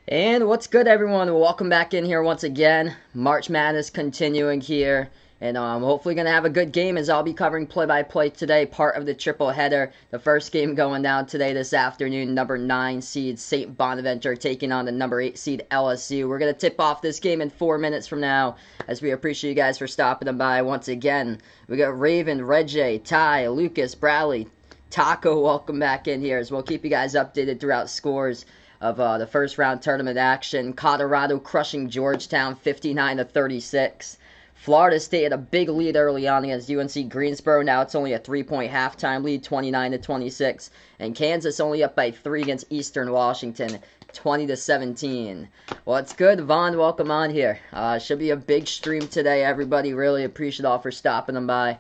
And what's good, everyone? Welcome back in here once again. March Madness continuing here. And hopefully going to have a good game as I'll be covering play-by-play today, part of the triple header. The first game going down today this afternoon, number 9 seed St. Bonaventure taking on the number 8 seed LSU. We're going to tip off this game in 4 minutes from now, as we appreciate you guys for stopping by once again. We got Raven, Reggie, Ty, Lucas, Bradley, Taco, welcome back in here as we'll keep you guys updated throughout scores of the first round tournament action. Colorado crushing Georgetown 59-36. Florida State had a big lead early on against UNC Greensboro. Now it's only a 3-point halftime lead, 29-26. And Kansas only up by 3 against Eastern Washington, 20-17. Well, it's good. Vaughn, welcome on here. Should be a big stream today, everybody. Really appreciate all for stopping them by.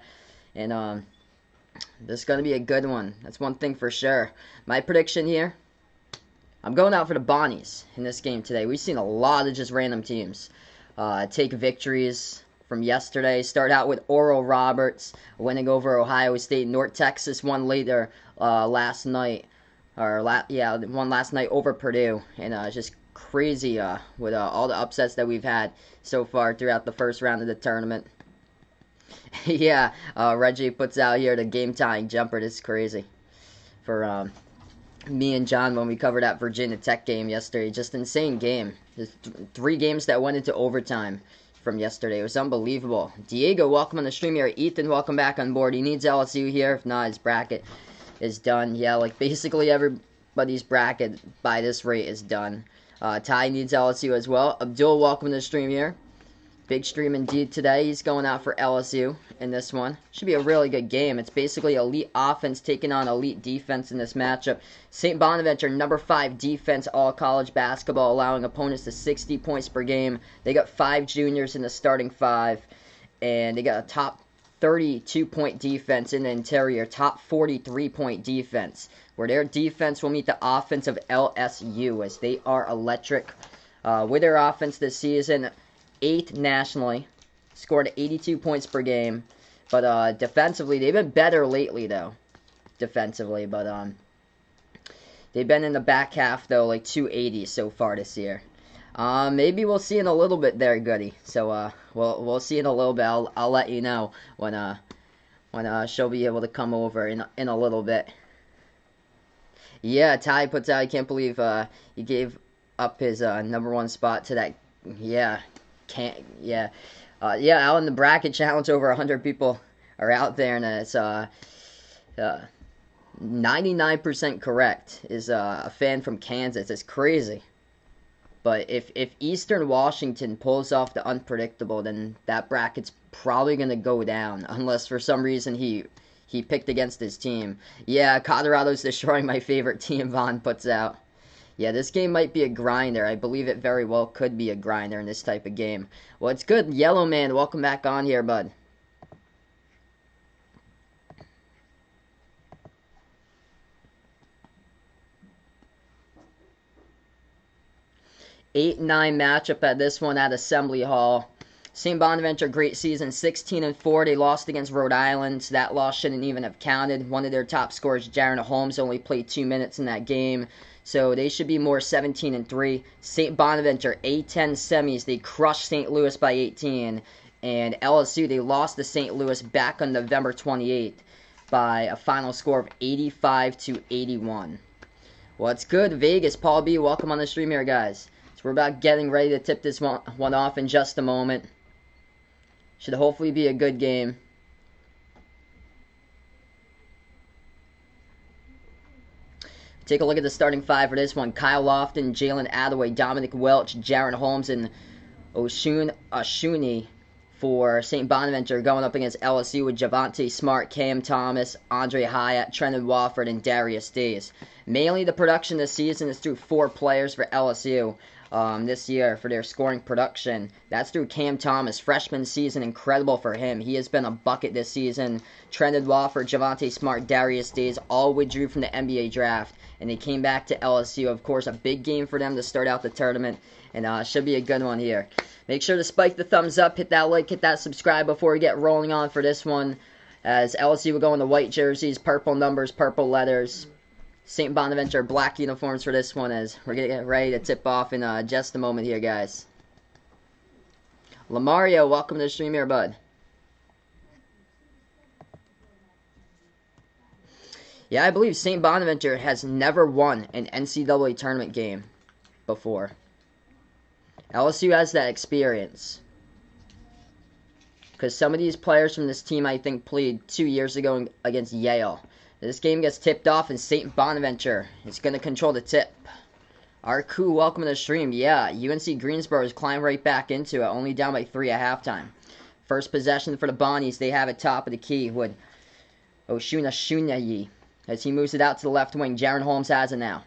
And this is going to be a good one. That's one thing for sure. My prediction here, I'm going out for the Bonnies in this game today. We've seen a lot of just random teams take victories from yesterday. Start out with Oral Roberts winning over Ohio State. North Texas won later last night. Won last night over Purdue. And just crazy with all the upsets that we've had so far throughout the first round of the tournament. Yeah, Reggie puts out here the game-tying jumper. This is crazy. For me and John when we covered that Virginia Tech game yesterday. Just insane game. There's 3 games that went into overtime from yesterday. It was unbelievable. Diego, welcome on the stream here. Ethan, welcome back on board. He needs LSU here. If not, his bracket is done. Yeah, like basically everybody's bracket by this rate is done. Ty needs LSU as well. Abdul, welcome to the stream here. Big stream indeed today. He's going out for LSU in this one. Should be a really good game. It's basically elite offense taking on elite defense in this matchup. St. Bonaventure, number 5 defense, all college basketball, allowing opponents to 60 points per game. They got 5 juniors in the starting 5, and they got a top 32-point defense in the interior, top 43-point defense, where their defense will meet the offense of LSU, as they are electric with their offense this season. 8th nationally, scored 82 points per game, but defensively, they've been better lately, though, defensively, but they've been in the back half, though, like 280 so far this year. Maybe we'll see in a little bit there, Goody, so we'll see in a little bit. I'll let you know when she'll be able to come over in a little bit. Yeah, Ty puts out, I can't believe he gave up his number 1 spot to that, yeah, out in the bracket challenge, over 100 people are out there, and it's 99% correct is a fan from Kansas. It's crazy. But if Eastern Washington pulls off the unpredictable, then that bracket's probably going to go down, unless for some reason he picked against his team. Yeah, Colorado's destroying my favorite team, Vaughn puts out. Yeah, this game might be a grinder. I believe it very well could be a grinder in this type of game. Well, it's good. Yellow Man, welcome back on here, bud. Eight and 9 matchup at this one at Assembly Hall. St. Bonaventure, great season, 16-4. They lost against Rhode Island, so that loss shouldn't even have counted. One of their top scorers, Jaron Holmes, only played 2 minutes in that game. So they should be more 17-3. St. Bonaventure, A10 semis. They crushed St. Louis by 18. And LSU, they lost to St. Louis back on November 28th by a final score of 85-81. Well, it's good. Vegas, Paul B, welcome on the stream here, guys. So we're about getting ready to tip this one off in just a moment. Should hopefully be a good game. Take a look at the starting 5 for this one. Kyle Lofton, Jalen Attaway, Dominic Welch, Jaron Holmes, and Oshuni for St. Bonaventure, going up against LSU with Javante Smart, Cam Thomas, Andre Hyatt, Trenton Wofford, and Darius Days. Mainly the production this season is through 4 players for LSU this year for their scoring production. That's through Cam Thomas. Freshman season, incredible for him. He has been a bucket this season. Trenton Wofford, Javante Smart, Darius Days all withdrew from the NBA draft, and they came back to LSU. Of course, a big game for them to start out the tournament, and should be a good one here. Make sure to spike the thumbs up, hit that like, hit that subscribe before we get rolling on for this one, as LSU will go in the white jerseys, purple numbers, purple letters. St. Bonaventure black uniforms for this one as we're going to get ready to tip off in just a moment here, guys. Lamario, welcome to the stream here, bud. Yeah, I believe St. Bonaventure has never won an NCAA tournament game before. LSU has that experience. Because some of these players from this team, I think, played 2 years ago against Yale. This game gets tipped off, and St. Bonaventure is going to control the tip. Arku, welcome to the stream. Yeah, UNC Greensboro has climbed right back into it, only down by 3 at halftime. First possession for the Bonnies. They have it top of the key with Oshunashunyayi. As he moves it out to the left wing, Jaron Holmes has it now.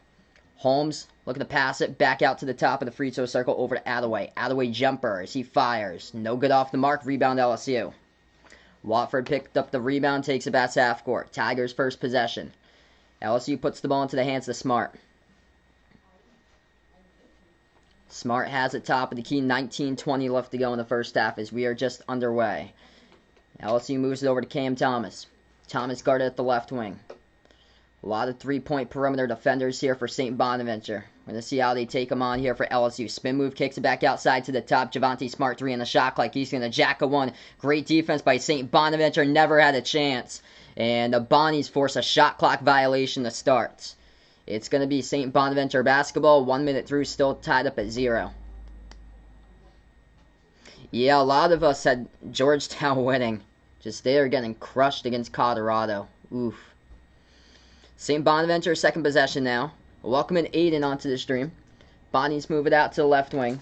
Holmes looking to pass it back out to the top of the free throw circle over to Attaway. Attaway jumper as he fires. No good off the mark. Rebound LSU. Watford picked up the rebound, takes it back to half court. Tigers first possession. LSU puts the ball into the hands of Smart. Smart has it top of the key. 19-20 left to go in the first half as we are just underway. LSU moves it over to Cam Thomas. Thomas guarded at the left wing. A lot of three-point perimeter defenders here for St. Bonaventure. We're going to see how they take them on here for LSU. Spin move, kicks it back outside to the top. Javante Smart 3 on the shot clock. He's going to jack a one. Great defense by St. Bonaventure. Never had a chance. And the Bonnies force a shot clock violation to start. It's going to be St. Bonaventure basketball. 1 minute through, still tied up at 0. Yeah, a lot of us had Georgetown winning. Just they are getting crushed against Colorado. Oof. St. Bonaventure, second possession now. Welcoming Aiden onto the stream. Bonnies move it out to the left wing.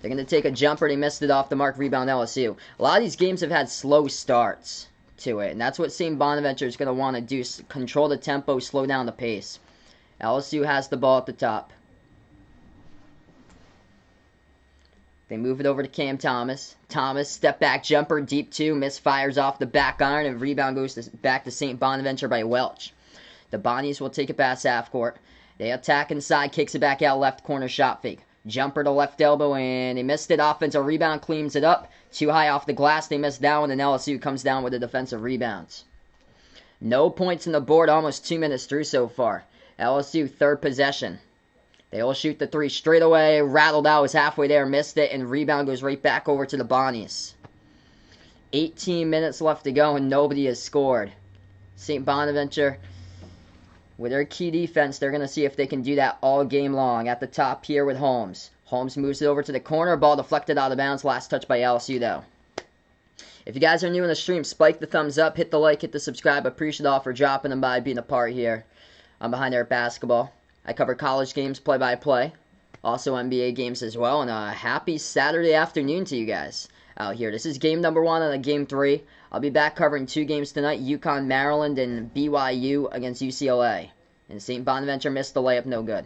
They're going to take a jumper. They missed it off the mark. Rebound LSU. A lot of these games have had slow starts to it. And that's what St. Bonaventure is going to want to do. Control the tempo, slow down the pace. LSU has the ball at the top. They move it over to Cam Thomas. Thomas, step back jumper, deep 2. Misfires off the back iron. And rebound goes back to St. Bonaventure by Welch. The Bonnies will take it past half court. They attack inside, kicks it back out left corner, shot fake. Jumper to left elbow, and they missed it. Offensive rebound, cleans it up. Too high off the glass, they missed that one, and LSU comes down with the defensive rebounds. No points on the board, almost 2 minutes through so far. LSU, third possession. They will shoot the 3 straight away. Rattled out, was halfway there, missed it, and rebound goes right back over to the Bonnies. 18 minutes left to go, and nobody has scored. St. Bonaventure, with their key defense, they're going to see if they can do that all game long. At the top here with Holmes. Holmes moves it over to the corner. Ball deflected out of bounds. Last touch by LSU, though. If you guys are new in the stream, spike the thumbs up, hit the like, hit the subscribe. Appreciate all for dropping them by, being a part here. I'm Behind Their Basketball. I cover college games play-by-play. Also NBA games as well. And a happy Saturday afternoon to you guys out here. This is game number 1 on game 3. I'll be back covering 2 games tonight, UConn, Maryland, and BYU against UCLA. And St. Bonaventure missed the layup, no good.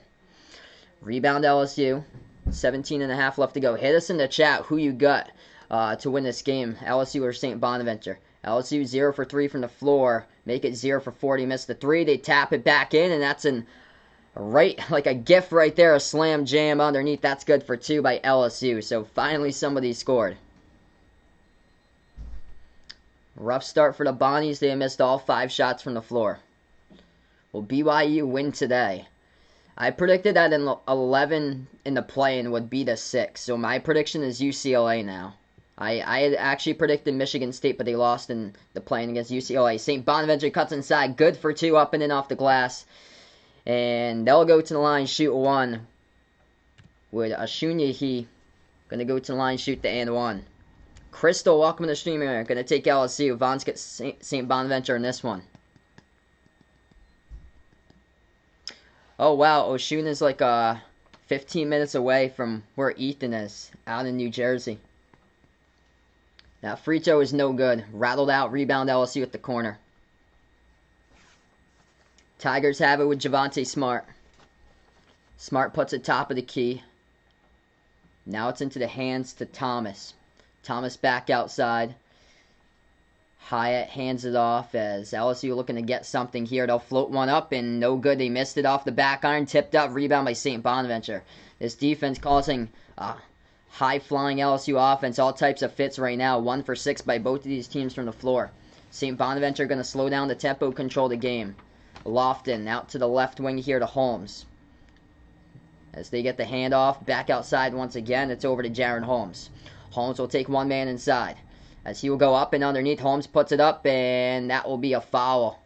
Rebound LSU, 17.5 left to go. Hit us in the chat who you got to win this game, LSU or St. Bonaventure. LSU 0 for 3 from the floor. Make it 0 for 40. Missed the 3. They tap it back in, and that's like a gift right there, a slam jam underneath. That's good for 2 by LSU. So finally somebody scored. Rough start for the Bonnies. They missed all 5 shots from the floor. Will BYU win today? I predicted that an 11 in the play-in would beat a 6. So my prediction is UCLA now. I had actually predicted Michigan State, but they lost in the play-in against UCLA. St. Bonaventure cuts inside. Good for 2, up and in off the glass. And they'll go to the line, shoot 1. With Ashunyahi going to go to the line, shoot the and 1. Crystal, welcome to the stream here. Going to take LSU. Vaughn's got St. Bonaventure in this one. Oh, wow. Oshun is like 15 minutes away from where Ethan is, out in New Jersey. That free throw is no good. Rattled out. Rebound LSU at the corner. Tigers have it with Javante Smart. Smart puts it top of the key. Now it's into the hands to Thomas. Thomas back outside. Hyatt hands it off as LSU looking to get something here. They'll float one up and no good. They missed it off the back iron. Tipped up. Rebound by St. Bonaventure. This defense causing high-flying LSU offense. All types of fits right now. 1 for 6 by both of these teams from the floor. St. Bonaventure going to slow down the tempo, control the game. Lofton out to the left wing here to Holmes. As they get the handoff, back outside once again, it's over to Jaron Holmes. Holmes will take one man inside. As he will go up and underneath, Holmes puts it up, and that will be a foul.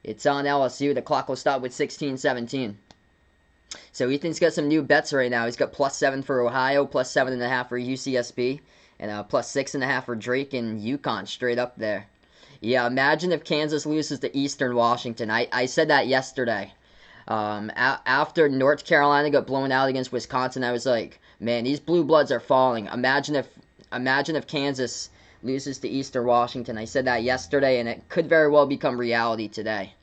It's on LSU. The clock will stop with 16:17. So Ethan's got some new bets right now. He's got +7 for Ohio, +7.5 for UCSB, and +6.5 for Drake and UConn straight up there. Yeah, imagine if Kansas loses to Eastern Washington. I said that yesterday. After North Carolina got blown out against Wisconsin, I was like, man, these blue bloods are falling. Imagine if Kansas loses to Eastern Washington. I said that yesterday, and it could very well become reality today.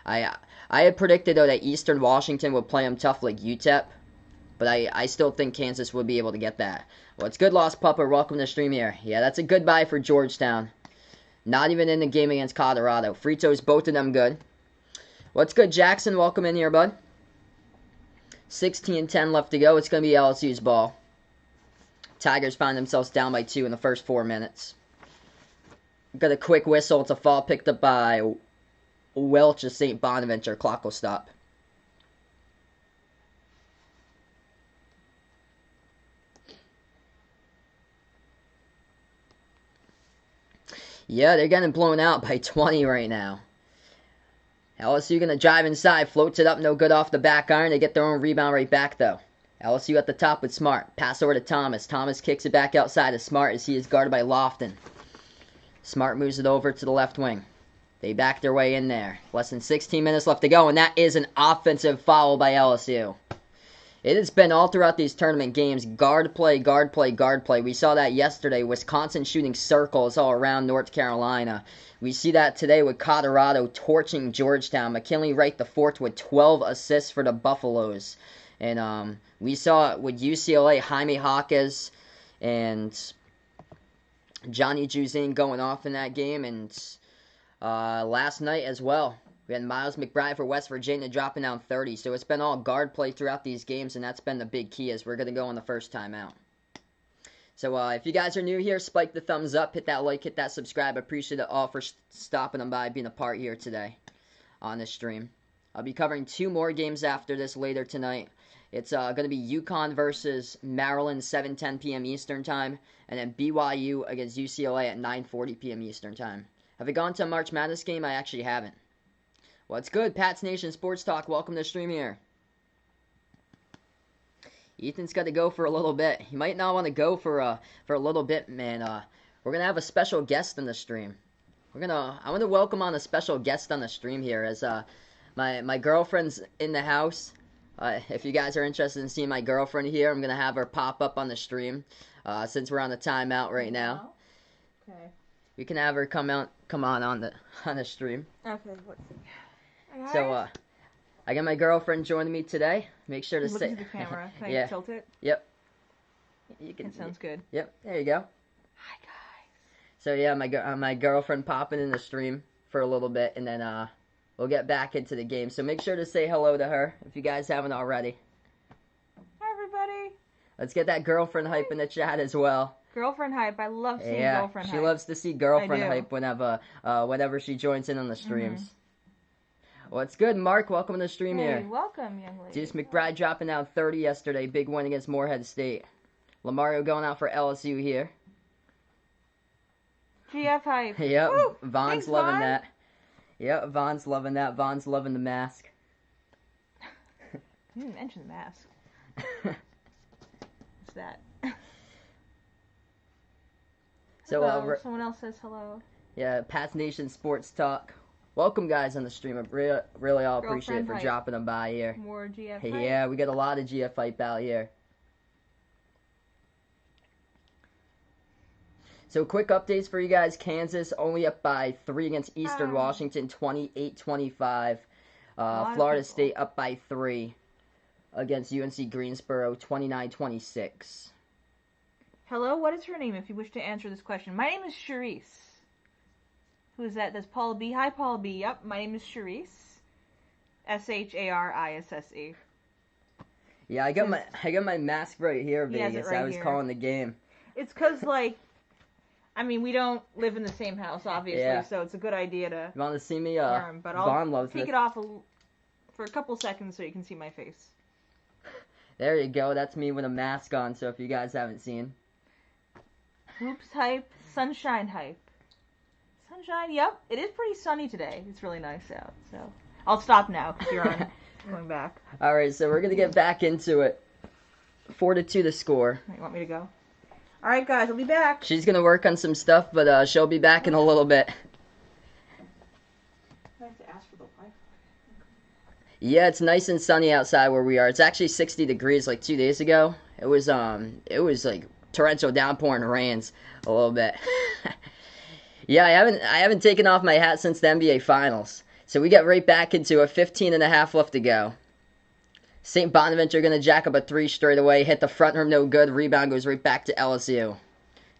I had predicted, though, that Eastern Washington would play them tough like UTEP, but I still think Kansas would be able to get that. Well, it's good, Lost Pupper. Welcome to the stream here. Yeah, that's a goodbye for Georgetown. Not even in the game against Colorado. Fritos, both of them good. What's good, Jackson? Welcome in here, bud. 16:10 left to go. It's going to be LSU's ball. Tigers find themselves down by 2 in the first 4 minutes. Got a quick whistle. It's a foul picked up by Welch of St. Bonaventure. Clock will stop. Yeah, they're getting blown out by 20 right now. LSU going to drive inside, floats it up, no good off the back iron. They get their own rebound right back, though. LSU at the top with Smart. Pass over to Thomas. Thomas kicks it back outside to Smart as he is guarded by Lofton. Smart moves it over to the left wing. They back their way in there. Less than 16 minutes left to go, and that is an offensive foul by LSU. It has been all throughout these tournament games, guard play, guard play, guard play. We saw that yesterday, Wisconsin shooting circles all around North Carolina. We see that today with Colorado torching Georgetown. McKinley Wright IV with 12 assists for the Buffaloes. And we saw it with UCLA, Jaime Jaquez and Johnny Juzin going off in that game. And last night as well, we had Miles McBride for West Virginia dropping down 30. So it's been all guard play throughout these games, and that's been the big key as we're going to go on the first timeout. So if you guys are new here, spike the thumbs up, hit that like, hit that subscribe. I appreciate it all for stopping them by, being a part here today on this stream. I'll be covering 2 more games after this later tonight. It's going to be UConn versus Maryland, 7:10 p.m. Eastern Time, and then BYU against UCLA at 9:40 p.m. Eastern Time. Have I gone to a March Madness game? I actually haven't. What's good? Pat's Nation Sports Talk. Welcome to the stream here. Ethan's got to go for a little bit. He might not want to go for a little bit, man. We're gonna have a special guest on the stream. I want to welcome on a special guest on the stream here as my girlfriend's in the house. If you guys are interested in seeing my girlfriend here, I'm gonna have her pop up on the stream. Since we're on the timeout right now. Okay. We can have her come on the stream. Okay. Let's see. Hi. So I got my girlfriend joining me today. Make sure to Look say. at the camera. Can Yeah. I tilt it? Yep. You can. It sounds good. Yep. There you go. Hi guys. So yeah, my girlfriend popping in the stream for a little bit, and then we'll get back into the game. So make sure to say hello to her if you guys haven't already. Hi everybody. Let's get that girlfriend hype in the chat as well. Girlfriend hype. I love seeing Yeah, girlfriend hype. she loves to see girlfriend I do. hype whenever she joins in on the streams. What's good, Mark? Welcome to the stream Hey, here. welcome, young lady. Deuce McBride dropping down 30 yesterday. Big win against Morehead State. Lamario going out for LSU here. GF hype. Yep, Woo! Vaughn's Thanks, loving Vaughn. that. Yep, Vaughn's loving that. Vaughn's loving the mask. You didn't mention the mask. What's that? So, Hello. Someone else says hello. yeah, Pat's Nation Sports Talk. Welcome, guys, on the stream. I really all appreciate it Girlfriend for hype. dropping them by here. More GF Hey, hype. yeah, we got a lot of GF hype out here. So, quick updates for you guys. Kansas only up by 3 against Eastern Washington, 28-25. lot of Florida people. State up by 3 against UNC Greensboro, 29-26. Hello, what is her name if you wish to answer this question? My name is Charisse. Who is that? That's Paula B. Hi, Paula B. Yep, my name is Charisse. Sharisse. Yeah, I got my mask right here, He has it Vegas. right I was here. calling the game. It's because, like, I mean, we don't live in the same house, obviously, Yeah. so it's a good idea to You want to see me? wear 'em, but Vaughn I'll loves take this. it off for a couple seconds so you can see my face. There you go. That's me with a mask on. So if you guys haven't seen. Hoops hype, sunshine hype. Sunshine, yep. It is pretty sunny today. It's really nice out, so I'll stop now because you're on going back. All right, so we're gonna get back into it. 4-2 the score. You want me to go? All right, guys, I'll be back. She's gonna work on some stuff, but she'll be back in a little bit. I have to ask for the Wi-Fi. Yeah, it's nice and sunny outside where we are. It's actually 60 degrees like 2 days ago. It was like torrential downpour and rains a little bit. Yeah, I haven't taken off my hat since the NBA Finals. So we get right back into it. 15 and a half left to go. St. Bonaventure going to jack up a 3 straight away. Hit the front rim, no good. Rebound goes right back to LSU.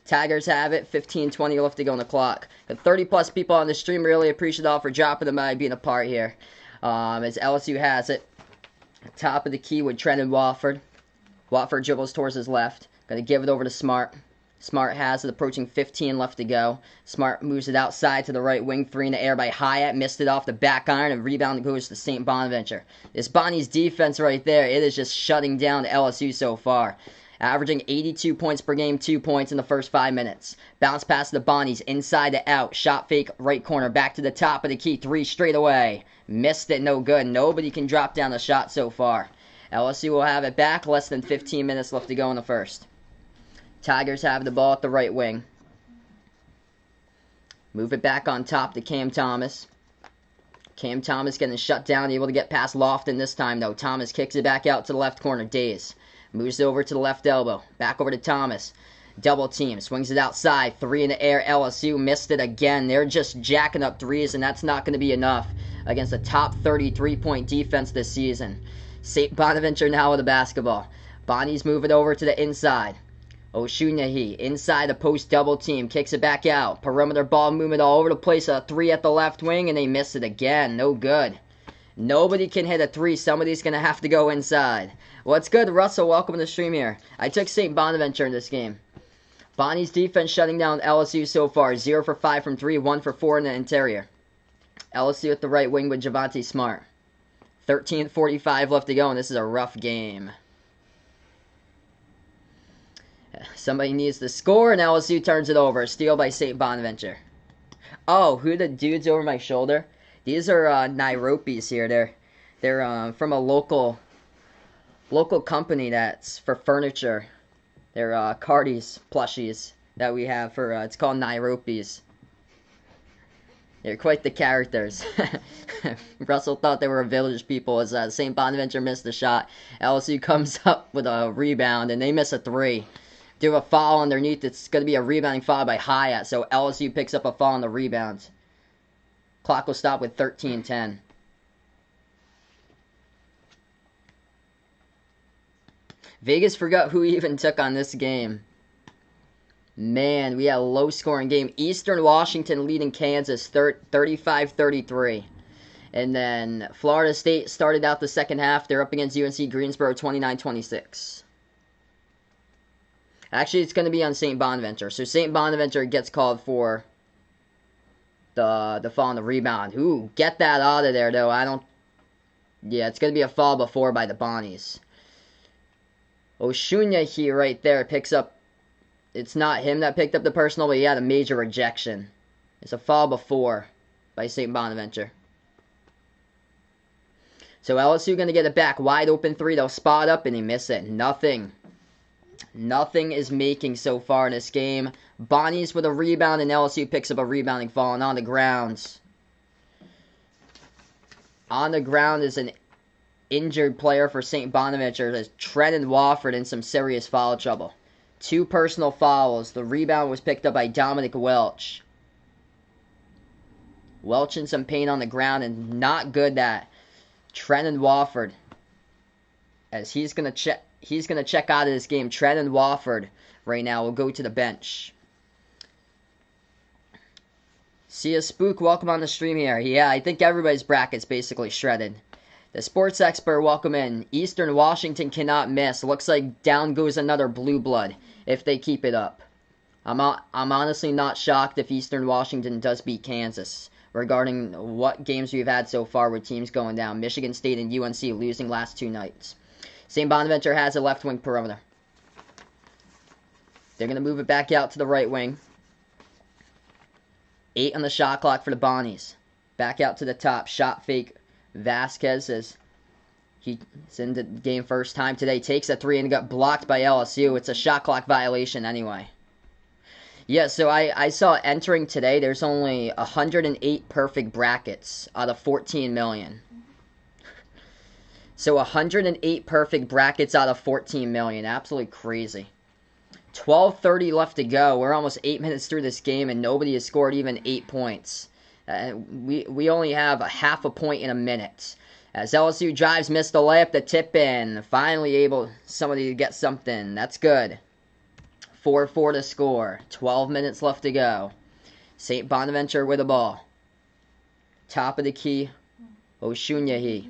Tigers have it. 15-20 left to go on the clock. Got 30-plus people on the stream. Really appreciate all for dropping them by, being a part here. As LSU has it. Top of the key with Trenton Wofford. Wofford dribbles towards his left. Going to give it over to Smart. Smart has it, approaching 15 left to go. Smart moves it outside to the right wing, 3 in the air by Hyatt, missed it off the back iron, and rebound goes to St. Bonaventure. This Bonnie's defense right there, it is just shutting down LSU so far. Averaging 82 points per game, 2 points in the first 5 minutes. Bounce pass to the Bonnies, inside to out, shot fake, right corner, back to the top of the key, 3 straight away. Missed it, no good. Nobody can drop down the shot so far. LSU will have it back, less than 15 minutes left to go in the first. Tigers have the ball at the right wing. Move it back on top to Cam Thomas. Cam Thomas getting shut down, able to get past Lofton this time, though. Thomas kicks it back out to the left corner. Days moves it over to the left elbow. Back over to Thomas. Double team. Swings it outside. 3 in the air. LSU missed it again. They're just jacking up threes, and that's not going to be enough against a top 33-point defense this season. St. Bonaventure now with the basketball. Bonnie's move it over to the inside. Oshunyahi inside the post double team, kicks it back out. Perimeter ball movement all over the place. A 3 at the left wing, and they miss it again. No good. Nobody can hit a 3. Somebody's going to have to go inside. What's good, Russell? Welcome to the stream here. I took St. Bonaventure in this game. Bonnie's defense shutting down LSU so far. 0 for 5 from 3, 1 for 4 in the interior. LSU at the right wing with Javante Smart. 13:45 left to go, and this is a rough game. Somebody needs to score, and LSU turns it over. Steal by St. Bonaventure. Oh, who are the dudes over my shoulder? These are Nairopis here. They're from a local company that's for furniture. They're Cardi's plushies that we have for. It's called Nairopis. They're quite the characters. Russell thought they were village people as St. Bonaventure missed the shot. LSU comes up with a rebound, and they miss a 3. Do a foul underneath. It's going to be a rebounding foul by Hyatt, so LSU picks up a foul on the rebound. Clock will stop with 13:10. Vegas forgot who even took on this game. Man, we had a low-scoring game. Eastern Washington leading Kansas 35-33. And then Florida State started out the second half. They're up against UNC Greensboro 29-26. Actually, it's going to be on St. Bonaventure. So St. Bonaventure gets called for the fall on the rebound. Ooh, get that out of there, though. Yeah, it's going to be a foul before by the Bonnies. Oshunyahi right there picks up. It's not him that picked up the personal, but he had a major rejection. It's a foul before by St. Bonaventure. So LSU going to get it back. Wide open 3. They'll spot up, and they miss it. Nothing is making so far in this game. Bonnie's with a rebound, and LSU picks up a rebounding fall. And on the ground. On the ground is an injured player for St. Bonaventure. There's Trenton Wofford in some serious foul trouble. 2 personal fouls. The rebound was picked up by Dominic Welch. Welch in some pain on the ground, and not good that Trenton Wofford, as he's gonna check out of this game. Trenton Wofford right now will go to the bench. See ya, Spook. Welcome on the stream here. Yeah, I think everybody's bracket's basically shredded. The sports expert, welcome in. Eastern Washington cannot miss. Looks like down goes another blue blood if they keep it up. I'm honestly not shocked if Eastern Washington does beat Kansas. Regarding what games we've had so far with teams going down, Michigan State and UNC losing last 2 nights. St. Bonaventure has a left wing perimeter. They're going to move it back out to the right wing. 8 on the shot clock for the Bonnies. Back out to the top. Shot fake. Vasquez is he's in the game first time today. Takes a 3 and got blocked by LSU. It's a shot clock violation anyway. Yeah, so I saw entering today, there's only 108 perfect brackets out of 14 million. So 108 perfect brackets out of 14 million. Absolutely crazy. 12:30 left to go. We're almost 8 minutes through this game, and nobody has scored even 8 points. We only have a half a point in a minute. As LSU drives, missed the layup, the tip in. Finally able somebody to get something. That's good. 4-4 to score. 12 minutes left to go. St. Bonaventure with the ball. Top of the key. Oshunyahi.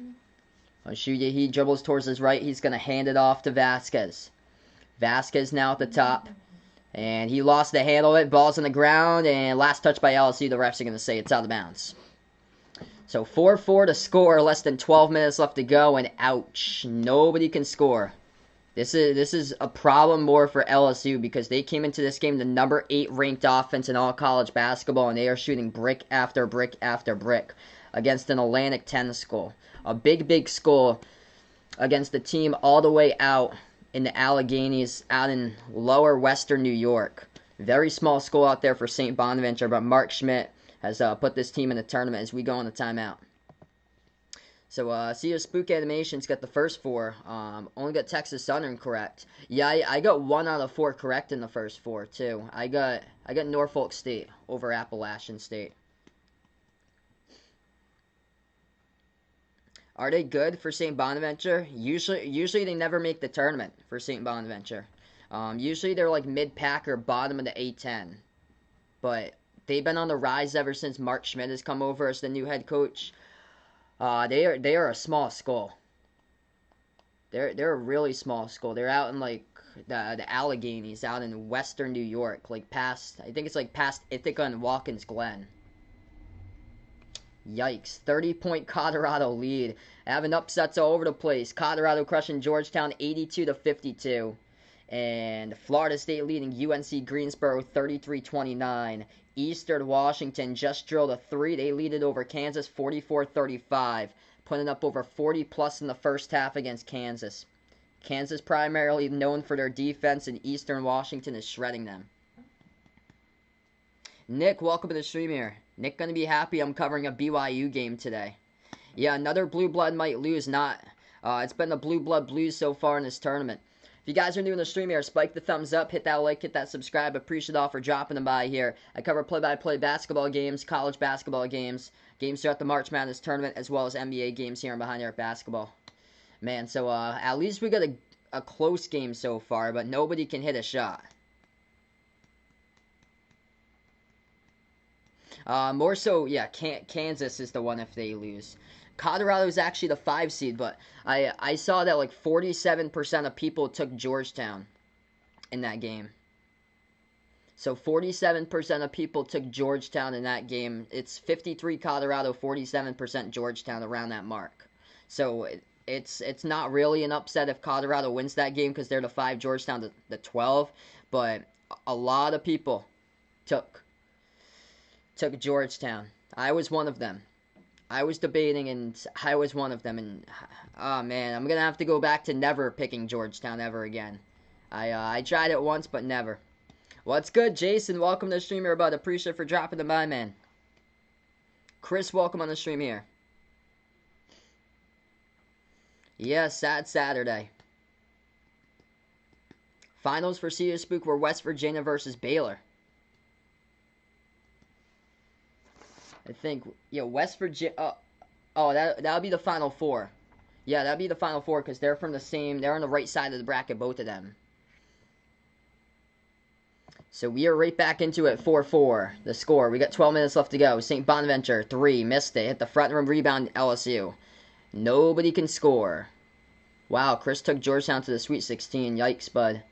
Oshunyahi dribbles towards his right. He's going to hand it off to Vasquez. Vasquez now at the top. And he lost the handle of it. Ball's on the ground. And last touch by LSU. The refs are going to say it's out of bounds. So 4-4 to score. Less than 12 minutes left to go. And ouch. Nobody can score. This is a problem more for LSU because they came into this game the number 8 ranked offense in all college basketball, and they are shooting brick after brick after brick against an Atlantic 10 school. A big school against the team all the way out in the Alleghenies, out in lower western New York. Very small school out there for St. Bonaventure, but Mark Schmidt has put this team in the tournament as we go on the timeout. So, see your Spook Animations got the first 4. Only got Texas Southern correct. Yeah, I got 1 out of 4 correct in the first 4 too. I got Norfolk State over Appalachian State. Are they good for St. Bonaventure? Usually they never make the tournament for St. Bonaventure. Usually they're like mid-pack or bottom of the A10. But they've been on the rise ever since Mark Schmidt has come over as the new head coach. They are a small school. They're a really small school. They're out in like the Alleghenies, out in western New York, like past I think it's like past Ithaca and Watkins Glen. Yikes! 30-point Colorado lead. Having upsets all over the place. Colorado crushing Georgetown 82-52, and Florida State leading UNC Greensboro 33-29. Eastern Washington just drilled a 3. They lead it over Kansas 44-35, putting up over 40 plus in the first half against Kansas. Kansas primarily known for their defense, and Eastern Washington is shredding them. Nick, welcome to the stream here. Nick gonna be happy I'm covering a BYU game today. Yeah, another Blue Blood might lose. It's been the Blue Blood Blues so far in this tournament. If you guys are new in the stream here, spike the thumbs up, hit that like, hit that subscribe. Appreciate it all for dropping them by here. I cover play-by-play basketball games, college basketball games, games throughout the March Madness tournament, as well as NBA games here on Behind Arc Basketball. Man, so at least we got a close game so far, but nobody can hit a shot. More so, yeah, Kansas is the one if they lose. Colorado is actually the 5 seed, but I saw that like 47% of people took Georgetown in that game. So 47% of people took Georgetown in that game. It's 53 Colorado, 47% Georgetown, around that mark. So it's not really an upset if Colorado wins that game because they're the 5, Georgetown the 12. But a lot of people took Georgetown. I was one of them. I was debating, and I was one of them. And oh man, I'm gonna have to go back to never picking Georgetown ever again. I tried it once, but never. What's good, Jason? Welcome to the stream here, bud. Appreciate for dropping the by, man. Chris, welcome on the stream here. Yeah, sad Saturday. Finals for CU Spook were West Virginia versus Baylor. I think, yeah, West Virginia. That'll be the Final Four. Yeah, that'll be the Final Four because they're from the same. They're on the right side of the bracket, both of them. So we are right back into it. 4-4. The score. We got 12 minutes left to go. St. Bonaventure 3 missed it. Hit the front rim rebound. LSU. Nobody can score. Wow, Chris took Georgetown to the Sweet 16. Yikes, bud.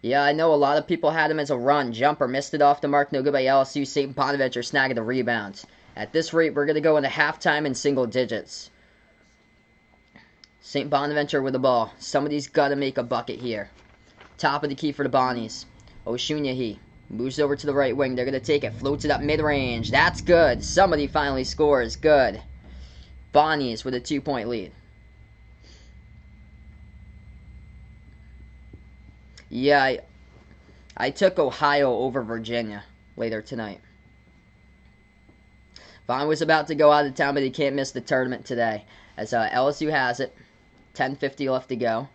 Yeah, I know a lot of people had him as a run. Jumper missed it off the mark. No good by LSU. St. Bonaventure snagging the rebound. At this rate, we're going to go into halftime in single digits. St. Bonaventure with the ball. Somebody's got to make a bucket here. Top of the key for the Bonnies. Oshunyahi moves over to the right wing. They're going to take it. Floats it up mid-range. That's good. Somebody finally scores. Good. Bonnies with a 2-point lead. Yeah, I took Ohio over Virginia later tonight. Vaughn was about to go out of town, but he can't miss the tournament today, as LSU has it. 10:50 left to go.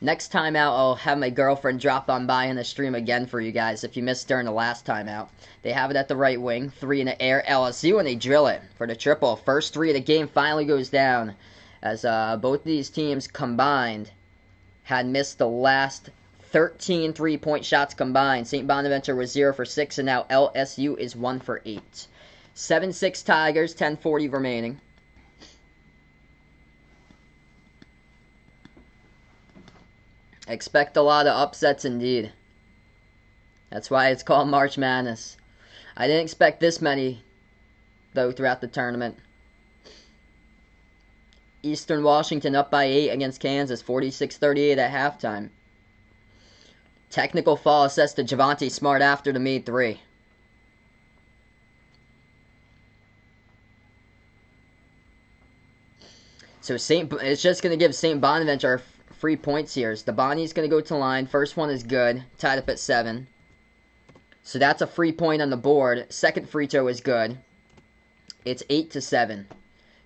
Next time out, I'll have my girlfriend drop on by in the stream again for you guys if you missed during the last time out. They have it at the right wing. 3 in the air, LSU, and they drill it for the triple. First 3 of the game finally goes down, as both of these teams combined had missed the last 13 3-point shots combined. St. Bonaventure was 0 for 6, and now LSU is 1 for 8. 7-6 Tigers, 10:40 remaining. Expect a lot of upsets indeed. That's why it's called March Madness. I didn't expect this many, though, throughout the tournament. Eastern Washington up by 8 against Kansas, 46-38 at halftime. Technical foul assessed to Javonte Smart after the made 3. So it's just going to give St. Bonaventure free points here. The Bonnie's going to go to line. First one is good. Tied up at 7. So that's a free point on the board. Second free throw is good. It's 8-7.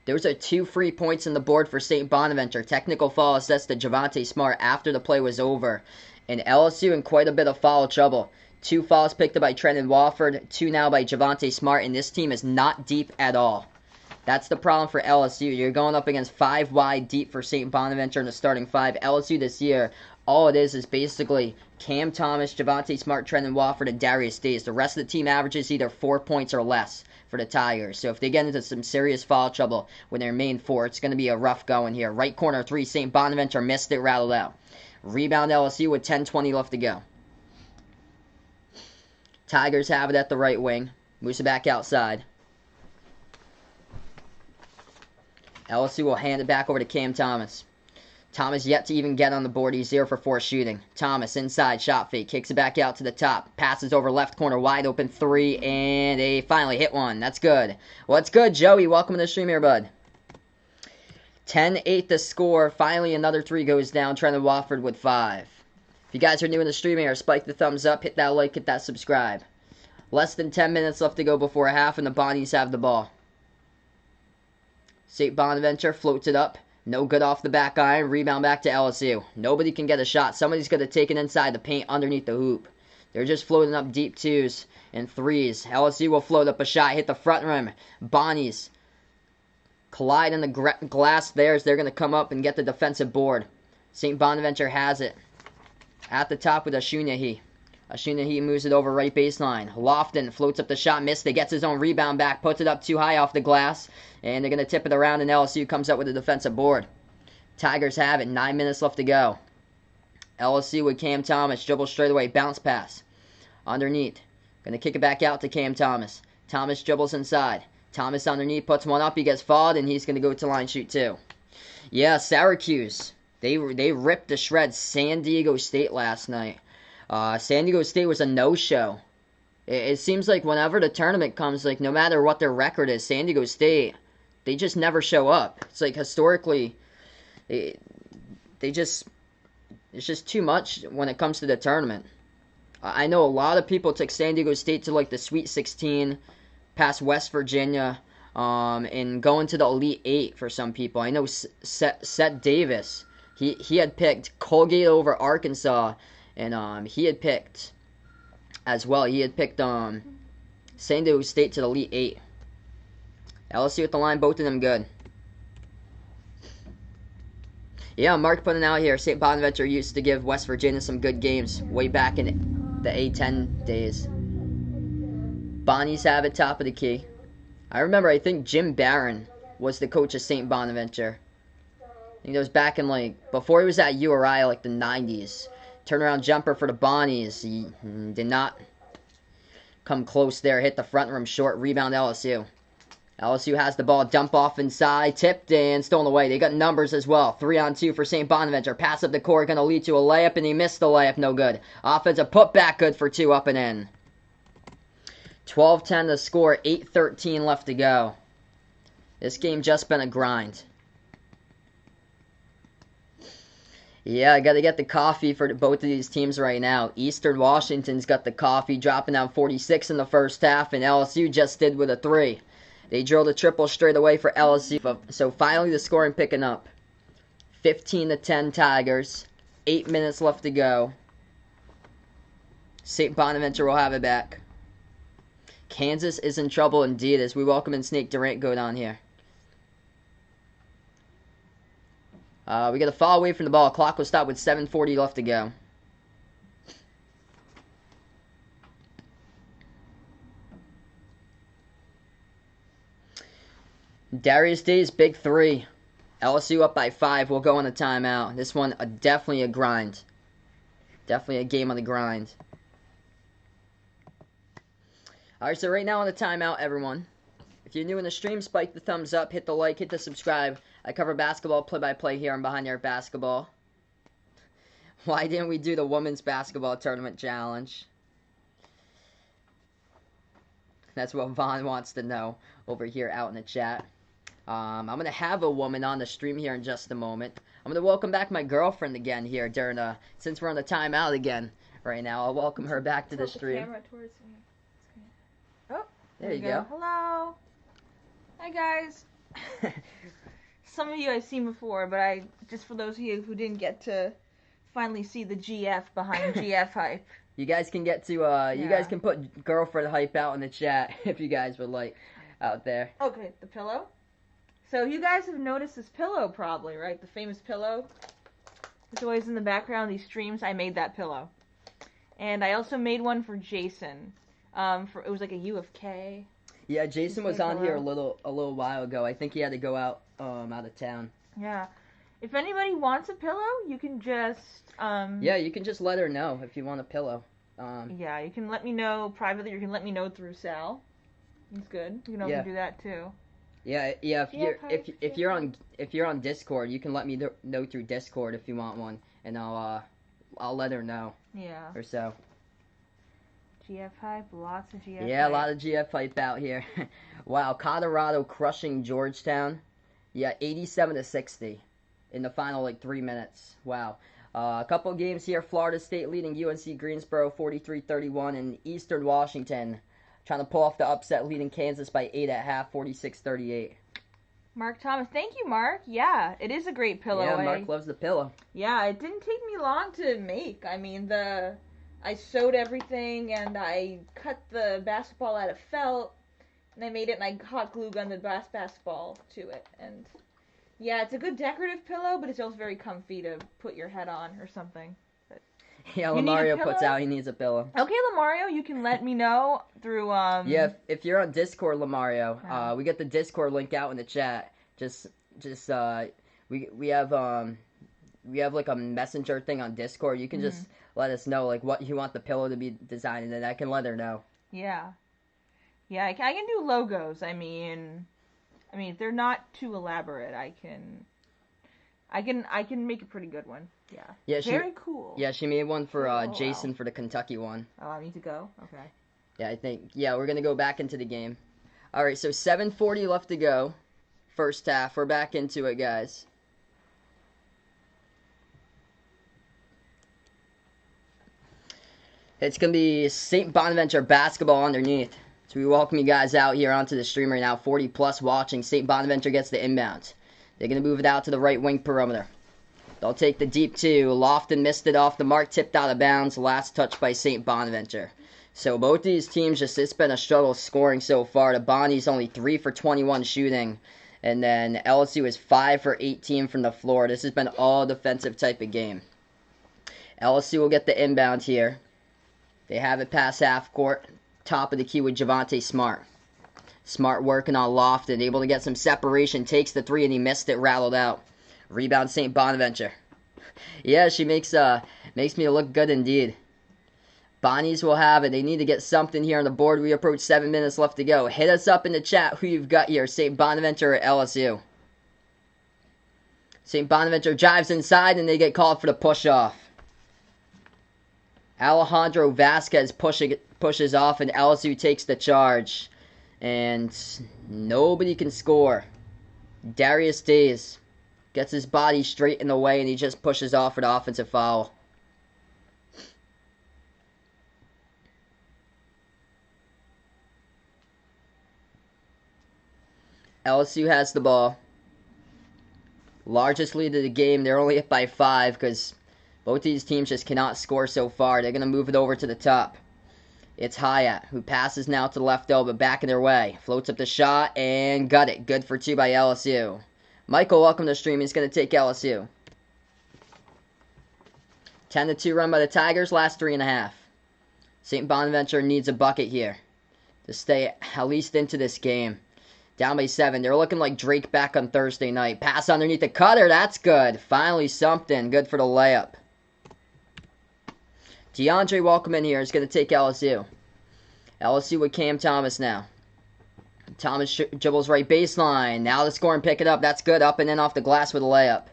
Those are 2 free points on the board for St. Bonaventure. Technical foul assessed to Javonte Smart after the play was over. And LSU in quite a bit of foul trouble. 2 fouls picked up by Trenton Wofford, 2 now by Javonte Smart, and this team is not deep at all. That's the problem for LSU. You're going up against 5 wide deep for St. Bonaventure in the starting 5. LSU this year, all it is basically Cam Thomas, Javonte Smart, Trenton Wofford, and Darius Days. The rest of the team averages either 4 points or less for the Tigers. So if they get into some serious foul trouble with their main 4, it's going to be a rough going here. Right corner 3, St. Bonaventure missed it, rattled out. Rebound LSU with 10:20 left to go. Tigers have it at the right wing. Moves it back outside. LSU will hand it back over to Cam Thomas. Thomas yet to even get on the board. He's 0 for 4 shooting. Thomas inside, shot fake. Kicks it back out to the top. Passes over left corner, wide open 3, and they finally hit one. That's good. What's good, Joey? Welcome to the stream here, bud. 10-8 the score. Finally, another 3 goes down. Trenton Wofford with 5. If you guys are new in the stream here, spike the thumbs up, hit that like, hit that subscribe. Less than 10 minutes left to go before half, and the Bonnies have the ball. St. Bonaventure floats it up. No good off the back iron. Rebound back to LSU. Nobody can get a shot. Somebody's going to take it inside the paint underneath the hoop. They're just floating up deep 2s and 3s. LSU will float up a shot, hit the front rim. Bonnies collide in the glass there as they're going to come up and get the defensive board. St. Bonaventure has it at the top with Oshunyahi. Oshunyahi moves it over right baseline. Lofton floats up the shot, missed it, gets his own rebound back, puts it up too high off the glass, and they're going to tip it around, and LSU comes up with a defensive board. Tigers have it, 9 minutes left to go. LSU with Cam Thomas, dribble straight away, bounce pass. Underneath, going to kick it back out to Cam Thomas. Thomas dribbles inside. Thomas underneath, puts one up, he gets fouled, and he's going to go to line shoot 2. Yeah, Syracuse, they ripped to shreds San Diego State last night. San Diego State was a no-show. It seems like whenever the tournament comes, like no matter what their record is, San Diego State, they just never show up. It's like historically, it's just too much when it comes to the tournament. I know a lot of people took San Diego State to like the Sweet 16, past West Virginia, and going to the Elite 8 for some people. I know Seth Davis, he had picked Colgate over Arkansas. And he had picked, as well, San Diego State to the Elite 8. LSU at the line, both of them good. Yeah, Mark putting out here, St. Bonaventure used to give West Virginia some good games way back in the A-10 days. Bonnies have it, top of the key. I think Jim Barron was the coach of St. Bonaventure. I think that was back in, before he was at URI, the 90s. Turnaround jumper for the Bonnies. He did not come close there. Hit the front rim short. Rebound LSU. LSU has the ball. Dump off inside. Tipped and stolen away. They got numbers as well. 3-on-2 for St. Bonaventure. Pass up the court. Going to lead to a layup, and he missed the layup. No good. Offensive putback. Good for 2. Up and in. 12-10 the score. 8:13 left to go. This game just been a grind. Yeah, I got to get the coffee for both of these teams right now. Eastern Washington's got the coffee, dropping down 46 in the first half, and LSU just did with a 3. They drilled a triple straight away for LSU. So finally the scoring picking up. 15-10 Tigers. 8 minutes left to go. St. Bonaventure will have it back. Kansas is in trouble indeed as we welcome in Snake Durant going on here. We got a foul away from the ball. Clock will stop with 7:40 left to go. Darius Day's big 3. LSU up by 5. We'll go on a timeout. This one definitely a grind. Definitely a game on the grind. Alright, so right now on the timeout, everyone. If you're new in the stream, spike the thumbs up, hit the like, hit the subscribe. I cover basketball play-by-play here on Behind Your Basketball. Why didn't we do the Women's Basketball Tournament Challenge? That's what Vaughn wants to know over here out in the chat. I'm going to have a woman on the stream here in just a moment. I'm going to welcome back my girlfriend again here during, since we're on the timeout again right now. I'll welcome her back to the stream. Oh, there you go. Hello. Hi, guys. Some of you I've seen before, but just for those of you who didn't get to finally see the GF behind GF hype. You guys can get to, you guys can put girlfriend hype out in the chat if you guys would like out there. Okay, the pillow. So you guys have noticed this pillow probably, right? The famous pillow. It's always in the background of these streams. I made that pillow. And I also made one for Jason. It was like a U of K. Yeah, Jason was on here a little while ago. I think he had to go out of town. Yeah. If anybody wants a pillow, you can just yeah, you can just let her know if you want a pillow. Yeah, you can let me know privately. You can let me know through Sal. He's good. You can also do that too. Yeah. If you're on Discord, you can let me know through Discord if you want one, and I'll let her know. Yeah. Or so. GF hype, lots of GF hype. Yeah, a lot of GF hype out here. Wow, Colorado crushing Georgetown. Yeah, 87-60 in the final 3 minutes. Wow. A couple games here. Florida State leading UNC Greensboro 43-31, and Eastern Washington trying to pull off the upset, leading Kansas by 8 at half, 46-38. Mark Thomas, thank you, Mark. Yeah, it is a great pillow. Yeah, Mark loves the pillow. Yeah, it didn't take me long to make. I mean, I sewed everything, and I cut the basketball out of felt, and I made it, and I hot glue gunned the basketball to it. And yeah, it's a good decorative pillow, but it's also very comfy to put your head on or something. But yeah, Lamario puts out he needs a pillow. Okay, Lamario, you can let me know through Yeah, if you're on Discord, Lamario, we get the Discord link out in the chat. We have like a messenger thing on Discord. You can just let us know what you want the pillow to be designed, and then I can let her know. Yeah. Yeah, I can do logos. I mean, if they're not too elaborate, I can make a pretty good one. Yeah. Yeah. Very cool. Yeah, she made one for Jason for the Kentucky one. Oh, I need to go? Okay. Yeah, I think. Yeah, we're gonna go back into the game. All right, so 7:40 left to go. First half. We're back into it, guys. It's going to be St. Bonaventure basketball underneath. So we welcome you guys out here onto the stream right now. 40 plus watching. St. Bonaventure gets the inbound. They're going to move it out to the right wing perimeter. They'll take the deep 2. Lofton missed it off the mark. Tipped out of bounds. Last touch by St. Bonaventure. So both these teams, it's been a struggle scoring so far. The Bonnies only 3 for 21 shooting. And then LSU is 5 for 18 from the floor. This has been all defensive type of game. LSU will get the inbound here. They have it past half court. Top of the key with Javante Smart. Smart working on Lofton. Able to get some separation. Takes the 3 and he missed it. Rattled out. Rebound St. Bonaventure. Yeah, she makes Makes me look good indeed. Bonnies will have it. They need to get something here on the board. We approach 7 minutes left to go. Hit us up in the chat who you've got here. St. Bonaventure or LSU. St. Bonaventure drives inside and they get called for the push-off. Alejandro Vasquez pushes off and LSU takes the charge. And nobody can score. Darius Days gets his body straight in the way and he just pushes off for the offensive foul. LSU has the ball. Largest lead of the game. They're only up by 5 because both these teams just cannot score so far. They're going to move it over to the top. It's Hyatt, who passes now to the left elbow, back in their way. Floats up the shot and got it. Good for 2 by LSU. Michael, welcome to the stream. He's going to take LSU. 10-2 run by the Tigers, last 3.5. St. Bonaventure needs a bucket here to stay at least into this game. Down by 7. They're looking like Drake back on Thursday night. Pass underneath the cutter. That's good. Finally something. Good for the layup. DeAndre, welcome in here. Is going to take LSU. LSU with Cam Thomas now. Thomas dribbles right baseline. Now the score and pick it up. That's good. Up and in off the glass with a layup.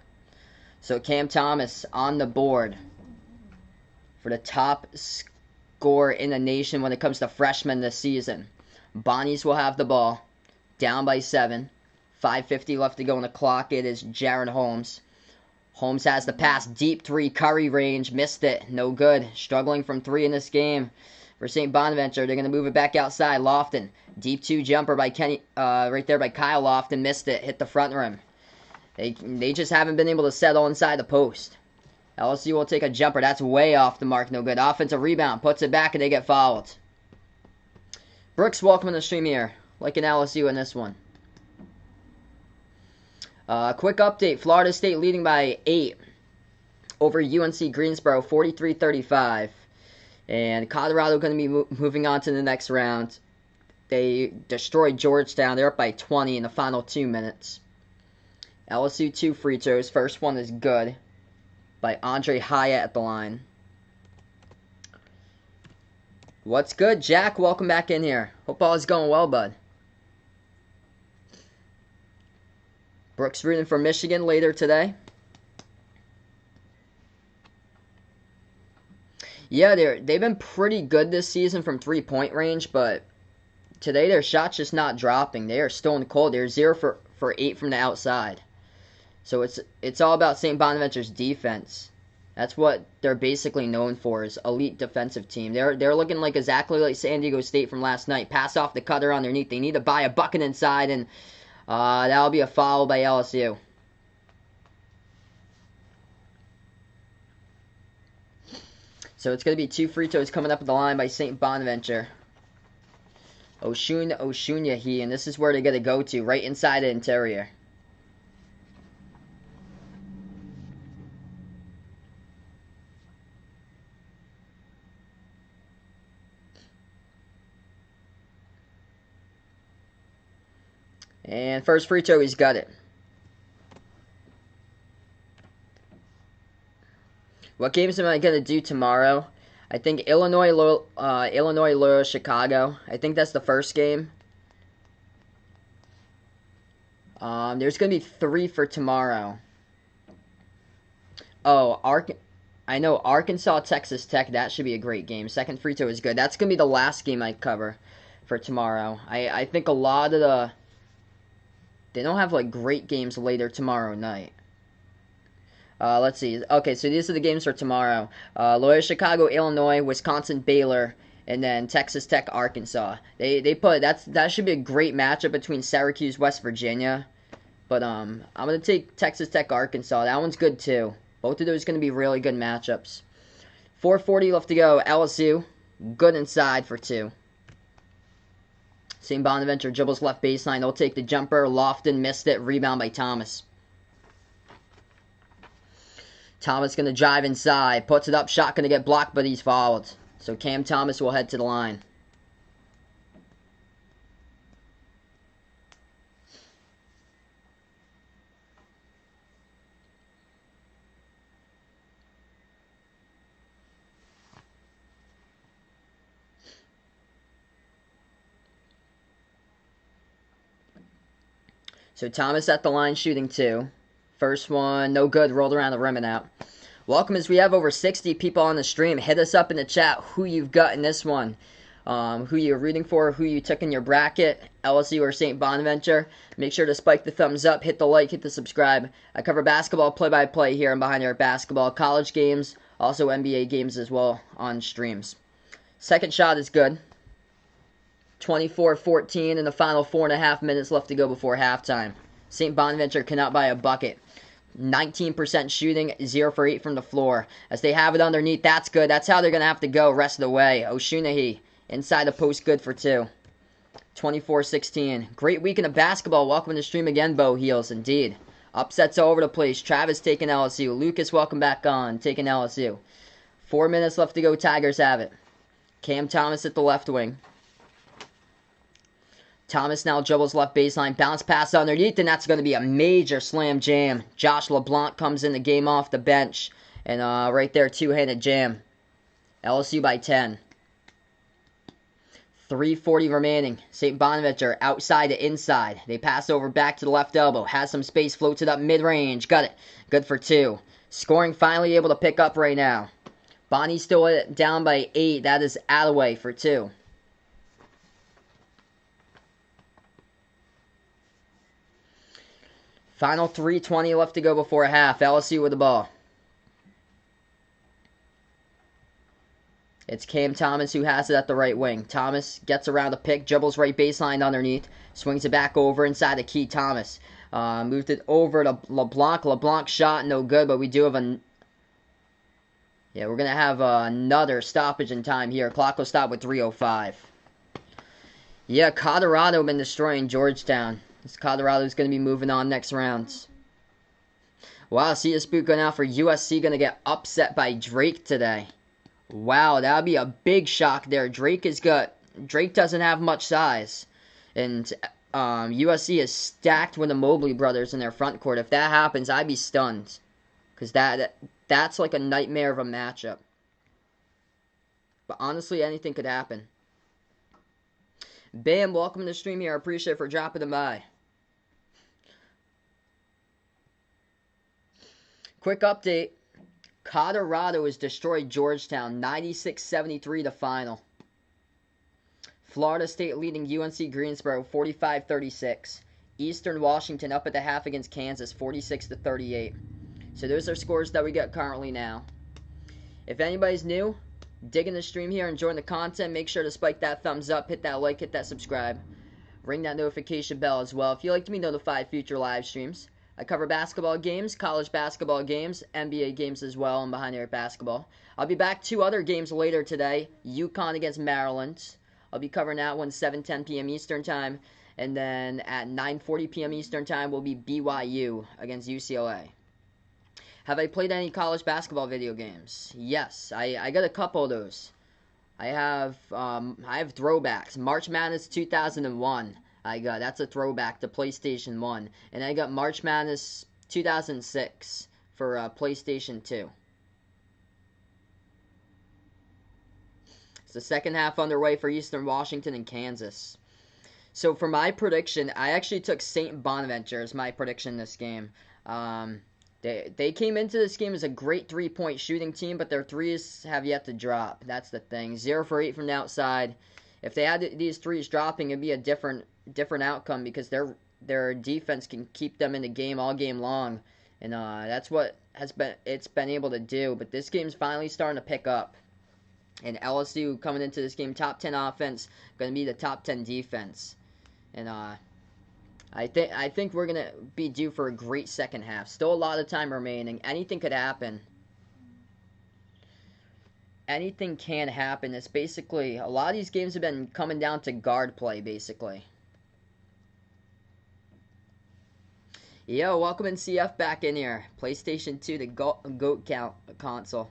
So Cam Thomas on the board for the top scorer in the nation when it comes to freshmen this season. Bonnies will have the ball. Down by 7. 5:50 left to go on the clock. It is Jaron Holmes. Holmes has the pass. Deep 3. Curry range. Missed it. No good. Struggling from 3 in this game for St. Bonaventure. They're going to move it back outside. Lofton. Deep 2 jumper by Kenny. Right there by Kyle Lofton. Missed it. Hit the front rim. They just haven't been able to settle inside the post. LSU will take a jumper. That's way off the mark. No good. Offensive rebound. Puts it back and they get fouled. Brooks, welcome to the stream here. Like an LSU in this one. Quick update. Florida State leading by 8 over UNC Greensboro, 43-35. And Colorado going to be moving on to the next round. They destroyed Georgetown. They're up by 20 in the final 2 minutes. LSU 2 free throws. First one is good by Andre Hyatt at the line. What's good, Jack? Welcome back in here. Hope all is going well, bud. Brooks rooting for Michigan later today. Yeah, they've been pretty good this season from 3-point range, but today their shot's just not dropping. They are stone cold. They're 0 for 8 from the outside. So it's all about St. Bonaventure's defense. That's what they're basically known for, is elite defensive team. They're looking like exactly like San Diego State from last night. Pass off the cutter underneath. They need to buy a bucket inside, and that'll be a foul by LSU. So it's going to be 2 free throws coming up at the line by St. Bonaventure. Oshunyahi, and this is where they're going to go to, right inside the interior. And first free throw, he's got it. What games am I going to do tomorrow? I think Illinois, Loyola, Chicago. I think that's the first game. There's going to be 3 for tomorrow. Oh, I know Arkansas, Texas Tech. That should be a great game. Second free throw is good. That's going to be the last game I cover for tomorrow. I think a lot of they don't have like great games later tomorrow night. Let's see. Okay, so these are the games for tomorrow. Loyola Chicago, Illinois, Wisconsin, Baylor, and then Texas Tech, Arkansas. That should be a great matchup between Syracuse, West Virginia. But I'm gonna take Texas Tech, Arkansas. That one's good too. Both of those are gonna be really good matchups. 4:40 left to go. LSU, good inside for 2. St. Bonaventure dribbles left baseline. They'll take the jumper. Lofton missed it. Rebound by Thomas. Thomas going to drive inside. Puts it up. Shot going to get blocked, but he's fouled. So Cam Thomas will head to the line. So Thomas at the line shooting 2. First one, no good, rolled around the rim and out. Welcome as we have over 60 people on the stream. Hit us up in the chat who you've got in this one. Who you're rooting for, who you took in your bracket, LSU or St. Bonaventure. Make sure to spike the thumbs up, hit the like, hit the subscribe. I cover basketball play-by-play here and Behind Your Basketball, college games, also NBA games as well on streams. Second shot is good. 24-14 in the final 4.5 minutes left to go before halftime. St. Bonaventure cannot buy a bucket. 19% shooting, 0 for 8 from the floor. As they have it underneath, that's good. That's how they're going to have to go rest of the way. O'Shunahy inside the post, good for 2. 24-16. Great weekend of basketball. Welcome to the stream again, Bo Heels. Indeed. Upsets all over the place. Travis taking LSU. Lucas, welcome back on. Taking LSU. 4 minutes left to go. Tigers have it. Cam Thomas at the left wing. Thomas now dribbles left baseline, bounce pass underneath, and that's going to be a major slam jam. Josh LeBlanc comes in the game off the bench, and right there, two-handed jam. LSU by 10. 3:40 remaining. St. Bonaventure outside to inside. They pass over back to the left elbow. Has some space, floats it up mid-range. Got it. Good for 2. Scoring finally able to pick up right now. Bonnie's still down by 8. That is Alloway for 2. Final 3:20 left to go before half. LSU with the ball. It's Cam Thomas who has it at the right wing. Thomas gets around the pick, dribbles right baseline underneath, swings it back over inside the key. Thomas moved it over to LeBlanc. LeBlanc shot no good, but we do have we're gonna have another stoppage in time here. Clock will stop with 3:05. Yeah, Colorado been destroying Georgetown. Colorado's going to be moving on next round. Wow, see this boot going out for USC. Going to get upset by Drake today. Wow, that would be a big shock there. Drake doesn't have much size. And USC is stacked with the Mobley brothers in their front court. If that happens, I'd be stunned. Because that's like a nightmare of a matchup. But honestly, anything could happen. Bam, welcome to the stream here. I appreciate it for dropping them by. Quick update. Colorado has destroyed Georgetown, 96-73 the final. Florida State leading UNC Greensboro, 45-36. Eastern Washington up at the half against Kansas, 46-38. So those are scores that we got currently now. If anybody's new, digging the stream here, enjoying the content, make sure to spike that thumbs up, hit that like, hit that subscribe. Ring that notification bell as well if you'd like to be notified future live streams. I cover basketball games, college basketball games, NBA games as well, and Behind Your Basketball. I'll be back 2 other games later today. UConn against Maryland. I'll be covering that one 7:10 p.m. Eastern Time. And then at 9:40 p.m. Eastern Time will be BYU against UCLA. Have I played any college basketball video games? Yes, I got a couple of those. I have throwbacks. March Madness 2001. That's a throwback to PlayStation 1. And I got March Madness 2006 for PlayStation 2. It's the second half underway for Eastern Washington and Kansas. So for my prediction, I actually took St. Bonaventure as my prediction in this game. They came into this game as a great three-point shooting team, but their threes have yet to drop. That's the thing. 0 for 8 from the outside. If they had these threes dropping, it'd be a different outcome because their defense can keep them in the game all game long, and that's what it's been able to do. But this game's finally starting to pick up, and LSU coming into this game, top 10 offense, going to be the top 10 defense, and I think we're going to be due for a great second half. Still a lot of time remaining. Anything could happen. Anything can happen. It's basically, a lot of these games have been coming down to guard play, basically. Yo, welcome in CF back in here. PlayStation 2, the GOAT console.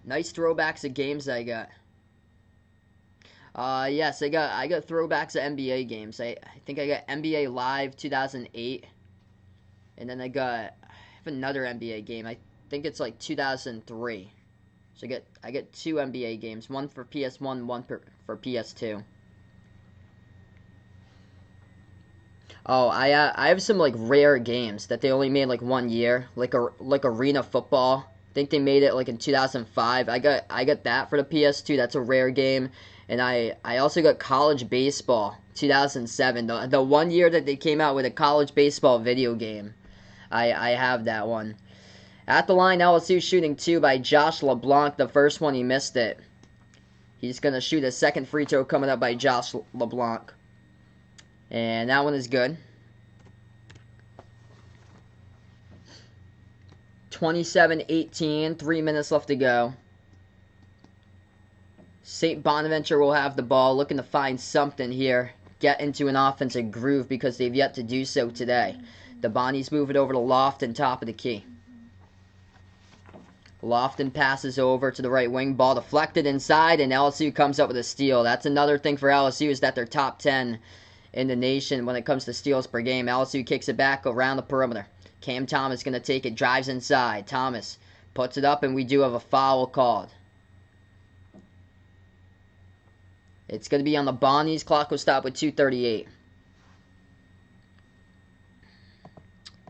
Nice throwbacks of games I got. Yes, I got throwbacks of NBA games. I think I got NBA Live 2008, and then I have another NBA game. I think it's like 2003. So I get 2 NBA games, one for PS1, one for PS2. Oh, I have some like rare games that they only made like one year, like Arena Football. I think they made it like in 2005. I got that for the PS2. That's a rare game, and I also got College Baseball 2007. The one year that they came out with a college baseball video game. I have that one. At the line, LSU shooting two by Josh LeBlanc. The first one he missed it. He's gonna shoot a second free throw coming up by Josh LeBlanc. And that one is good. 27-18, 3 minutes left to go. St. Bonaventure will have the ball, looking to find something here. Get into an offensive groove because they've yet to do so today. The Bonnies move it over to Lofton, top of the key. Lofton passes over to the right wing. Ball deflected inside, and LSU comes up with a steal. That's another thing for LSU is that they're top 10 in the nation when it comes to steals per game. LSU kicks it back around the perimeter. Cam Thomas going to take it, drives inside. Thomas puts it up, and we do have a foul called. It's going to be on the Bonnies. Clock will stop with 2:38.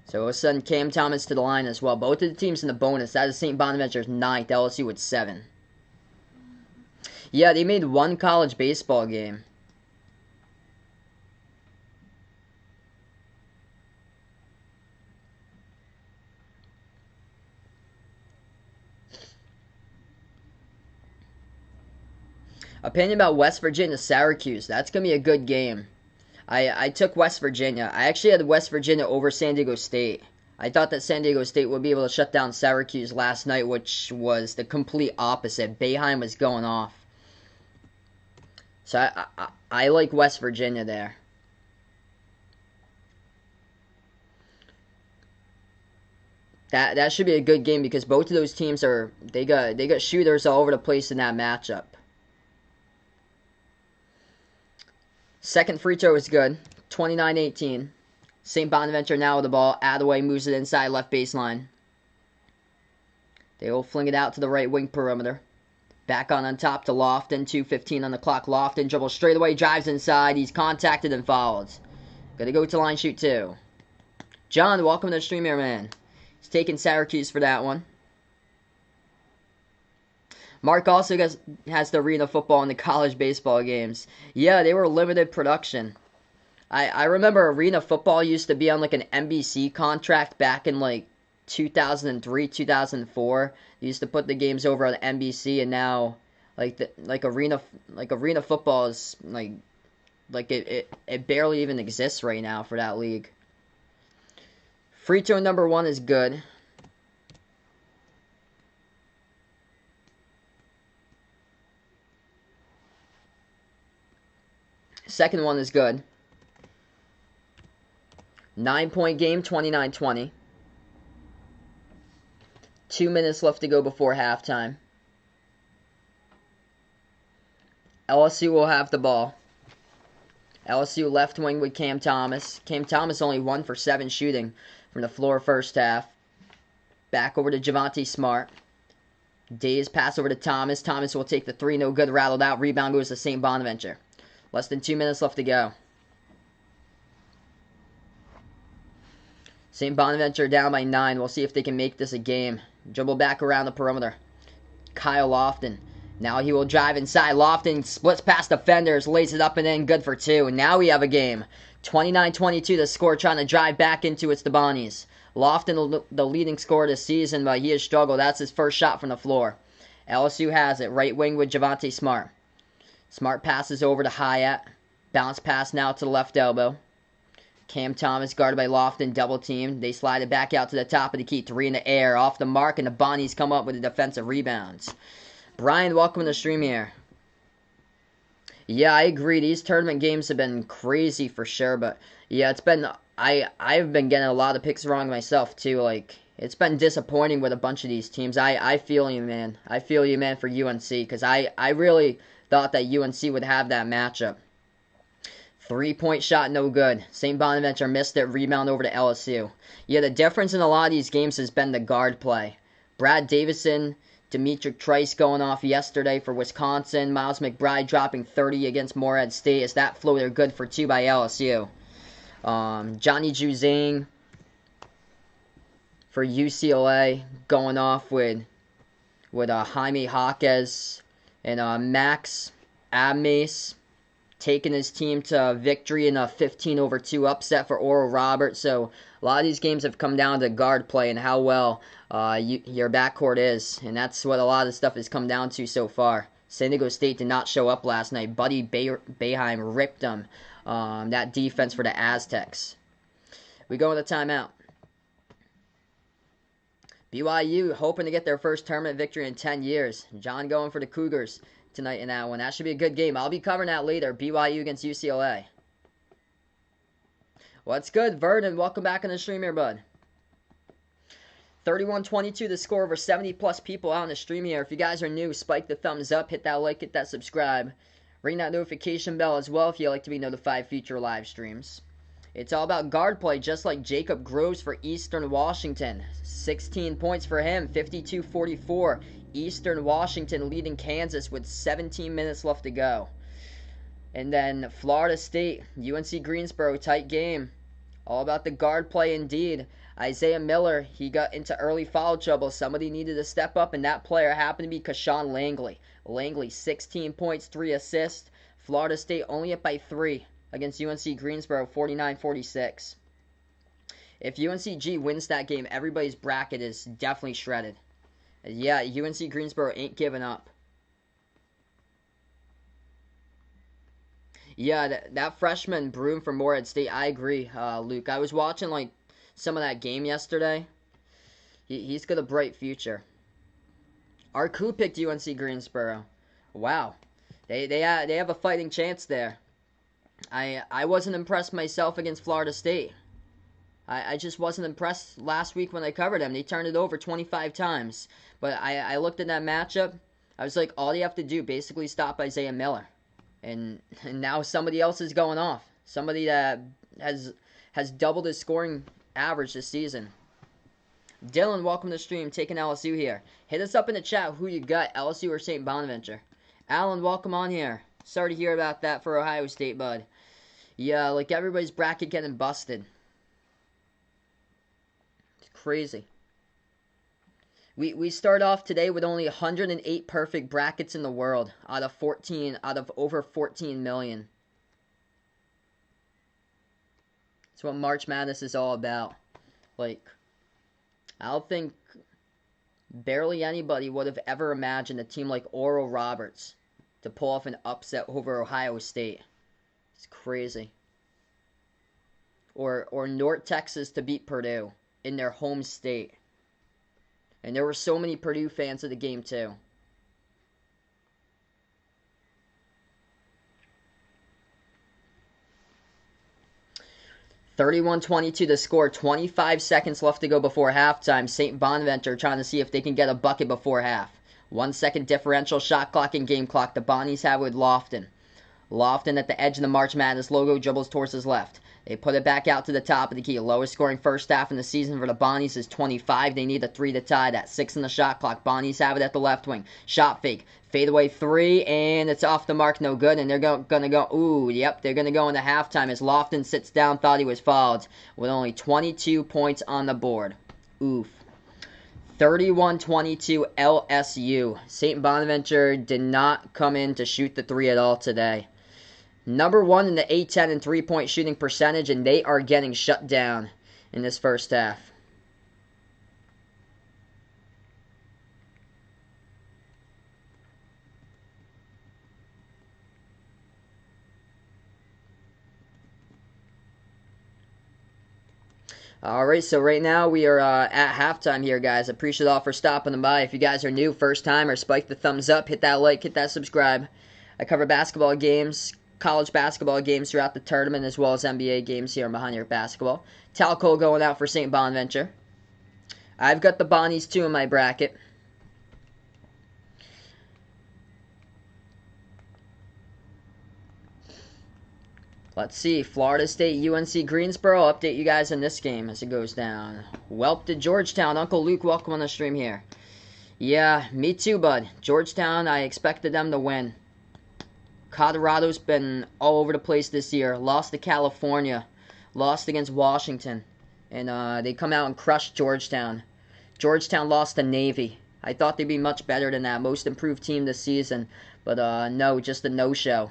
So we'll send Cam Thomas to the line as well. Both of the teams in the bonus. That is St. Bonaventure's 9th. LSU with 7. Yeah, they made one college baseball game. Opinion about West Virginia, Syracuse. That's going to be a good game. I took West Virginia. I actually had West Virginia over San Diego State. I thought that San Diego State would be able to shut down Syracuse last night, which was the complete opposite. Boeheim was going off. So I like West Virginia there. That should be a good game because both of those teams they got shooters all over the place in that matchup. Second free throw is good. 29-18. St. Bonaventure now with the ball. Adaway moves it inside left baseline. They will fling it out to the right wing perimeter. Back on top to Lofton. 2:15 on the clock. Lofton dribbles straight away. Drives inside. He's contacted and fouled. Gonna go to line shoot 2. John, welcome to the stream here, man. He's taking Syracuse for that one. Mark also has the Arena Football and the college baseball games. Yeah, they were limited production. I remember Arena Football used to be on like an NBC contract back in like 2003, 2004. They used to put the games over on NBC, and now like Arena Football is like it barely even exists right now for that league. Free throw number 1 is good. Second one is good. 9-point game, 29-20. 2 minutes left to go before halftime. LSU will have the ball. LSU left wing with Cam Thomas. Cam Thomas only 1 for 7 shooting from the floor first half. Back over to Javonte Smart. Days pass over to Thomas. Thomas will take the 3, no good, rattled out. Rebound goes to St. Bonaventure. Less than 2 minutes left to go. St. Bonaventure down by 9. We'll see if they can make this a game. Dribble back around the perimeter. Kyle Lofton. Now he will drive inside. Lofton splits past defenders, lays it up and in, good for 2. And now we have a game. 29-22 the score, trying to drive back into it's the Bonnies. Lofton, the leading scorer this season, but he has struggled. That's his first shot from the floor. LSU has it. Right wing with Javonte Smart. Smart passes over to Hyatt. Bounce pass now to the left elbow. Cam Thomas guarded by Lofton, double team. They slide it back out to the top of the key. 3 in the air, off the mark, and the Bonnies come up with the defensive rebounds. Brian, welcome to the stream here. Yeah, I agree. These tournament games have been crazy for sure, but yeah, it's been I've been getting a lot of picks wrong myself too. Like, it's been disappointing with a bunch of these teams. I feel you, man. I feel you, man, for UNC, because I really thought that UNC would have that matchup. 3-point shot, no good. St. Bonaventure missed it. Rebound over to LSU. Yeah, the difference in a lot of these games has been the guard play. Brad Davison, Dimitri Trice going off yesterday for Wisconsin. Miles McBride dropping 30 against Morehead State as that floater good for 2 by LSU. Johnny Juzang for UCLA going off with Jaime Jaquez and Max Abmace taking his team to victory in a 15-2 upset for Oral Roberts. So a lot of these games have come down to guard play and how well your backcourt is, and that's what a lot of stuff has come down to so far. San Diego State did not show up last night. Buddy Boeheim ripped them. That defense for the Aztecs. We go into timeout. BYU hoping to get their first tournament victory in 10 years. John going for the Cougars tonight in that one. That should be a good game. I'll be covering that later. BYU against UCLA. What's good, Vernon? Welcome back on the stream here, bud. 31-22 the score, over 70-plus people out on the stream here. If you guys are new, spike the thumbs up, hit that like, hit that subscribe. Ring that notification bell as well if you'd like to be notified of future live streams. It's all about guard play, just like Jacob Groves for Eastern Washington. 16 points for him, 52-44. Eastern Washington leading Kansas with 17 minutes left to go. And then Florida State, UNC Greensboro, tight game. All about the guard play indeed. Isaiah Miller, he got into early foul trouble. Somebody needed to step up, and that player happened to be Kashawn Langley. Langley, 16 points, 3 assists. Florida State only up by 3 against UNC Greensboro, 49-46. If UNCG wins that game, everybody's bracket is definitely shredded. Yeah, UNC Greensboro ain't giving up. Yeah, that freshman Broom from Morehead State, I agree, Luke. I was watching some of that game yesterday. He's got a bright future. Arku picked UNC Greensboro. Wow, they have a fighting chance there. I wasn't impressed myself against Florida State. I just wasn't impressed last week when I covered them. They turned it over 25 times. But I looked at that matchup. I was like, all you have to do basically stop Isaiah Miller. And now somebody else is going off. Somebody that has doubled his scoring average this season. Dylan, welcome to the stream. Taking LSU here. Hit us up in the chat who you got, LSU or St. Bonaventure. Alan, welcome on here. Sorry to hear about that for Ohio State, bud. Yeah, like everybody's bracket getting busted. It's crazy. We start off today with only 108 perfect brackets in the world out of over 14 million. That's what March Madness is all about. I don't think barely anybody would have ever imagined a team like Oral Roberts to pull off an upset over Ohio State. It's crazy. Or North Texas to beat Purdue in their home state. And there were so many Purdue fans at the game too. (31-22) the score. 25 seconds left to go before halftime. St. Bonaventure trying to see if they can get a bucket before half. 1 second differential, shot clock and game clock. The Bonnies have with Lofton. Lofton at the edge of the March Madness logo, dribbles towards his left. They put it back out to the top of the key. Lowest scoring first half in the season for the Bonnies is 25. They need a 3 to tie that. 6 in the shot clock. Bonnies have it at the left wing. Shot fake. Fadeaway 3, and it's off the mark, no good. And they're going to go, ooh, yep, they're going to go into halftime as Lofton sits down, thought he was fouled, with only 22 points on the board. Oof. 31-22 LSU. St. Bonaventure did not come in to shoot the 3 at all today. Number 1 in the A-10 and three-point shooting percentage, and they are getting shut down in this first half. Alright, so right now we are at halftime here, guys. Appreciate all for stopping by. If you guys are new, first time, or spike the thumbs up, hit that like, hit that subscribe. I cover basketball games, college basketball games throughout the tournament, as well as NBA games here on Behind Your Basketball. Talco going out for St. Bonaventure. I've got the Bonnies too in my bracket. Let's see, Florida State, UNC Greensboro. I'll update you guys on this game as it goes down. Welp to Georgetown. Uncle Luke, welcome on the stream here. Yeah, me too, bud. Georgetown, I expected them to win. Colorado's been all over the place this year. Lost to California lost against Washington. And they come out and crushed Georgetown. Georgetown lost to Navy. I thought they'd be much better than that. Most improved team this season. But no, just a no-show.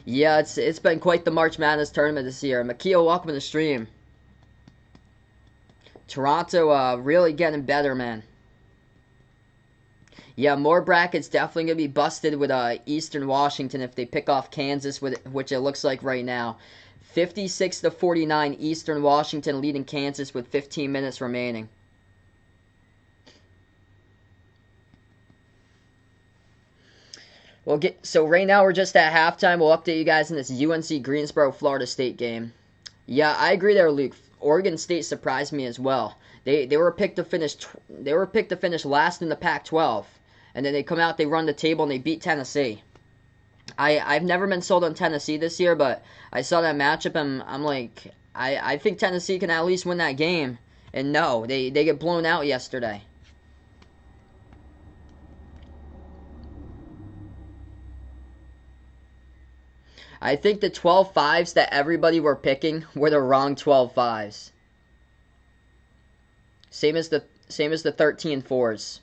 Yeah, it's been quite the March Madness tournament this year. Makio, welcome to the stream. Toronto really getting better, man. Yeah, more brackets definitely going to be busted with Eastern Washington if they pick off Kansas, which it looks like right now. 56-49 Eastern Washington leading Kansas with 15 minutes remaining. So right now we're just at halftime. We'll update you guys in this UNC Greensboro Florida State game. Yeah, I agree there, Luke. Oregon State surprised me as well. They were picked to finish last in the Pac-12, and then they come out, they run the table, and they beat Tennessee. I've never been sold on Tennessee this year, but I saw that matchup, and I'm like, I think Tennessee can at least win that game. And no, they get blown out yesterday. I think the 12-5s that everybody were picking were the wrong 12-5s. Same as the 13-4s.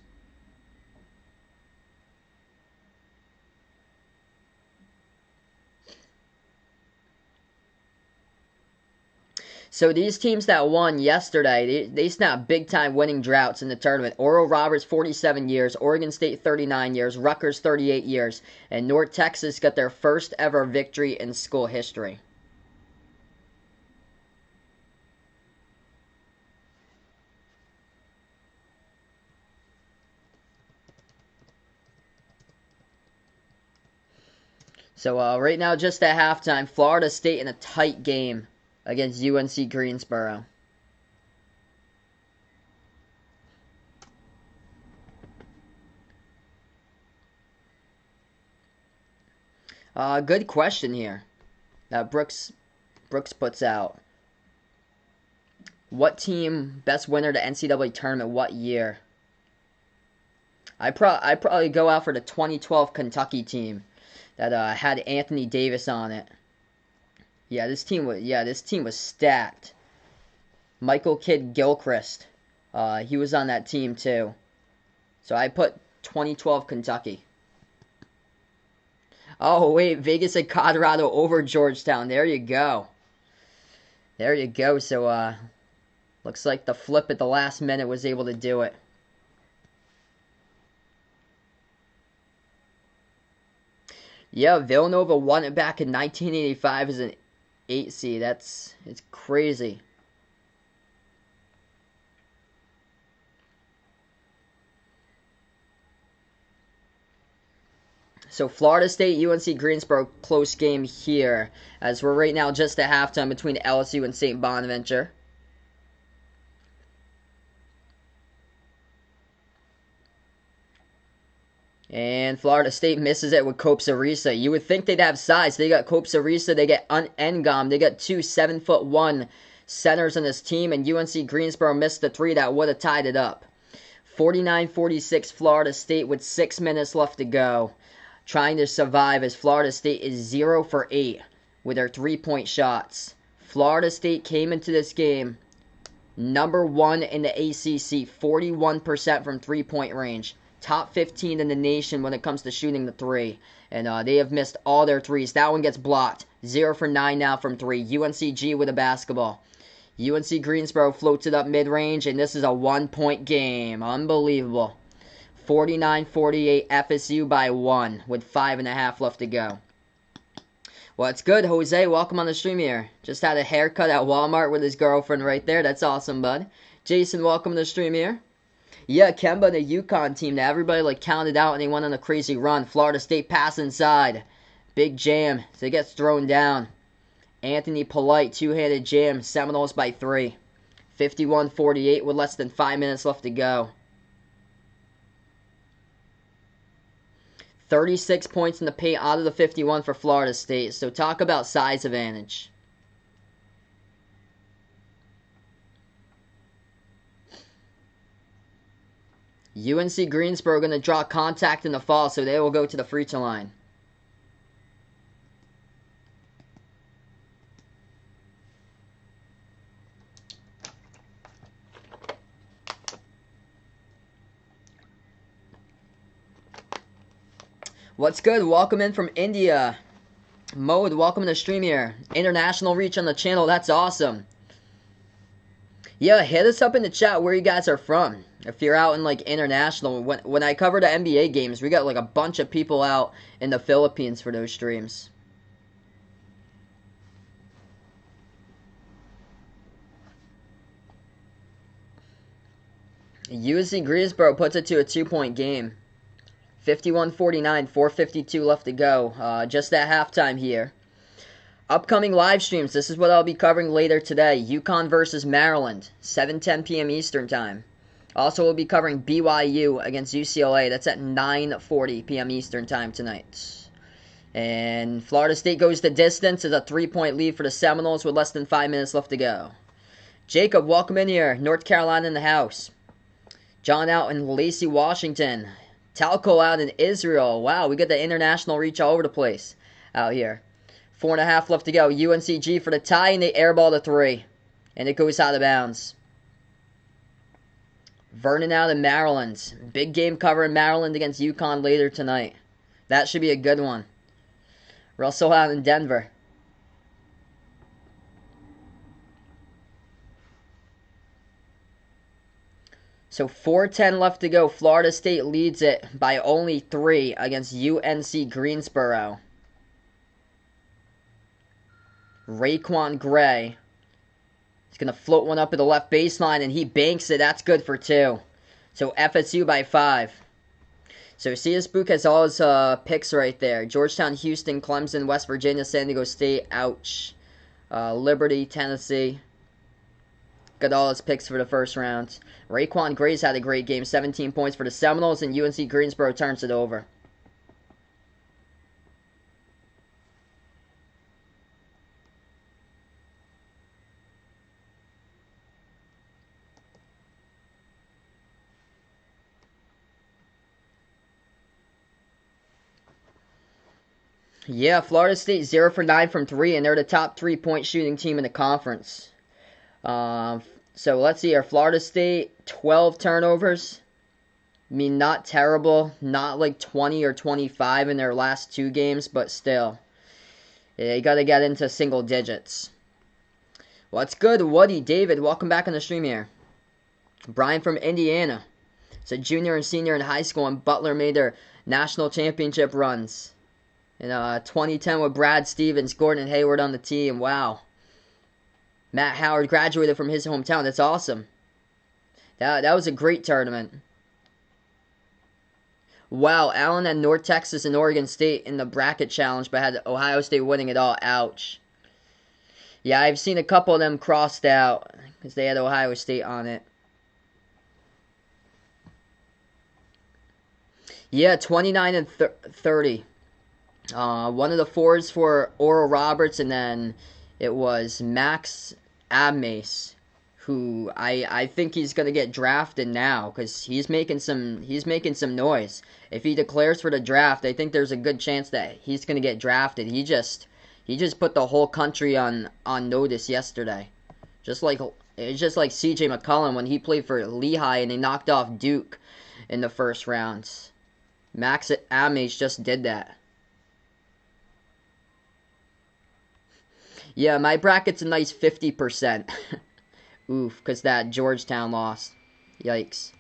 So these teams that won yesterday, they snapped big-time winning droughts in the tournament. Oral Roberts, 47 years. Oregon State, 39 years. Rutgers, 38 years. And North Texas got their first ever victory in school history. So right now, just at halftime, Florida State in a tight game against UNC Greensboro. Good question here that Brooks puts out. What team best winner to NCAA tournament? What year? I probably go out for the 2012 Kentucky team that had Anthony Davis on it. Yeah, this team was stacked. Michael Kidd Gilchrist, he was on that team too. So I put 2012 Kentucky. Oh wait, Vegas and Colorado over Georgetown. There you go. There you go. So looks like the flip at the last minute was able to do it. Yeah, Villanova won it back in 1985 as an 8 seed. It's crazy. So Florida State, UNC Greensboro, close game here, as we're right now just at halftime between LSU and St. Bonaventure. And Florida State misses it with Cope-Sarisa. You would think they'd have size. They got Cope-Sarisa, they get Engom, they got two 7'1" centers on this team, and UNC Greensboro missed the three that would have tied it up. 49-46 Florida State with 6 minutes left to go. Trying to survive as Florida State is 0 for 8 with their 3-point shots. Florida State came into this game number 1 in the ACC, 41% from 3-point range. Top 15 in the nation when it comes to shooting the three. And they have missed all their threes. That one gets blocked. 0 for 9 now from 3. UNCG with a basketball. UNC Greensboro floats it up mid-range, and this is a 1-point game. Unbelievable. 49-48 FSU by 1 with 5.5 left to go. Well, it's good. Jose, welcome on the stream here. Just had a haircut at Walmart with his girlfriend right there. That's awesome, bud. Jason, welcome to the stream here. Yeah, Kemba, the UConn team that everybody counted out and they went on a crazy run. Florida State pass inside. Big jam. So it gets thrown down. Anthony Polite, two-handed jam. Seminoles by 3. 51-48 with less than 5 minutes left to go. 36 points in the paint out of the 51 for Florida State. So talk about size advantage. UNC Greensboro going to draw contact in the fall, so they will go to the free throw line. What's good? Welcome in from India. Mode, welcome to the stream here. International reach on the channel, that's awesome. Yeah, hit us up in the chat where you guys are from. If you're out in like international, when I cover the NBA games, we got like a bunch of people out in the Philippines for those streams. USC Greensboro puts it to a 2-point game. 51-49, 4:52 left to go. Just at halftime here. Upcoming live streams. This is what I'll be covering later today. UConn versus Maryland, 7:10 p.m. Eastern Time. Also, we'll be covering BYU against UCLA. That's at 9:40 p.m. Eastern Time tonight. And Florida State goes the distance. It's a 3-point lead for the Seminoles with less than 5 minutes left to go. Jacob, welcome in here. North Carolina in the house. John out in Lacey, Washington. Talco out in Israel. Wow, we got the international reach all over the place out here. 4.5 left to go. UNCG for the tie, and they airball the 3. And it goes out of bounds. Vernon out in Maryland. Big game cover in Maryland against UConn later tonight. That should be a good one. Russell out in Denver. So 4:10 left to go. Florida State leads it by only 3 against UNC Greensboro. Raekwon Gray is going to float one up at the left baseline, and he banks it. That's good for 2. So FSU by 5. So CS Book has all his picks right there. Georgetown, Houston, Clemson, West Virginia, San Diego State. Ouch. Liberty, Tennessee. Got all his picks for the first round. Raekwon Gray's had a great game. 17 points for the Seminoles, and UNC Greensboro turns it over. Yeah, Florida State 0 for 9 from 3, and they're the top 3-point shooting team in the conference. So let's see here. Florida State, 12 turnovers. I mean, not terrible. Not like 20 or 25 in their last 2 games, but still. You got to get into single digits. What's good, Woody? David, welcome back on the stream here. Brian from Indiana. It's a junior and senior in high school, and Butler made their national championship runs. In 2010 with Brad Stevens, Gordon Hayward on the team. Wow. Matt Howard graduated from his hometown. That's awesome. That was a great tournament. Wow, Allen had North Texas and Oregon State in the bracket challenge, but had Ohio State winning it all. Ouch. Yeah, I've seen a couple of them crossed out because they had Ohio State on it. Yeah, 29 and 30. One of the forwards for Oral Roberts, and then it was Max Abmace, who I think he's gonna get drafted now because he's making some noise. If he declares for the draft, I think there's a good chance that he's gonna get drafted. He just put the whole country on notice yesterday, just like C.J. McCollum when he played for Lehigh and they knocked off Duke in the first round. Max Abmace just did that. Yeah, my bracket's a nice 50%. Oof, because that Georgetown lost. Yikes.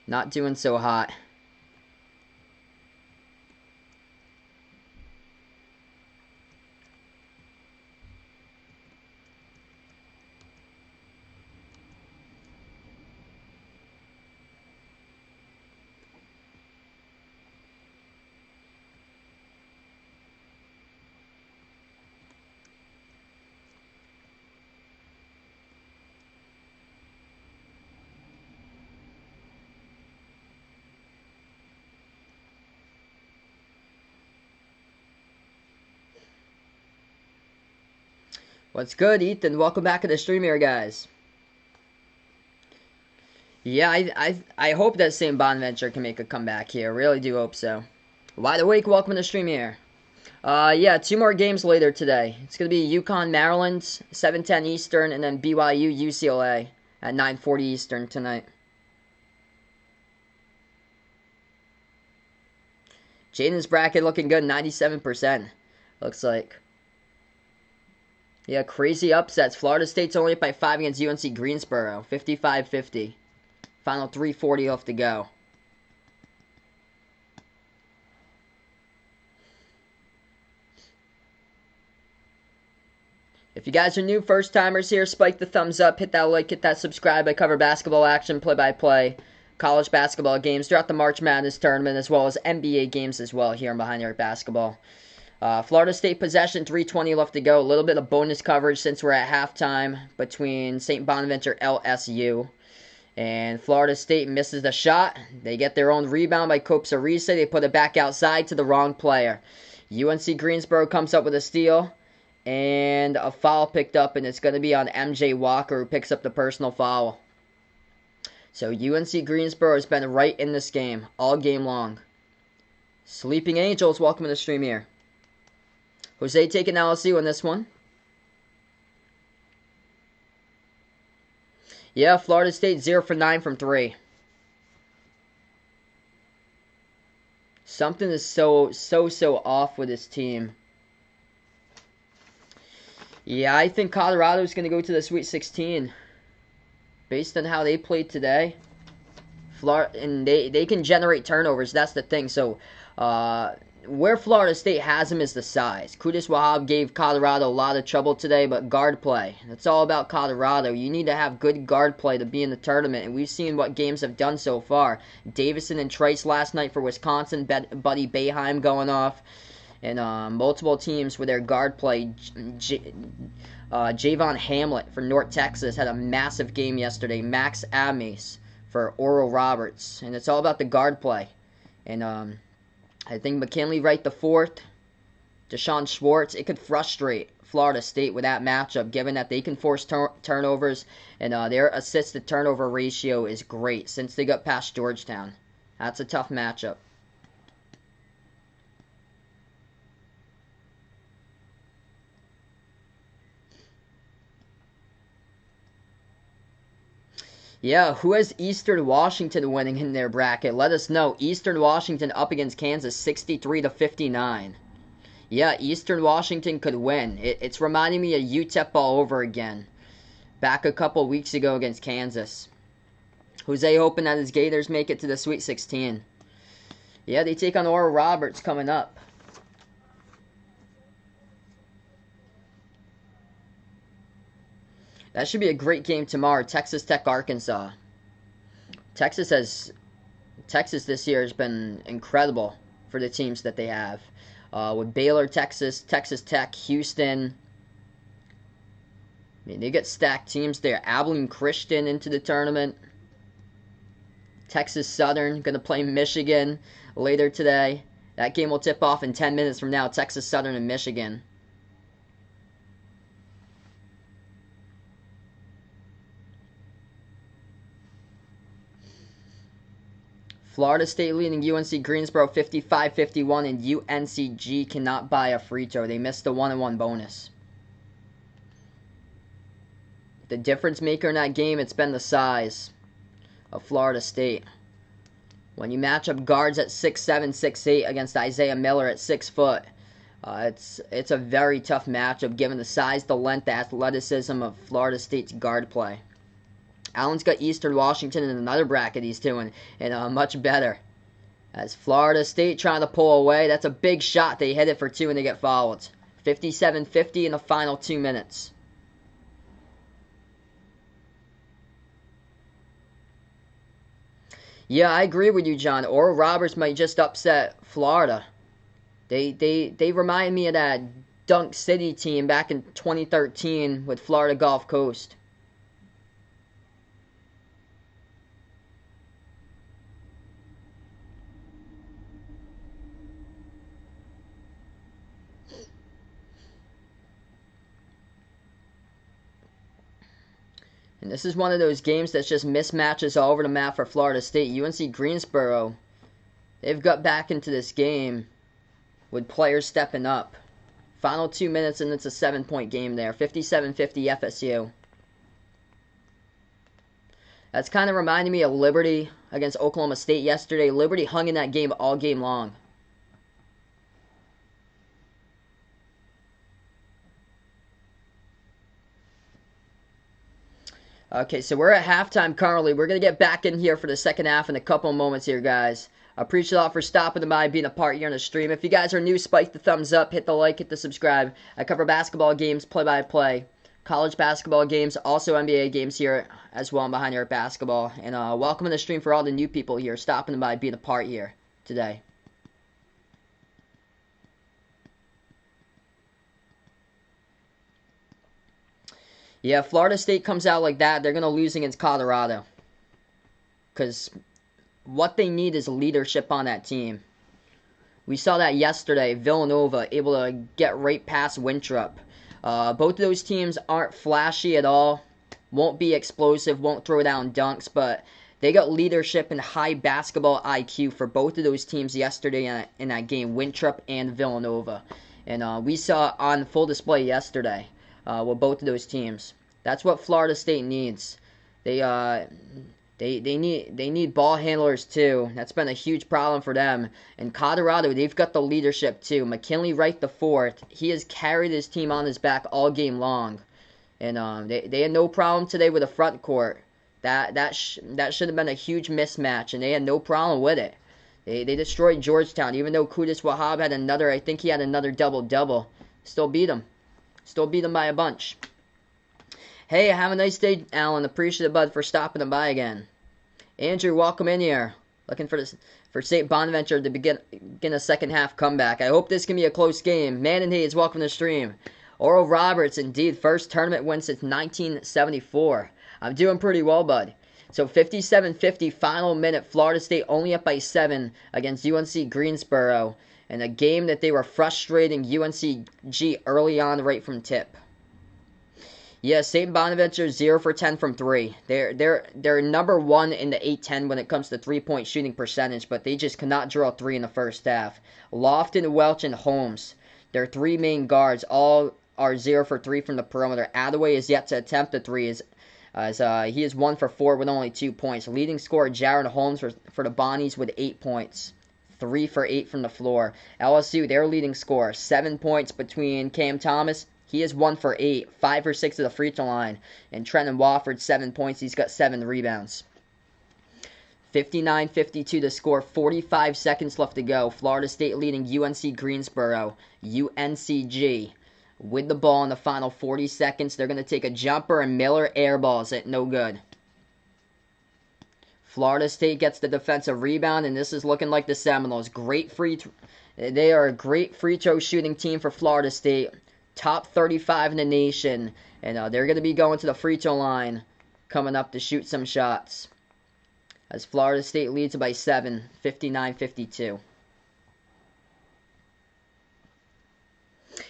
Not doing so hot. What's good, Ethan? Welcome back to the stream here, guys. Yeah, I hope that St. Bonaventure can make a comeback here. Really do hope so. Wide awake, welcome to the stream here. Yeah, 2 more games later today. It's going to be UConn, Maryland, 7:10 Eastern, and then BYU, UCLA at 9:40 Eastern tonight. Jaden's bracket looking good, 97%. Looks like. Yeah, crazy upsets. Florida State's only up by 5 against UNC Greensboro, 55-50. Final 3:40 left to go. If you guys are new, first timers here, spike the thumbs up, hit that like, hit that subscribe. I cover basketball action, play-by-play, college basketball games throughout the March Madness tournament, as well as NBA games as well here on Behind the Arc Basketball. Florida State possession, 3:20 left to go. A little bit of bonus coverage since we're at halftime between St. Bonaventure LSU. And Florida State misses the shot. They get their own rebound by Copsa-Rice. They put it back outside to the wrong player. UNC Greensboro comes up with a steal. And a foul picked up, and it's going to be on MJ Walker, who picks up the personal foul. So UNC Greensboro has been right in this game all game long. Sleeping Angels, welcome to the stream here. Jose taking LSU in this one. Yeah, Florida State 0 for 9 from 3. Something is so off with this team. Yeah, I think Colorado's going to go to the Sweet 16. Based on how they played today. And they can generate turnovers. That's the thing. So, where Florida State has them is the size. Qudus Wahab gave Colorado a lot of trouble today, but guard play. That's all about Colorado. You need to have good guard play to be in the tournament, and we've seen what games have done so far. Davison and Trice last night for Wisconsin, Buddy Boeheim going off. And multiple teams with their guard play. Javon Hamlet for North Texas had a massive game yesterday. Max Ames for Oral Roberts. And it's all about the guard play. And I think McKinley Wright the fourth, Deshaun Schwartz, it could frustrate Florida State with that matchup, given that they can force turnovers. And their assist-to-turnover ratio is great since they got past Georgetown. That's a tough matchup. Yeah, who has Eastern Washington winning in their bracket? Let us know. Eastern Washington up against Kansas 63-59. Yeah, Eastern Washington could win. It's reminding me of UTEP all over again. Back a couple weeks ago against Kansas. Jose hoping that his Gators make it to the Sweet 16. Yeah, they take on Oral Roberts coming up. That should be a great game tomorrow. Texas Tech, Arkansas. Texas this year has been incredible for the teams that they have. With Baylor, Texas Tech, Houston. I mean, they get stacked teams there. Abilene Christian into the tournament. Texas Southern going to play Michigan later today. That game will tip off in 10 minutes from now. Texas Southern and Michigan. Florida State leading UNC Greensboro 55-51, and UNCG cannot buy a free throw. They missed the 1-on-1 bonus. The difference maker in that game, it's been the size of Florida State. When you match up guards at 6'7", 6'8" against Isaiah Miller at 6 foot, it's a very tough matchup given the size, the length, the athleticism of Florida State's guard play. Allen's got Eastern Washington in another bracket he's doing, and much better. As Florida State trying to pull away, that's a big shot. They hit it for 2 and they get fouled. 57-50 in the final 2 minutes. Yeah, I agree with you, John. Oral Roberts might just upset Florida. They remind me of that Dunk City team back in 2013 with Florida Gulf Coast. And this is one of those games that's just mismatches all over the map for Florida State. UNC Greensboro, they've got back into this game with players stepping up. Final 2 minutes and it's a 7-point game there. 57-50 FSU. That's kind of reminding me of Liberty against Oklahoma State yesterday. Liberty hung in that game all game long. Okay, so we're at halftime currently. We're going to get back in here for the second half in a couple moments here, guys. I appreciate y'all for stopping by, being a part here on the stream. If you guys are new, spike the thumbs up, hit the like, hit the subscribe. I cover basketball games, play-by-play, college basketball games, also NBA games here as well. I'm behind here at basketball. And welcome to the stream for all the new people here, stopping by, being a part here today. Yeah, Florida State comes out like that, they're going to lose against Colorado. Because what they need is leadership on that team. We saw that yesterday. Villanova able to get right past Winthrop. Both of those teams aren't flashy at all. Won't be explosive, won't throw down dunks, but they got leadership and high basketball IQ for both of those teams yesterday in that game, Winthrop and Villanova. And we saw on full display yesterday with both of those teams. That's what Florida State needs. They need ball handlers too. That's been a huge problem for them. And Colorado, they've got the leadership too. McKinley Wright the fourth, he has carried his team on his back all game long. And they had no problem today with the front court. That should have been a huge mismatch, and they had no problem with it. They destroyed Georgetown, even though Qudus Wahab had another, I think he had another double-double. Still beat them. Still beat them by a bunch. Hey, have a nice day, Alan. Appreciate it, bud, for stopping by again. Andrew, welcome in here. Looking for St. Bonaventure to begin a second half comeback. I hope this can be a close game. Man and Hayes, welcome to the stream. Oral Roberts, indeed, first tournament win since 1974. I'm doing pretty well, bud. So 57-50 final minute. Florida State only up by 7 against UNC Greensboro. And a game that they were frustrating UNCG early on right from tip. Yeah, St. Bonaventure 0 for 10 from 3. They're number 1 in the A-10 when it comes to three-point shooting percentage, but they just cannot draw 3 in the first half. Lofton, Welch, and Holmes, their 3 main guards, all are 0 for 3 from the perimeter. Adaway is yet to attempt a 3 as he is 1 for 4 with only 2 points. Leading scorer Jaron Holmes for the Bonnies with 8 points. 3 for 8 from the floor. LSU, their leading scorer, 7 points between Cam Thomas. He is 1 for 8, 5 for 6 at the free throw line. And Trenton Wofford, 7 points. He's got 7 rebounds. 59-52 to score, 45 seconds left to go. Florida State leading UNC Greensboro, UNCG. With the ball in the final 40 seconds, they're going to take a jumper, and Miller airballs it. No good. Florida State gets the defensive rebound, and this is looking like the Seminoles. They are a great free throw shooting team for Florida State. Top 35 in the nation. And they're going to be going to the free throw line coming up to shoot some shots. As Florida State leads by 7, 59-52.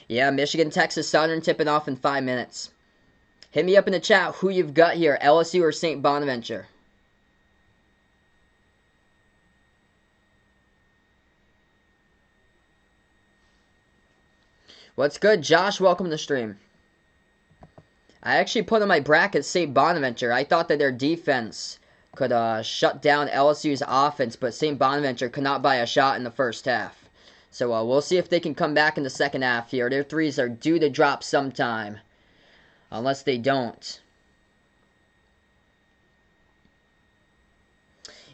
Yeah, Michigan, Texas Southern tipping off in 5 minutes. Hit me up in the chat who you've got here, LSU or St. Bonaventure. What's good, Josh? Welcome to the stream. I actually put in my bracket St. Bonaventure. I thought that their defense could shut down LSU's offense, but St. Bonaventure could not buy a shot in the first half. So we'll see if they can come back in the second half here. Their threes are due to drop sometime, unless they don't.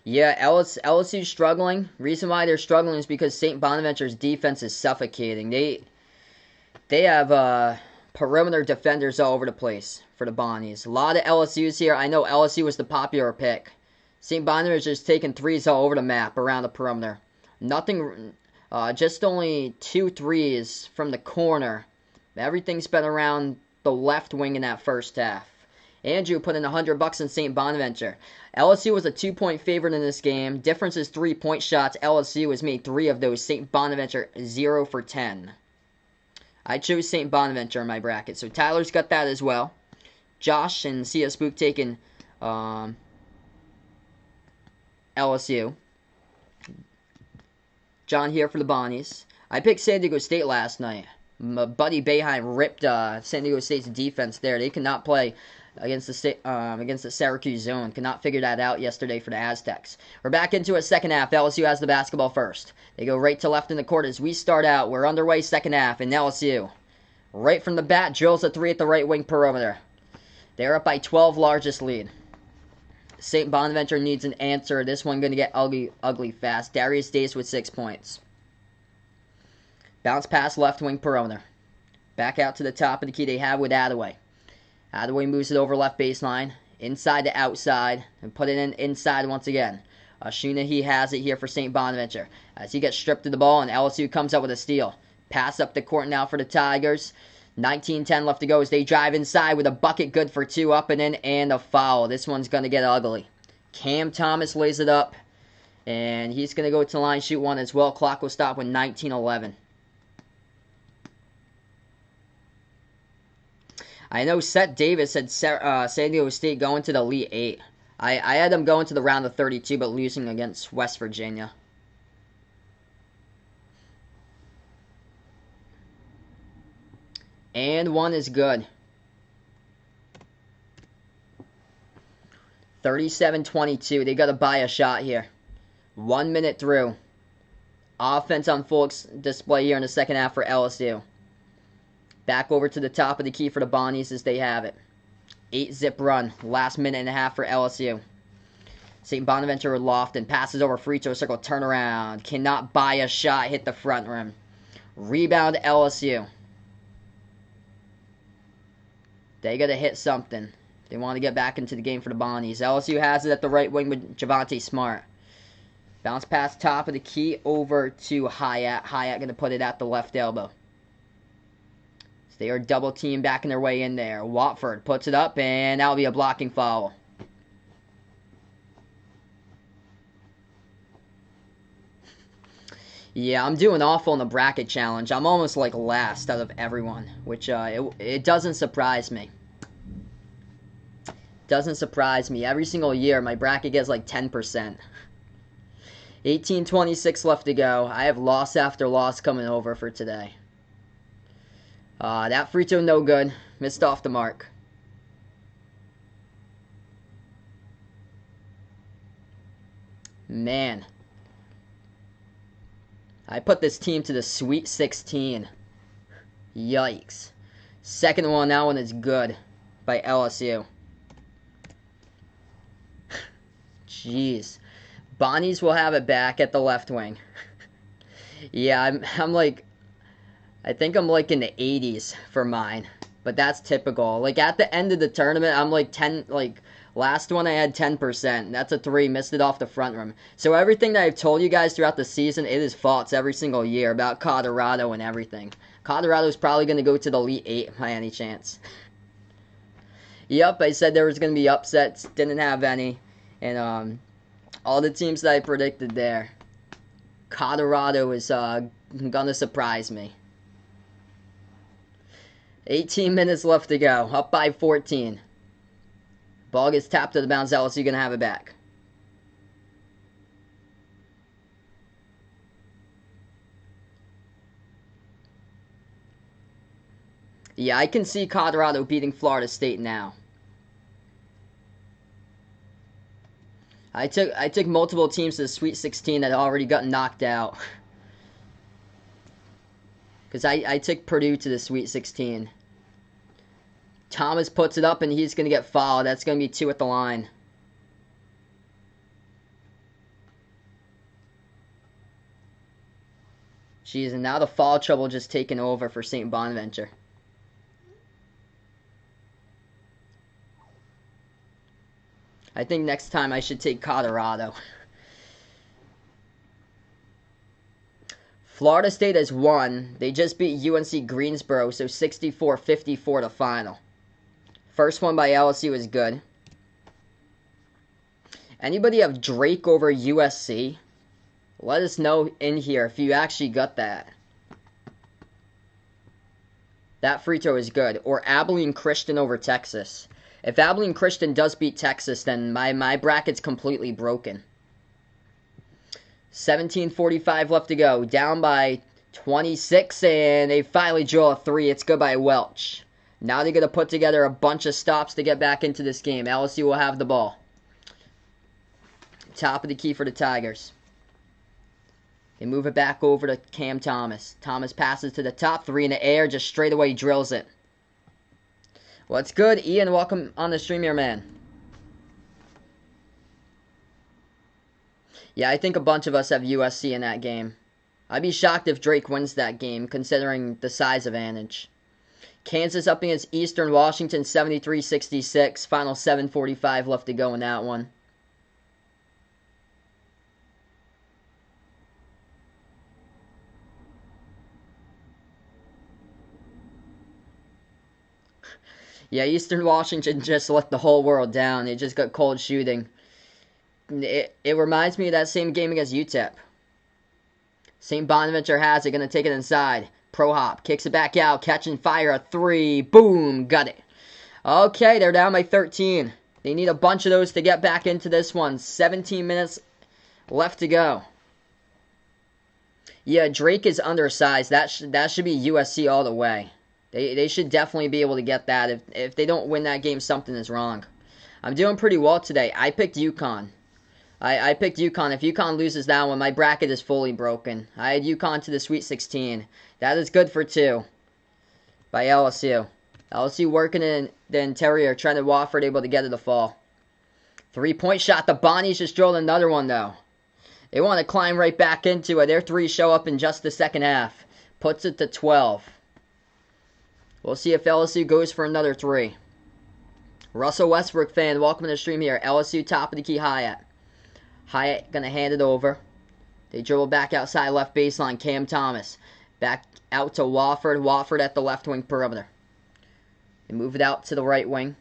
Yeah, LSU's struggling. Reason why they're struggling is because St. Bonaventure's defense is suffocating. They have perimeter defenders all over the place for the Bonnies. A lot of LSU's here. I know LSU was the popular pick. St. Bonaventure's just taking threes all over the map around the perimeter. Nothing, just only 2 threes from the corner. Everything's been around the left wing in that first half. Andrew put in $100 in St. Bonaventure. LSU was a 2-point favorite in this game. Difference is 3-point shots. LSU has made 3 of those. St. Bonaventure 0 for 10. I chose St. Bonaventure in my bracket. So Tyler's got that as well. Josh and CS Spook taking LSU. John here for the Bonnies. I picked San Diego State last night. My buddy Boeheim ripped San Diego State's defense there. They could not play against the Syracuse zone. Could not figure that out yesterday for the Aztecs. We're back into a second half. LSU has the basketball first. They go right to left in the court as we start out. We're underway second half, and LSU, right from the bat, drills a 3 at the right wing perimeter. They're up by 12, largest lead. St. Bonaventure needs an answer. This one going to get ugly fast. Darius Dace with 6 points. Bounce pass left wing Perona. Back out to the top of the key they have with Attaway. Attaway moves it over left baseline. Inside to outside. And put it in inside once again. Ashuna, he has it here for St. Bonaventure. As he gets stripped of the ball and LSU comes up with a steal. Pass up the court now for the Tigers. 19-10 left to go as they drive inside with a bucket good for 2 up and in and a foul. This one's going to get ugly. Cam Thomas lays it up. And he's going to go to the line, shoot one as well. Clock will stop with 19-11. I know Seth Davis had San Diego State going to the Elite 8. I had them going to the round of 32, but losing against West Virginia. And one is good. 37-22. They got to buy a shot here. 1 minute through. Offense on full display here in the second half for LSU. Back over to the top of the key for the Bonnies as they have it. 8-zip run. Last minute and a half for LSU. St. Bonaventure with Lofton. Passes over free throw circle. Turnaround. Cannot buy a shot. Hit the front rim. Rebound LSU. They got to hit something. They want to get back into the game for the Bonnies. LSU has it at the right wing with Javonte Smart. Bounce pass top of the key over to Hyatt. Hyatt going to put it at the left elbow. So they are double team backing their way in there. Watford puts it up, and that'll be a blocking foul. Yeah, I'm doing awful in the bracket challenge. I'm almost like last out of everyone, which it doesn't surprise me. Doesn't surprise me. Every single year, my bracket gets like 10%. 18:26 left to go. I have loss after loss coming over for today. That free throw no good. Missed off the mark. Man. I put this team to the Sweet 16. Yikes. Second one, that one is good by LSU. Jeez. Bonnies will have it back at the left wing. Yeah, I'm like, I think I'm like in the 80s for mine. But that's typical. Like at the end of the tournament, I'm like 10, like last one I had 10%. That's a 3, missed it off the front rim. So everything that I've told you guys throughout the season, it is false every single year about Colorado and everything. Colorado's probably going to go to the Elite 8 by any chance. Yep, I said there was going to be upsets. Didn't have any. And all the teams that I predicted there, Colorado is going to surprise me. 18 minutes left to go. Up by 14. Ball gets tapped to the bounce. LSU going to have it back. Yeah, I can see Colorado beating Florida State now. I took multiple teams to the Sweet 16 that had already gotten knocked out. Because I took Purdue to the Sweet 16. Thomas puts it up and he's going to get fouled. That's going to be 2 at the line. Jeez, and now the foul trouble just taking over for St. Bonaventure. I think next time I should take Colorado. Florida State has won. They just beat UNC Greensboro, so 64-54 to final. First one by LSU is good. Anybody have Drake over USC? Let us know in here if you actually got that. That free throw is good. Or Abilene Christian over Texas. If Abilene Christian does beat Texas, then my bracket's completely broken. 17:45 left to go. Down by 26, and they finally draw a 3. It's good by Welch. Now they're going to put together a bunch of stops to get back into this game. LSU will have the ball. Top of the key for the Tigers. They move it back over to Cam Thomas. Thomas passes to the top, 3 in the air, just straight away drills it. What's good, Ian? Welcome on the stream here, man. Yeah, I think a bunch of us have USC in that game. I'd be shocked if Drake wins that game, considering the size advantage. Kansas up against Eastern Washington, 73-66. Final 7:45 left to go in that one. Yeah, Eastern Washington just let the whole world down. They just got cold shooting. It reminds me of that same game against UTEP. St. Bonaventure has it, going to take it inside. Pro hop, kicks it back out, catch and fire, a three, boom, got it. Okay, they're down by 13. They need a bunch of those to get back into this one. 17 minutes left to go. Yeah, Drake is undersized. That should be USC all the way. They should definitely be able to get that. If they don't win that game, something is wrong. I'm doing pretty well today. I picked UConn. I picked UConn. If UConn loses that one, my bracket is fully broken. I had UConn to the Sweet 16. That is good for 2 by LSU. LSU working in the interior, trying to Wofford, able to get it to fall. 3-point shot. The Bonnies just drilled another one, though. They want to climb right back into it. Their 3 show up in just the second half. Puts it to 12. We'll see if LSU goes for another 3. Russell Westbrook fan, welcome to the stream here. LSU top of the key, Hyatt. Hyatt going to hand it over. They dribble back outside left baseline. Cam Thomas. Back out to Wofford. Wofford at the left wing perimeter. They move it out to the right wing.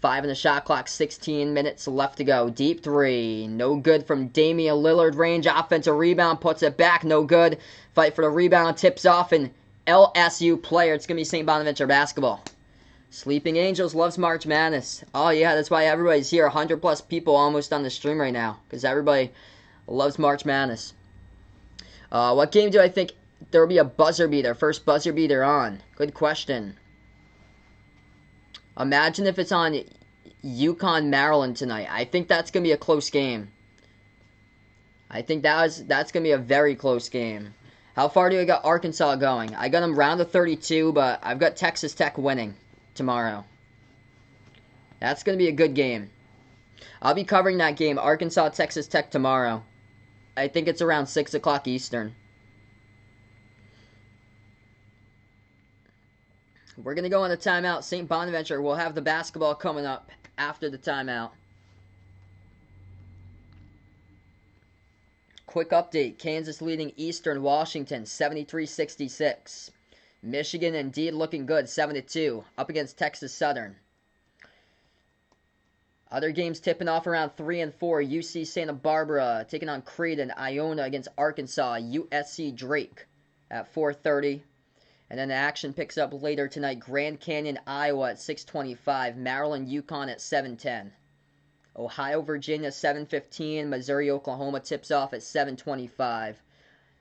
5 in the shot clock. 16 minutes left to go. Deep 3. No good from Damian Lillard. Range offensive rebound. Puts it back. No good. Fight for the rebound. Tips off an LSU player. It's going to be St. Bonaventure basketball. Sleeping Angels loves March Madness. Oh, yeah, that's why everybody's here. 100 plus people almost on the stream right now. Because everybody loves March Madness. What game do I think there will be a buzzer beater? First buzzer beater on. Good question. Imagine if it's on UConn, Maryland tonight. I think that's going to be a close game. I think that's going to be a very close game. How far do I got Arkansas going? I got them round of 32, but I've got Texas Tech winning tomorrow. That's going to be a good game. I'll be covering that game, Arkansas, Texas Tech, tomorrow. I think it's around 6 o'clock Eastern. We're going to go on a timeout. St. Bonaventure will have the basketball coming up after the timeout. Quick update. Kansas leading Eastern Washington 73-66. Michigan indeed looking good, 7-2, up against Texas Southern. Other games tipping off around 3 and 4. UC Santa Barbara taking on Creighton. Iona against Arkansas. USC Drake at 4:30. And then the action picks up later tonight. Grand Canyon, Iowa at 6:25. Maryland, UConn at 7:10. Ohio, Virginia, 7:15. Missouri, Oklahoma tips off at 7:25.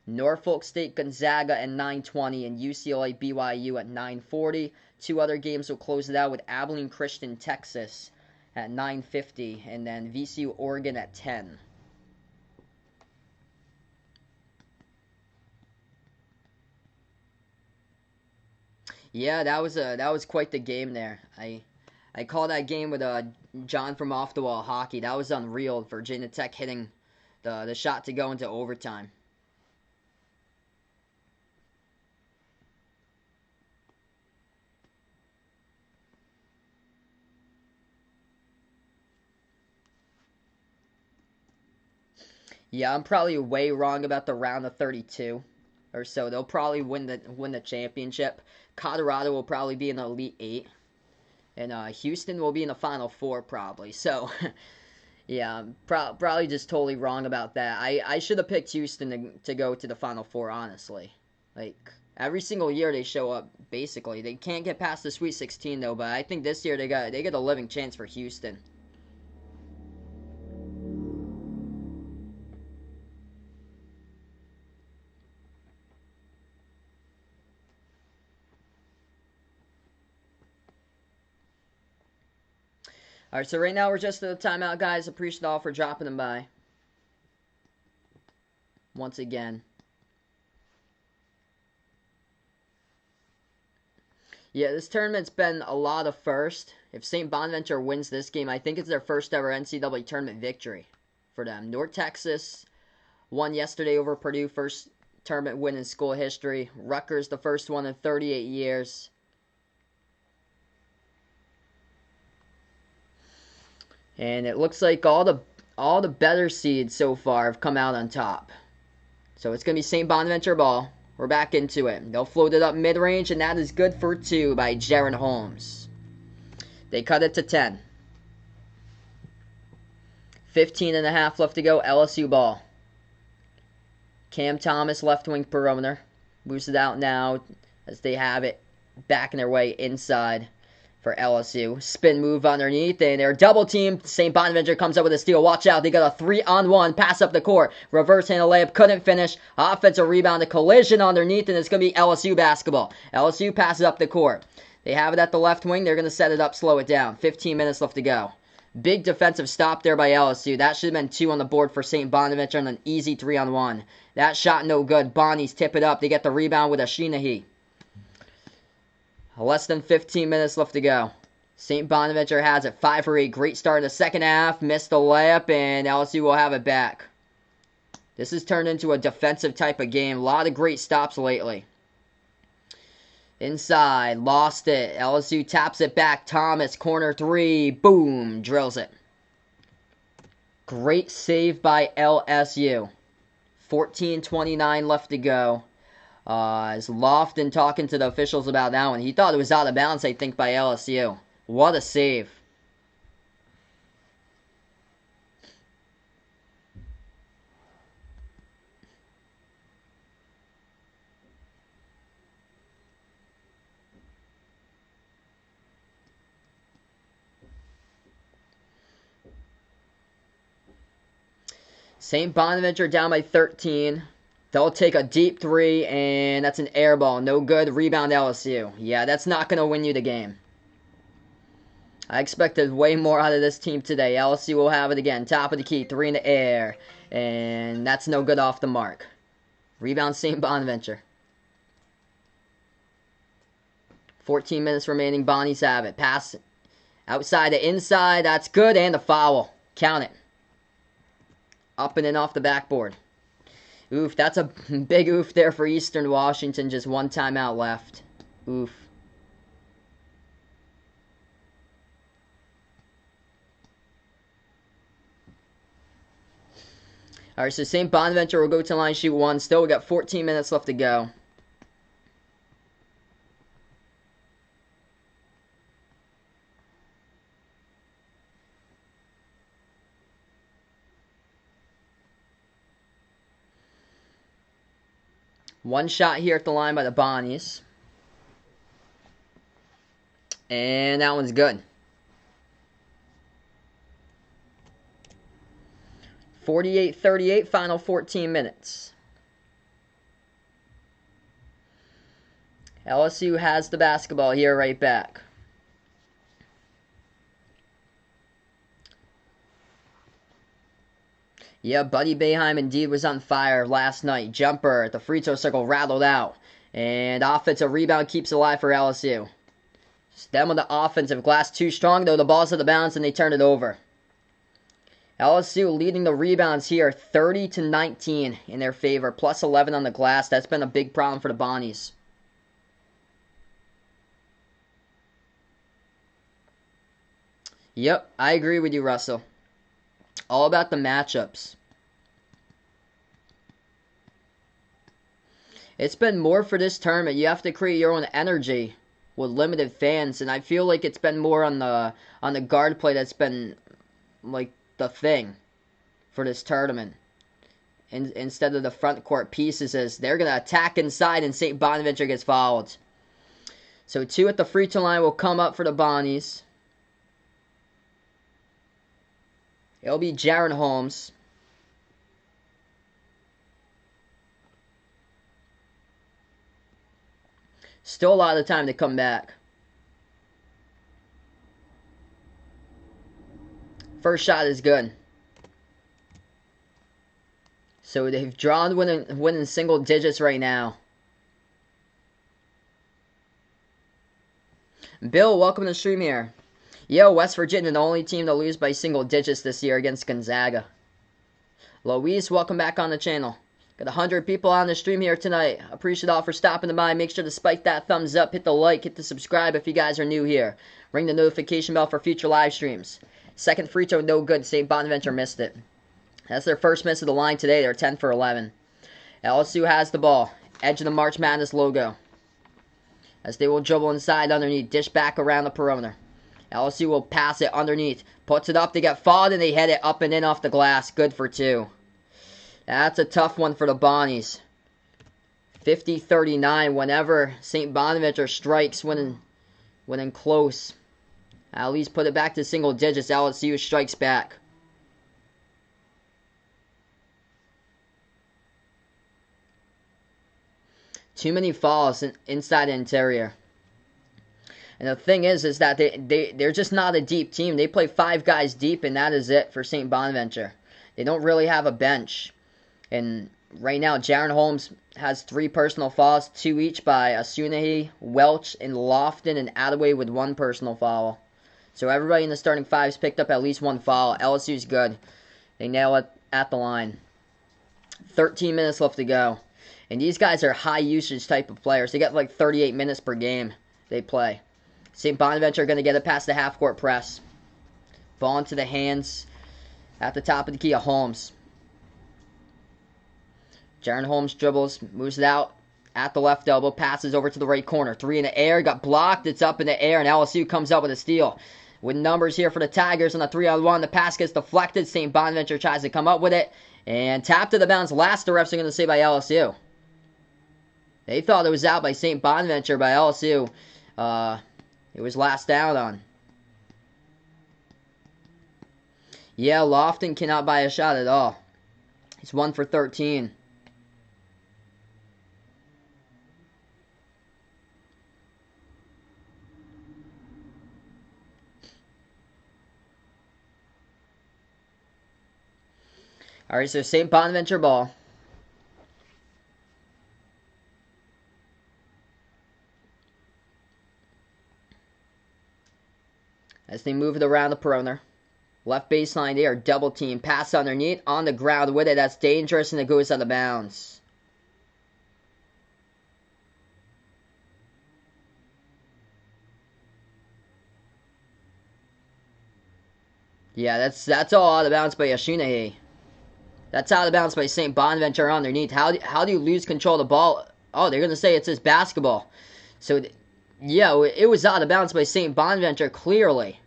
Norfolk State, Gonzaga at 9:20. And UCLA, BYU at 9:40. 2 other games will close it out with Abilene Christian, Texas at 9:50. And then VCU, Oregon at 10. Yeah, that was quite the game there. I call that game with John from Off the Wall Hockey. That was unreal. Virginia Tech hitting the shot to go into overtime. Yeah, I'm probably way wrong about the round of 32 or so. They'll probably win the championship. Colorado will probably be in the Elite 8. And Houston will be in the Final 4 probably. So, yeah, I'm probably just totally wrong about that. I should have picked Houston to go to the Final 4, honestly. Like, every single year they show up, basically. They can't get past the Sweet 16, though, but I think this year they get a living chance for Houston. Alright, so right now we're just at the timeout, guys. Appreciate all for dropping them by. Once again. Yeah, this tournament's been a lot of first. If St. Bonaventure wins this game, I think it's their first ever NCAA tournament victory for them. North Texas won yesterday over Purdue, first tournament win in school history. Rutgers, the first one in 38 years. And it looks like all the better seeds so far have come out on top. So it's going to be St. Bonaventure ball. We're back into it. They'll float it up mid-range, and that is good for 2 by Jaron Holmes. They cut it to 10. 15.5 left to go. LSU ball. Cam Thomas, left wing perimeter. Moves it out now as they have it backing their way inside for LSU. Spin move underneath, and they're double teamed. St. Bonaventure comes up with a steal. Watch out, they got a 3-on-1 pass up the court. Reverse handle layup, couldn't finish. Offensive rebound, a collision underneath, and it's going to be LSU basketball. LSU passes up the court. They have it at the left wing. They're going to set it up, slow it down. 15 minutes left to go. Big defensive stop there by LSU. That should have been 2 on the board for St. Bonaventure and an easy 3-on-1. That shot no good. Bonnies tip it up. They get the rebound with a Shinahi. Less than 15 minutes left to go. St. Bonaventure has it 5 for 8. Great start in the second half. Missed the layup, and LSU will have it back. This has turned into a defensive type of game. A lot of great stops lately. Inside, lost it. LSU taps it back. Thomas, corner 3. Boom, drills it. Great save by LSU. 14:29 left to go. Is Lofton talking to the officials about that one. He thought it was out of bounds, I think, by LSU. What a save. St. Bonaventure down by 13. They'll take a deep 3, and that's an air ball. No good. Rebound LSU. Yeah, that's not going to win you the game. I expected way more out of this team today. LSU will have it again. Top of the key. 3 in the air. And that's no good off the mark. Rebound St. Bonaventure. 14 minutes remaining. Bonnies have it. Pass it. Outside to inside. That's good. And a foul. Count it. Up and in off the backboard. Oof, that's a big oof there for Eastern Washington. Just 1 timeout left. Oof. Alright, so St. Bonaventure will go to line, shoot 1. Still, we got 14 minutes left to go. One shot here at the line by the Bonnies. And that one's good. 48-38, final 14 minutes. LSU has the basketball here right back. Yeah, Buddy Boeheim indeed was on fire last night. Jumper at the free throw circle rattled out. And offensive rebound keeps alive for LSU. Them with the offensive glass too strong, though. The ball's out of bounds and they turn it over. LSU leading the rebounds here 30-19 in their favor. Plus 11 on the glass. That's been a big problem for the Bonnies. Yep, I agree with you, Russell. All about the matchups. It's been more for this tournament. You have to create your own energy with limited fans, and I feel like it's been more on the guard play that's been like the thing for this tournament. Instead of the front court pieces, as they're gonna attack inside, and St. Bonaventure gets fouled. So 2 at the free throw line will come up for the Bonnies. It'll be Jaron Holmes. Still a lot of time to come back. First shot is good. So they've drawn winning single digits right now. Bill, welcome to the stream here. Yo, West Virginia, the only team to lose by single digits this year against Gonzaga. Louise, welcome back on the channel. Got 100 people on the stream here tonight. Appreciate all for stopping by. Make sure to spike that thumbs up, hit the like, hit the subscribe if you guys are new here. Ring the notification bell for future live streams. Second free throw, no good. St. Bonaventure missed it. That's their first miss of the line today. They're 10 for 11. LSU has the ball. Edge of the March Madness logo. As they will dribble inside underneath. Dish back around the perimeter. LSU will pass it underneath. Puts it up. They get fouled and they hit it up and in off the glass. Good for 2. That's a tough one for the Bonnies. 50-39 whenever St. Bonaventure strikes when in close. At least put it back to single digits. LSU strikes back. Too many fouls inside the interior. And the thing is that they're just not a deep team. They play 5 guys deep, and that is it for St. Bonaventure. They don't really have a bench. And right now, Jaron Holmes has 3 personal fouls, 2 each by Asunahi, Welch, and Lofton, and Attaway with 1 personal foul. So everybody in the starting 5's picked up at least 1 foul. LSU's good. They nail it at the line. 13 minutes left to go. And these guys are high usage type of players. They get like 38 minutes per game they play. St. Bonaventure are going to get it past the half-court press. Ball into the hands at the top of the key of Holmes. Jaron Holmes dribbles, moves it out at the left elbow, passes over to the right corner. 3 in the air, got blocked. It's up in the air, and LSU comes up with a steal. With numbers here for the Tigers on the 3-on-1. The pass gets deflected. St. Bonaventure tries to come up with it. And tapped to the bounce. Last the refs are going to say by LSU. They thought it was out by St. Bonaventure. By LSU, it was last out on. Yeah, Lofton cannot buy a shot at all. He's 1 for 13. All right, so St. Bonaventure ball. As they move it around the perimeter. Left baseline there, double team. Pass underneath, on the ground with it. That's dangerous, and it goes out of bounds. Yeah, that's all out of bounds by Ashunahi. That's out of bounds by St. Bonaventure underneath. How do you lose control of the ball? Oh, they're going to say it's his basketball. So, yeah, it was out of bounds by St. Bonaventure, clearly.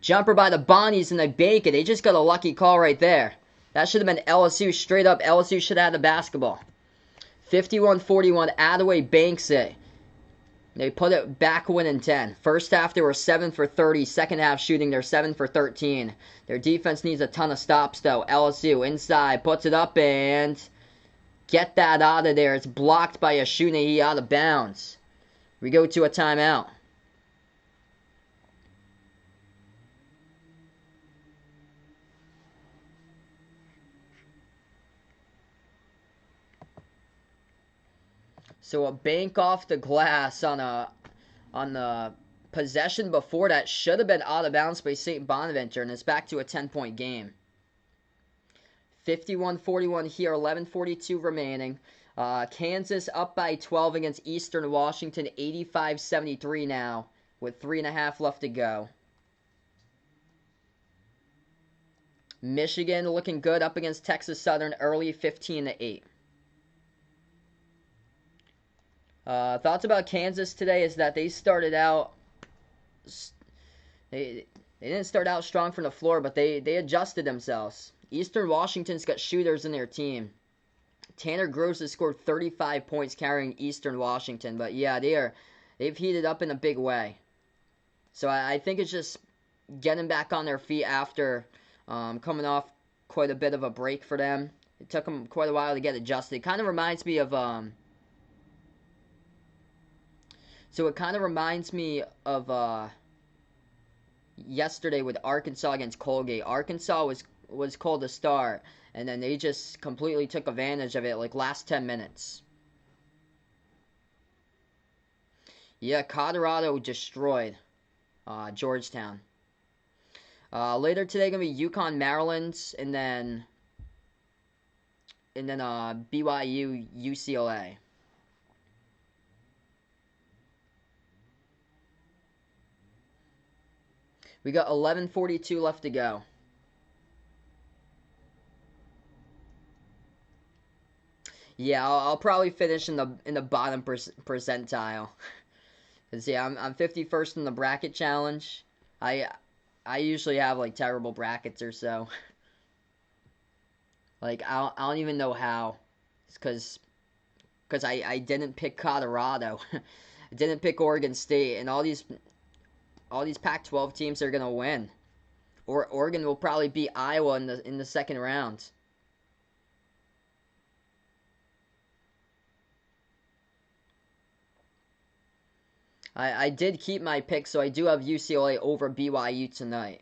Jumper by the Bonnies, and they bake it. They just got a lucky call right there. That should have been LSU straight up. LSU should have had the basketball. 51-41, Attaway banks it. They put it back within 10. First half, they were 7 for 30. Second half shooting, they're 7 for 13. Their defense needs a ton of stops, though. LSU inside, puts it up, and get that out of there. It's blocked by Ashunahi out of bounds. We go to a timeout. So a bank off the glass on the possession before that should have been out of bounds by St. Bonaventure, and it's back to a 10-point game. 51-41 here, 11:42 remaining. Kansas up by 12 against Eastern Washington, 85-73 now, with 3.5 left to go. Michigan looking good up against Texas Southern early, 15-8. Thoughts about Kansas today is that they started out, they didn't start out strong from the floor, but they adjusted themselves. Eastern Washington's got shooters in their team. Tanner Gross has scored 35 points carrying Eastern Washington, but yeah, they've heated up in a big way. So I think it's just getting back on their feet after coming off quite a bit of a break for them. It took them quite a while to get adjusted. It kind of reminds me of yesterday with Arkansas against Colgate. Arkansas was cold to start, and then they just completely took advantage of it, like last 10 minutes. Yeah, Colorado destroyed. Georgetown. Later today gonna be UConn, Maryland, and then BYU, UCLA. We got 11:42 left to go. Yeah, I'll probably finish in the bottom percentile. Cause yeah, I'm 51st in the bracket challenge. I I usually have like terrible brackets or so. Like I don't even know how. It's cause I didn't pick Colorado. I didn't pick Oregon State, and all these Pac-12 teams are gonna win. Or Oregon will probably beat Iowa in the second round. I did keep my pick, so I do have UCLA over BYU tonight.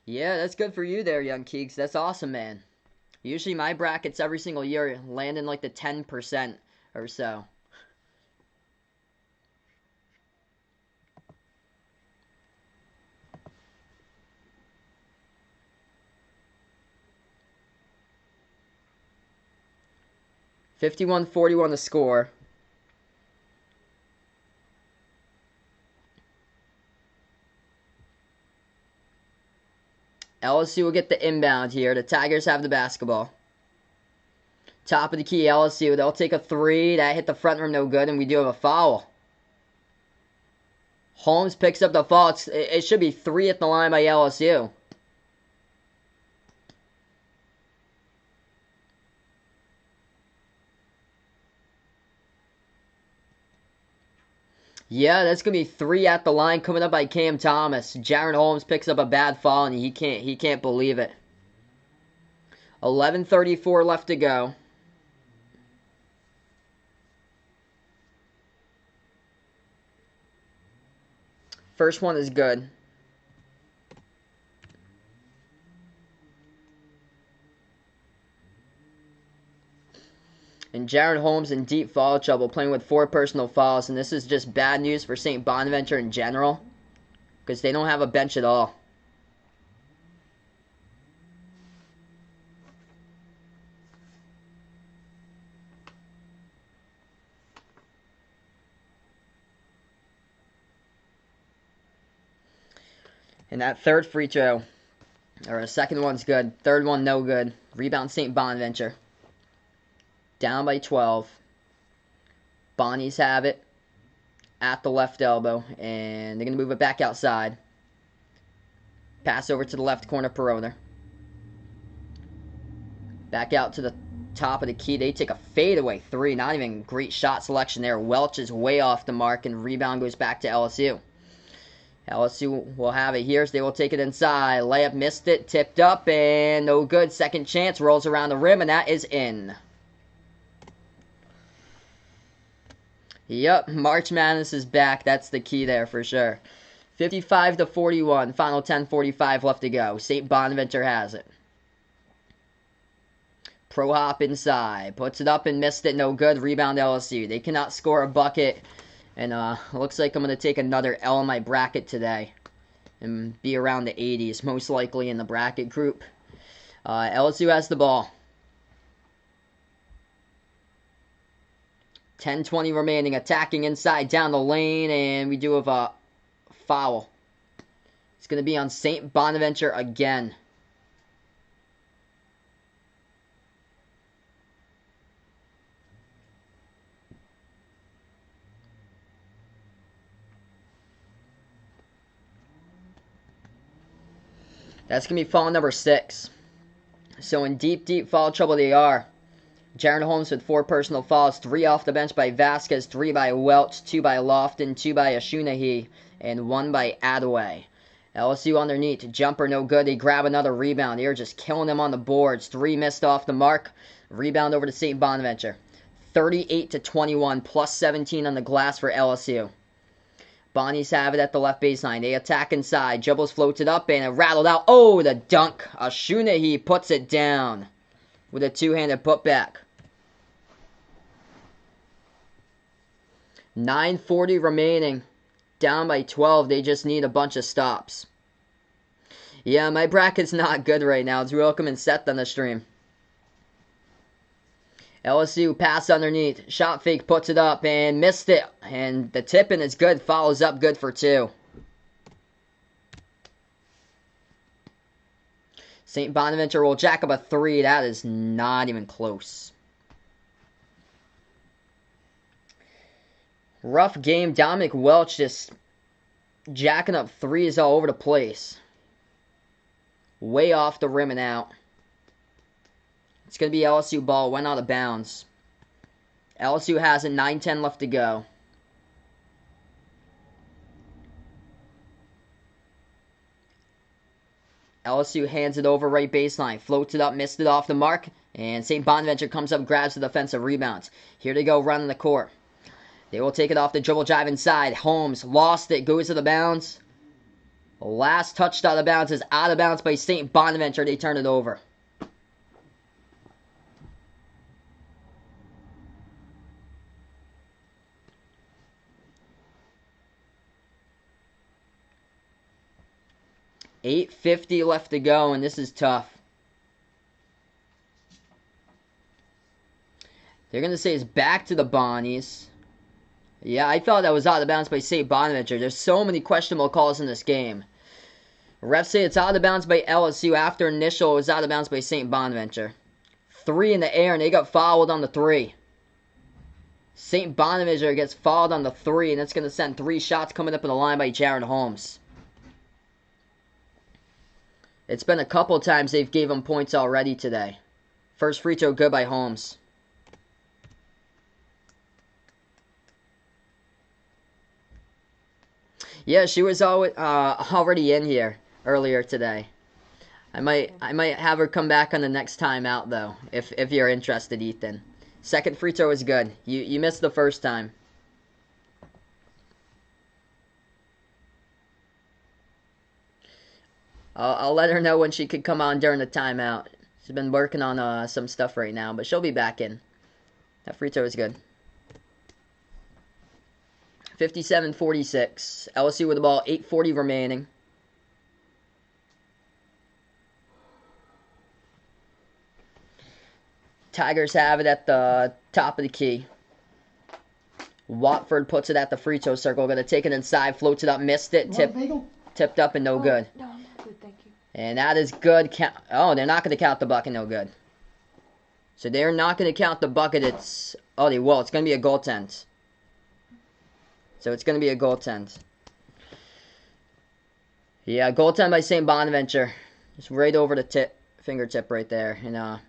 Yeah, that's good for you there, young Keeks. That's awesome, man. Usually my brackets every single year land in like the 10% or so. $51-41 the score. LSU will get the inbound here. The Tigers have the basketball. Top of the key, LSU. They'll take a three. That hit the front rim no good, and we do have a foul. Holmes picks up the foul. It should be 3 at the line by LSU. Yeah, that's gonna be 3 at the line coming up by Cam Thomas. Jaron Holmes picks up a bad foul, and he can't believe it. 11:34 left to go. First one is good. And Jaron Holmes in deep foul trouble, playing with 4 personal fouls. And this is just bad news for St. Bonaventure in general, because they don't have a bench at all. And that third free throw, or a second one's good. Third one, no good. Rebound St. Bonaventure. Down by 12. Bonnies have it at the left elbow, and they're going to move it back outside. Pass over to the left corner, Perona. Back out to the top of the key. They take a fadeaway 3. Not even great shot selection there. Welch is way off the mark, and rebound goes back to LSU. LSU will have it here, so they will take it inside. Layup missed it, tipped up, and no good. Second chance, rolls around the rim, and that is in. Yep, March Madness is back. That's the key there for sure. 55-41, final 10:45 left to go. St. Bonaventure has it. Pro hop inside, puts it up and missed it, no good. Rebound LSU. They cannot score a bucket. And looks like I'm going to take another L in my bracket today. And be around the 80s, most likely in the bracket group. LSU has the ball. 10:20 remaining. Attacking inside down the lane. And we do have a foul. It's going to be on St. Bonaventure again. That's going to be foul number 6. So in deep, deep foul trouble they are. Jaron Holmes with 4 personal fouls. 3 off the bench by Vasquez, 3 by Welch, 2 by Lofton, 2 by Ashunahi, and 1 by Adaway. LSU underneath. Jumper no good. They grab another rebound. They're just killing them on the boards. 3 missed off the mark. Rebound over to St. Bonaventure. 38-21, plus 17 on the glass for LSU. Bonnies have it at the left baseline. They attack inside. Dribbles floated up and it rattled out. Oh, the dunk. Ashunahi puts it down with a two-handed putback. 9:40 remaining. Down by 12. They just need a bunch of stops. Yeah, my bracket's not good right now. It's welcome and Seth on the stream. LSU pass underneath. Shot fake puts it up and missed it. And the tip-in is good. Follows up good for 2. St. Bonaventure will jack up a 3. That is not even close. Rough game. Dominic Welch just jacking up 3s all over the place. Way off the rim and out. It's going to be LSU ball. Went out of bounds. LSU has it. 9:10 left to go. LSU hands it over right baseline. Floats it up. Missed it off the mark. And St. Bonaventure comes up, grabs the defensive rebounds. Here they go running the court. They will take it off the dribble drive inside. Holmes lost it. Goes to the bounds. Last touch out of bounds is out of bounds by St. Bonaventure. They turn it over. $8:50 left to go, and this is tough. They're going to say it's back to the Bonnies. Yeah, I thought that was out of bounds by St. Bonaventure. There's so many questionable calls in this game. Refs say it's out of bounds by LSU. After initial, it was out of bounds by St. Bonaventure. 3 in the air, and they got fouled on the 3. St. Bonaventure gets fouled on the 3, and that's going to send 3 shots coming up in the line by Jaron Holmes. It's been a couple times they've gave him points already today. First free throw good by Holmes. Yeah, she was already in here earlier today. I might have her come back on the next timeout though, if you're interested, Ethan. Second free throw is good. You missed the first time. I'll let her know when she could come on during the timeout. She's been working on some stuff right now, but she'll be back in. That free throw is good. 57-46. LSU with the ball, 8:40 remaining. Tigers have it at the top of the key. Watford puts it at the free throw circle. Going to take it inside, floats it up, missed it, tipped up and no good. No, I'm not good, thank you. And that is good. Oh, they're not going to count the bucket, no good. So they're not going to count the bucket. They will. It's going to be a goaltend. So it's going to be a goaltend. Yeah, goaltend by St. Bonaventure. Just right over the fingertip right there. And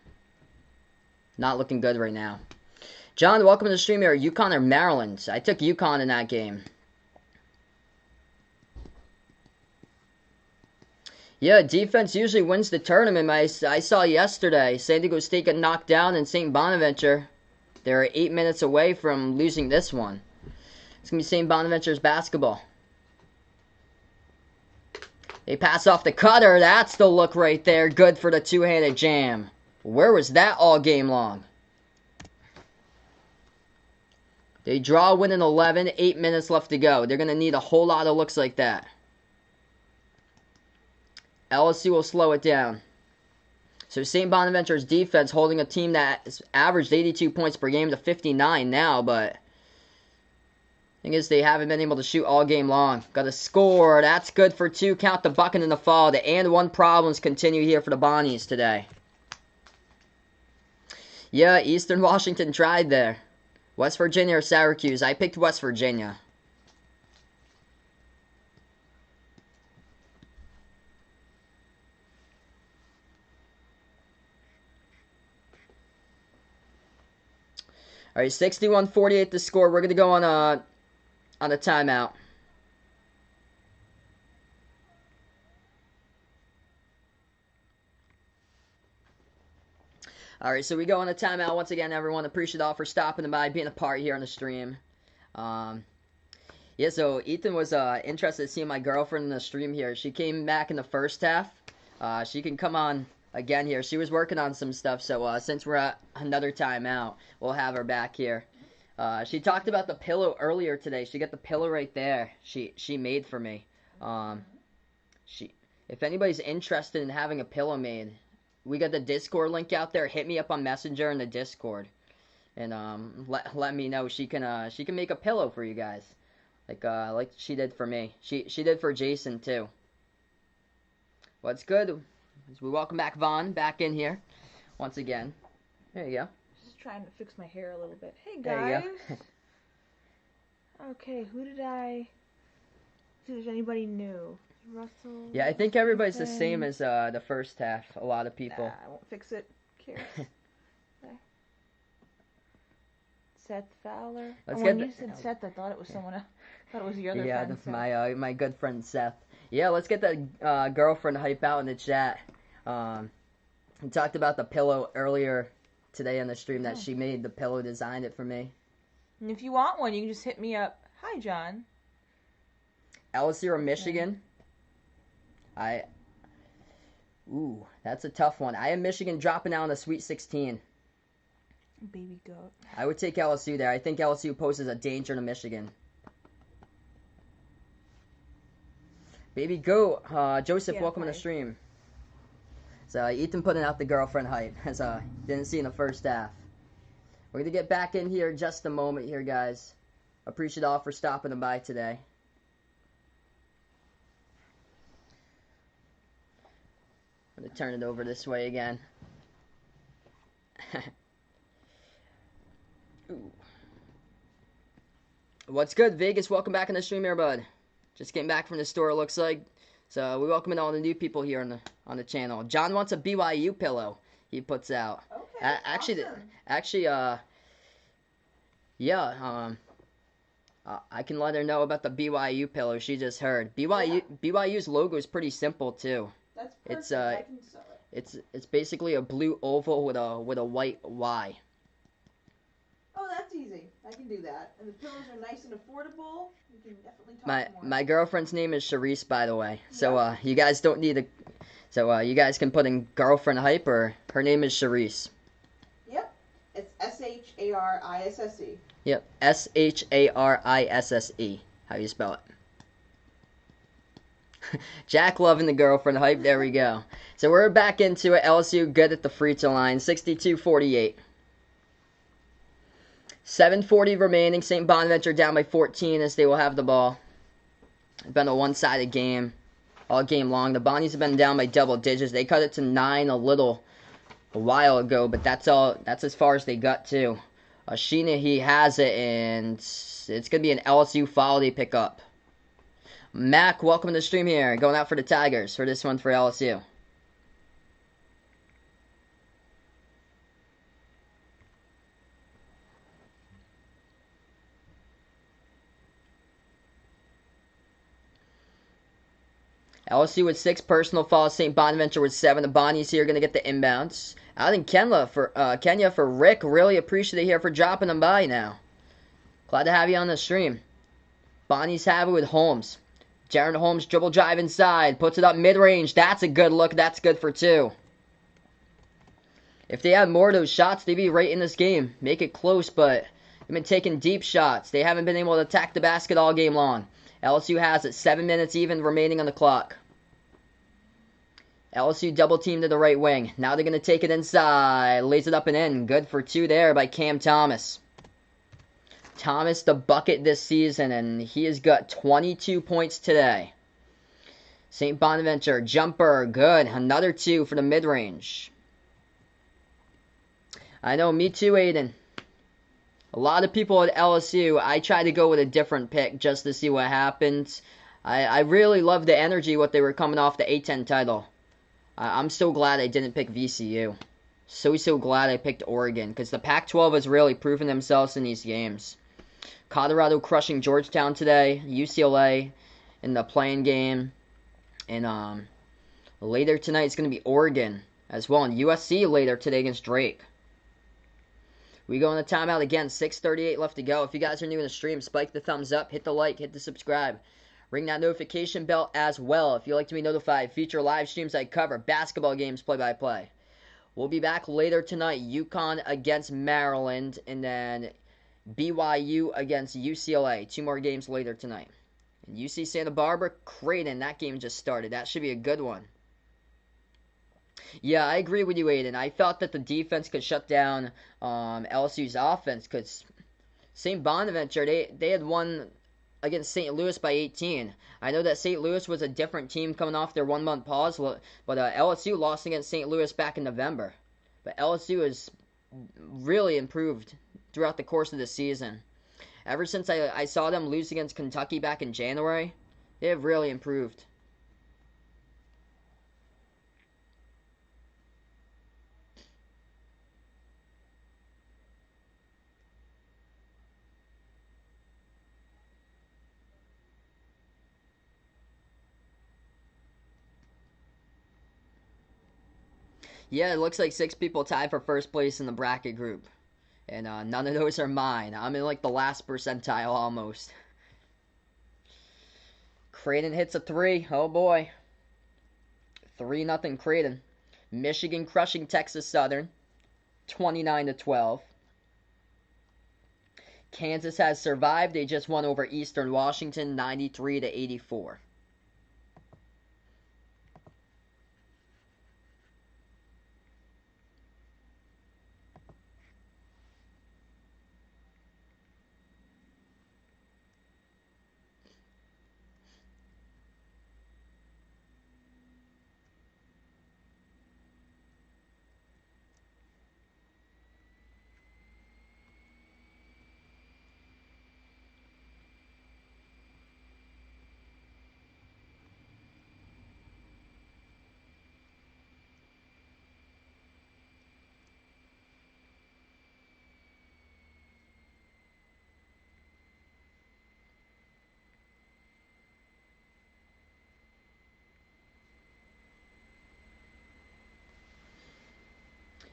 not looking good right now. John, welcome to the stream here. UConn or Maryland? I took UConn in that game. Yeah, defense usually wins the tournament. I saw yesterday, San Diego State got knocked down and St. Bonaventure. They're 8 minutes away from losing this one. It's going to be St. Bonaventure's basketball. They pass off the cutter. That's the look right there. Good for the two-handed jam. Where was that all game long? They draw win in 11. 8 minutes left to go. They're going to need a whole lot of looks like that. LSU will slow it down. So St. Bonaventure's defense holding a team that has averaged 82 points per game to 59 now, but thing is they haven't been able to shoot all game long. Got a score. That's good for 2. Count the bucket in the fall. The and one problems continue here for the Bonnies today. Yeah, Eastern Washington tried there. West Virginia or Syracuse? I picked West Virginia. All right, 61-48 the score. We're going to go on a timeout. All right, so we go on a timeout once again, everyone. Appreciate all for stopping by, being a part here on the stream. Yeah, so Ethan was interested in seeing my girlfriend in the stream here. She came back in the first half. She can come on again here. She was working on some stuff, so since we're at another timeout, we'll have her back here. She talked about the pillow earlier today. She got the pillow right there. She made for me. If anybody's interested in having a pillow made, we got the Discord link out there. Hit me up on Messenger in the Discord, and let me know. She can make a pillow for you guys. Like she did for me. She did for Jason too. What's good? We welcome back Vaughn back in here once again. There you go. Just trying to fix my hair a little bit. Hey There guys. you Okay, who did I? See if there's anybody new. Russell. Yeah, I think everybody's the Ethan. same as the first half. A lot of people. Nah, I won't fix it. Cares. Okay. Seth Fowler. Let's When get you said Seth, I thought it was someone else. I thought it was your other Yeah, friend. Seth. my good friend Seth. Yeah, let's get the girlfriend hype out in the chat. We talked about the pillow earlier today on the stream that she made. The pillow, designed it for me. And if you want one, you can just hit me up. Hi, John. LSU or Michigan? That's a tough one. I have Michigan dropping out in the Sweet 16. Baby goat. I would take LSU there. I think LSU poses a danger to Michigan. Baby goat, Joseph, Yeah, welcome to the stream. So Ethan putting out the girlfriend hype, as didn't see in the first half. We're gonna get back in here in just a moment here, guys. Appreciate all for stopping by today. I'm gonna turn it over this way again. Ooh. What's good, Vegas? Welcome back on the stream here, bud. Just getting back from the store, it looks like. So we welcome in all the new people here on the channel. John wants a BYU pillow. He puts out. Okay. I can let her know about the BYU pillow she just heard. BYU's logo is pretty simple too. That's perfect. I can sew it. It's basically a blue oval with a white Y. Oh, that's easy. I can do that. And the pillows are nice and affordable. You can definitely talk more. My girlfriend's name is Charisse, by the way. So you guys don't need to. So you guys can put in girlfriend hype, or her name is Charisse. Yep. It's Sharisse. Yep. Sharisse. How you spell it? Jack loving the girlfriend hype. There we go. So we're back into it. LSU good at the free throw line. 62-48. 7:40 remaining. St. Bonaventure down by 14 as they will have the ball. It's been a one-sided game all game long. The Bonnies have been down by double digits. They cut it to 9 a while ago, but that's all. That's as far as they got to. Sheena, he has it, and it's going to be an LSU foul they pick up. Mac, welcome to the stream here. Going out for the Tigers for this one for LSU. LSU with 6 personal fouls. St. Bonaventure with 7. The Bonnies here going to get the inbounds. Out in Kenya for Rick. Really appreciate it here for dropping them by now. Glad to have you on the stream. Bonnies have it with Holmes. Jaron Holmes dribble drive inside. Puts it up mid-range. That's a good look. That's good for 2. If they had more of those shots, they'd be right in this game. Make it close, but they've been taking deep shots. They haven't been able to attack the basket all game long. LSU has it. 7 minutes even remaining on the clock. LSU double team to the right wing. Now they're going to take it inside. Lays it up and in. Good for 2 there by Cam Thomas. Thomas the bucket this season, and he has got 22 points today. St. Bonaventure, jumper, good. Another 2 for the mid-range. I know, me too, Aiden. A lot of people at LSU, I tried to go with a different pick just to see what happens. I really love the energy, what they were coming off the A10 title. I'm so glad I didn't pick VCU. So glad I picked Oregon, because the Pac-12 has really proven themselves in these games. Colorado crushing Georgetown today, UCLA in the playing game, and later tonight it's going to be Oregon as well. And USC later today against Drake. We go in the timeout again, 6:38 left to go. If you guys are new in the stream, spike the thumbs up, hit the like, hit the subscribe. Ring that notification bell as well if you'd like to be notified. Future live streams I cover, basketball games play-by-play. We'll be back later tonight. UConn against Maryland, and then BYU against UCLA. 2 more games later tonight. And UC Santa Barbara, Creighton, that game just started. That should be a good one. Yeah, I agree with you, Aiden. I thought that the defense could shut down LSU's offense because St. Bonaventure, they had won against St. Louis by 18. I know that St. Louis was a different team coming off their 1-month pause, but LSU lost against St. Louis back in November. But LSU has really improved throughout the course of the season. Ever since I saw them lose against Kentucky back in January, they have really improved. Yeah, it looks like 6 people tied for first place in the bracket group. And none of those are mine. I'm in like the last percentile almost. Creighton hits a 3. Oh boy. 3-0 Creighton. Michigan crushing Texas Southern. 29-12. Kansas has survived. They just won over Eastern Washington 93-84.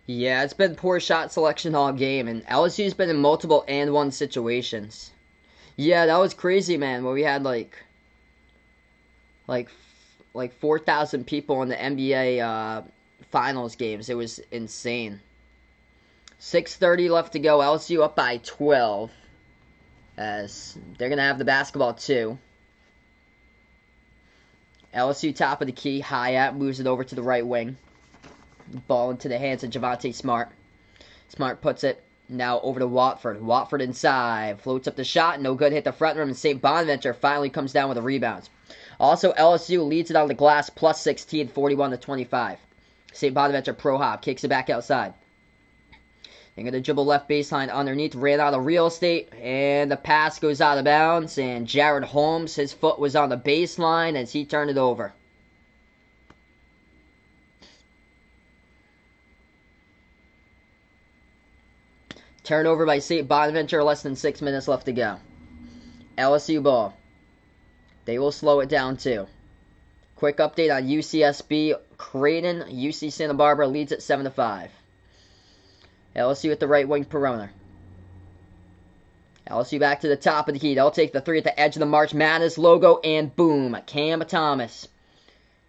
Yeah, it's been poor shot selection all game, and LSU's been in multiple and one situations. Yeah, that was crazy, man. Where we had like like 4,000 people in the NBA finals games. It was insane. 6:30 left to go. LSU up by 12, as they're gonna have the basketball too. LSU top of the key. Hyatt moves it over to the right wing. Ball into the hands of Javonte Smart. Smart puts it now over to Watford. Watford inside. Floats up the shot. No good. Hit the front rim. And St. Bonaventure finally comes down with a rebound. Also, LSU leads it on the glass. Plus 16, 41-25. St. Bonaventure pro hop. Kicks it back outside. They're going to dribble left baseline underneath. Ran out of real estate. And the pass goes out of bounds. And Jared Holmes, his foot was on the baseline as he turned it over. Turnover by St. Bonaventure, less than 6 minutes left to go. LSU ball. They will slow it down too. Quick update on UCSB. Creighton, UC Santa Barbara leads at 7-5. LSU at the right wing perimeter. LSU back to the top of the key. They'll take the 3 at the edge of the March Madness logo, and boom. Cam Thomas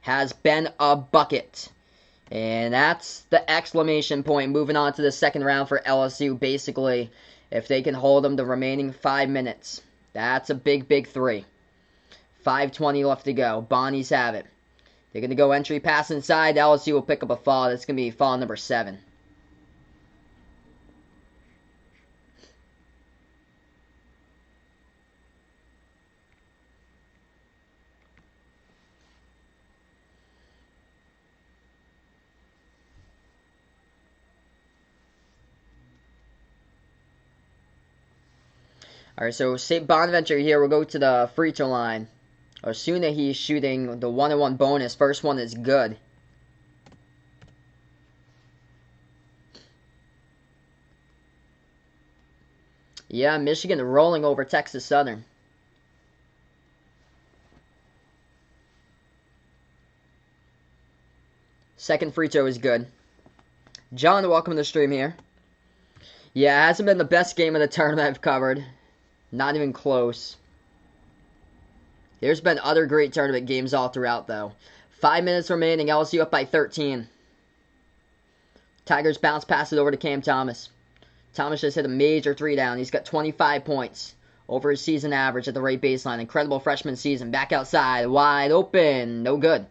has been a bucket. And that's the exclamation point moving on to the second round for LSU, basically, if they can hold them the remaining 5 minutes. That's a big, big 3. 5:20 left to go. Bonnies have it. They're going to go entry pass inside. LSU will pick up a foul. That's going to be foul number 7. Alright, so St. Bonaventure here will go to the free throw line. Osuna, he's shooting the 1-on-1 bonus. First one is good. Yeah, Michigan rolling over Texas Southern. Second free throw is good. John, welcome to the stream here. Yeah, it hasn't been the best game of the tournament I've covered. Not even close. There's been other great tournament games all throughout, though. 5 minutes remaining. LSU up by 13. Tigers bounce pass it over to Cam Thomas. Thomas just hit a major three down. He's got 25 points over his season average at the right baseline. Incredible freshman season. Back outside. Wide open. No good.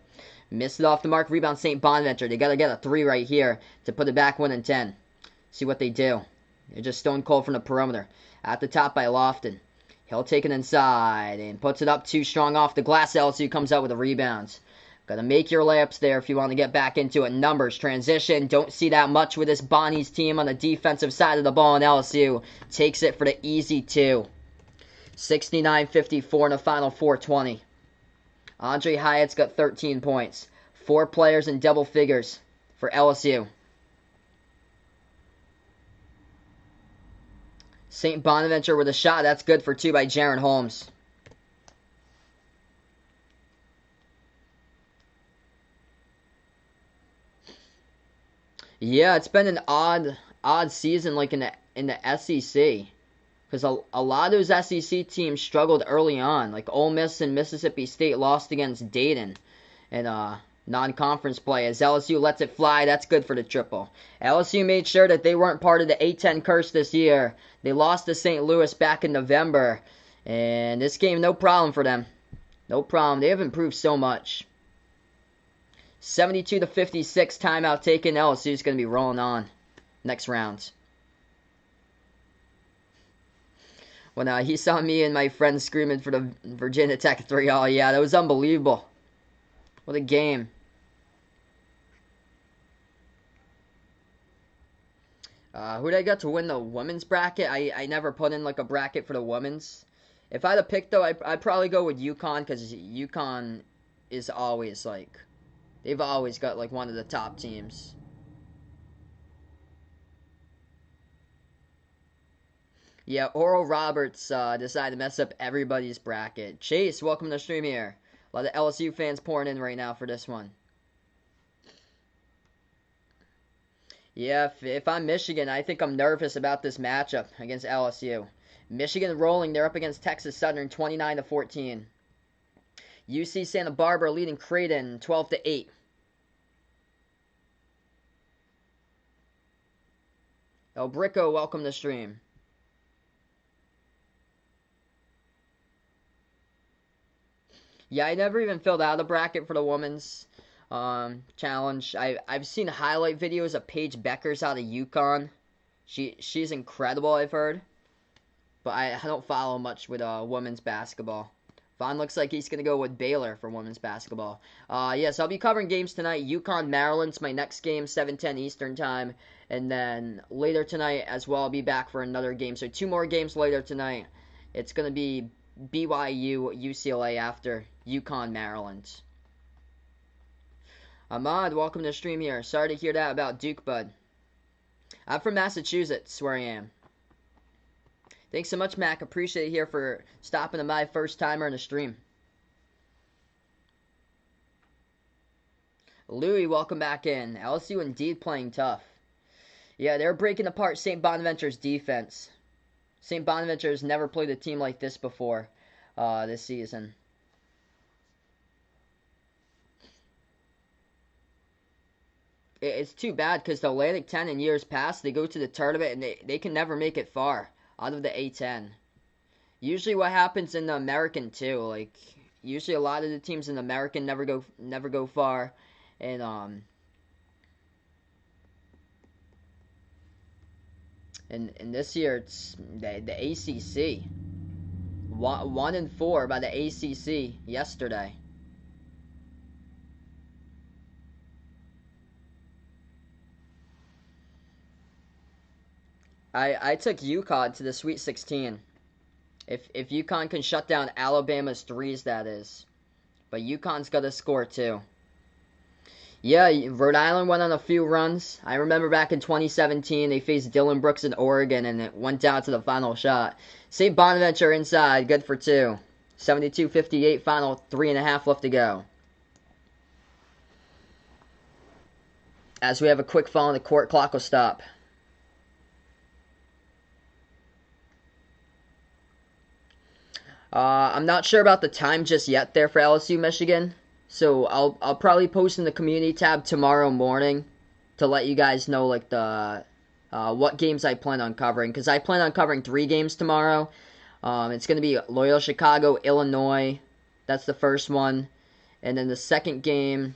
Missed it off the mark. Rebound St. Bonaventure. They got to get a 3 right here to put it back 1-10. See what they do. They're just stone cold from the perimeter. At the top by Lofton. He'll take it inside and puts it up too strong off the glass. LSU comes out with the rebounds. Got to make your layups there if you want to get back into it. Numbers, transition. Don't see that much with this Bonnie's team on the defensive side of the ball, and LSU takes it for the easy 2. 69-54 in the final 4:20. Andre Hyatt's got 13 points. 4 players in double figures for LSU. St. Bonaventure with a shot. That's good for 2 by Jaron Holmes. Yeah, it's been an odd season like in the SEC. Because a lot of those SEC teams struggled early on. Like Ole Miss and Mississippi State lost against Dayton in non-conference play. As LSU lets it fly, that's good for the triple. LSU made sure that they weren't part of the A-10 curse this year. They lost to St. Louis back in November. And this game, no problem for them. No problem. They have improved so much. 72-56 timeout taken. LSU's going to be rolling on next round. When he saw me and my friends screaming for the Virginia Tech 3, oh yeah, that was unbelievable. What a game. Who did I get to win the women's bracket? I never put in like a bracket for the women's. If I had to pick though, I'd probably go with UConn because UConn is always like, they've always got like one of the top teams. Yeah, Oral Roberts decided to mess up everybody's bracket. Chase, welcome to the stream here. A lot of LSU fans pouring in right now for this one. Yeah, if I'm Michigan, I think I'm nervous about this matchup against LSU. Michigan rolling, they're up against Texas Southern 29-14. UC Santa Barbara leading Creighton 12-8. El Brico, welcome to the stream. Yeah, I never even filled out a bracket for the women's challenge. I've seen highlight videos of Paige Beckers out of UConn. She's incredible, I've heard. But I don't follow much with women's basketball. Vaughn looks like he's going to go with Baylor for women's basketball. Yes, I'll be covering games tonight. UConn, Maryland's my next game, 7:10 Eastern Time. And then later tonight as well, I'll be back for another game. So 2 more games later tonight. It's going to be BYU, UCLA after UConn, Maryland. Ahmad, welcome to the stream here. Sorry to hear that about Duke, bud. I'm from Massachusetts, where I am. Thanks so much, Mac. Appreciate it here for stopping to my first timer in the stream. Louis, welcome back in. LSU indeed playing tough. Yeah, they're breaking apart St. Bonaventure's defense. St. Bonaventure's never played a team like this before this season. It's too bad because the Atlantic 10 in years past, they go to the tournament and they can never make it far out of the A10. Usually what happens in the American too, like usually a lot of the teams in the American never go far, and this year it's the ACC. 1-4 by the ACC yesterday. I took UConn to the Sweet 16. If UConn can shut down Alabama's threes, that is. But UConn's got to score too. Yeah, Rhode Island went on a few runs. I remember back in 2017, they faced Dylan Brooks in Oregon, and it went down to the final shot. St. Bonaventure inside, good for 2. 72-58, final 3.5 left to go. As we have a quick fall, and the court clock will stop. I'm not sure about the time just yet there for LSU Michigan, so I'll probably post in the community tab tomorrow morning to let you guys know like the what games I plan on covering, because I plan on covering 3 games tomorrow. It's going to be Loyola Chicago, Illinois. That's the first one, and then the second game.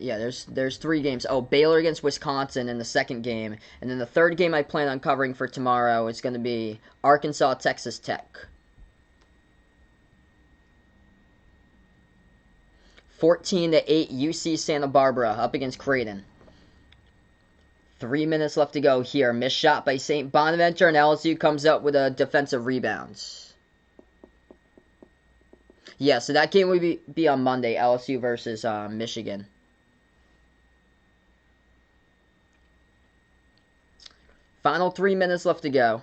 Yeah, there's 3 games. Oh, Baylor against Wisconsin in the second game. And then the third game I plan on covering for tomorrow is going to be Arkansas, Texas Tech. 14-8 UC Santa Barbara up against Creighton. 3 minutes left to go here. Missed shot by St. Bonaventure, and LSU comes up with a defensive rebounds. Yeah, so that game will be on Monday, LSU versus Michigan. Final 3 minutes left to go.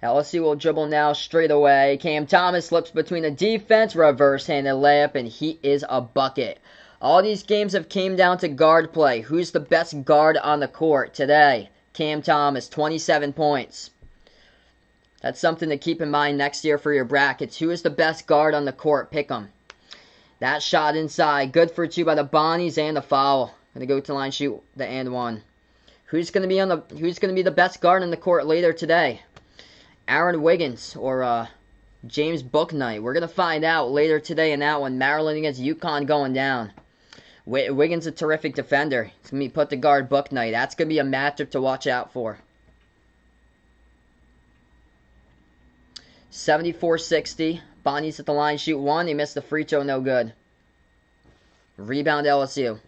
LSU will dribble now straight away. Cam Thomas slips between the defense, reverse-handed layup, and he is a bucket. All these games have came down to guard play. Who's the best guard on the court today? Cam Thomas, 27 points. That's something to keep in mind next year for your brackets. Who is the best guard on the court? Pick 'em. That shot inside. Good for 2 by the Bonnies, and the foul. Gonna go to the line, shoot the and 1. Who's gonna be the best guard on the court later today? Aaron Wiggins or James Bouknight. We're gonna find out later today in that one. Maryland against UConn going down. Wiggins a terrific defender. It's gonna be put to guard Bouknight. That's gonna be a matchup to watch out for. 74-60. Bonnie's at the line, shoot 1. They missed the free throw, no good. Rebound LSU.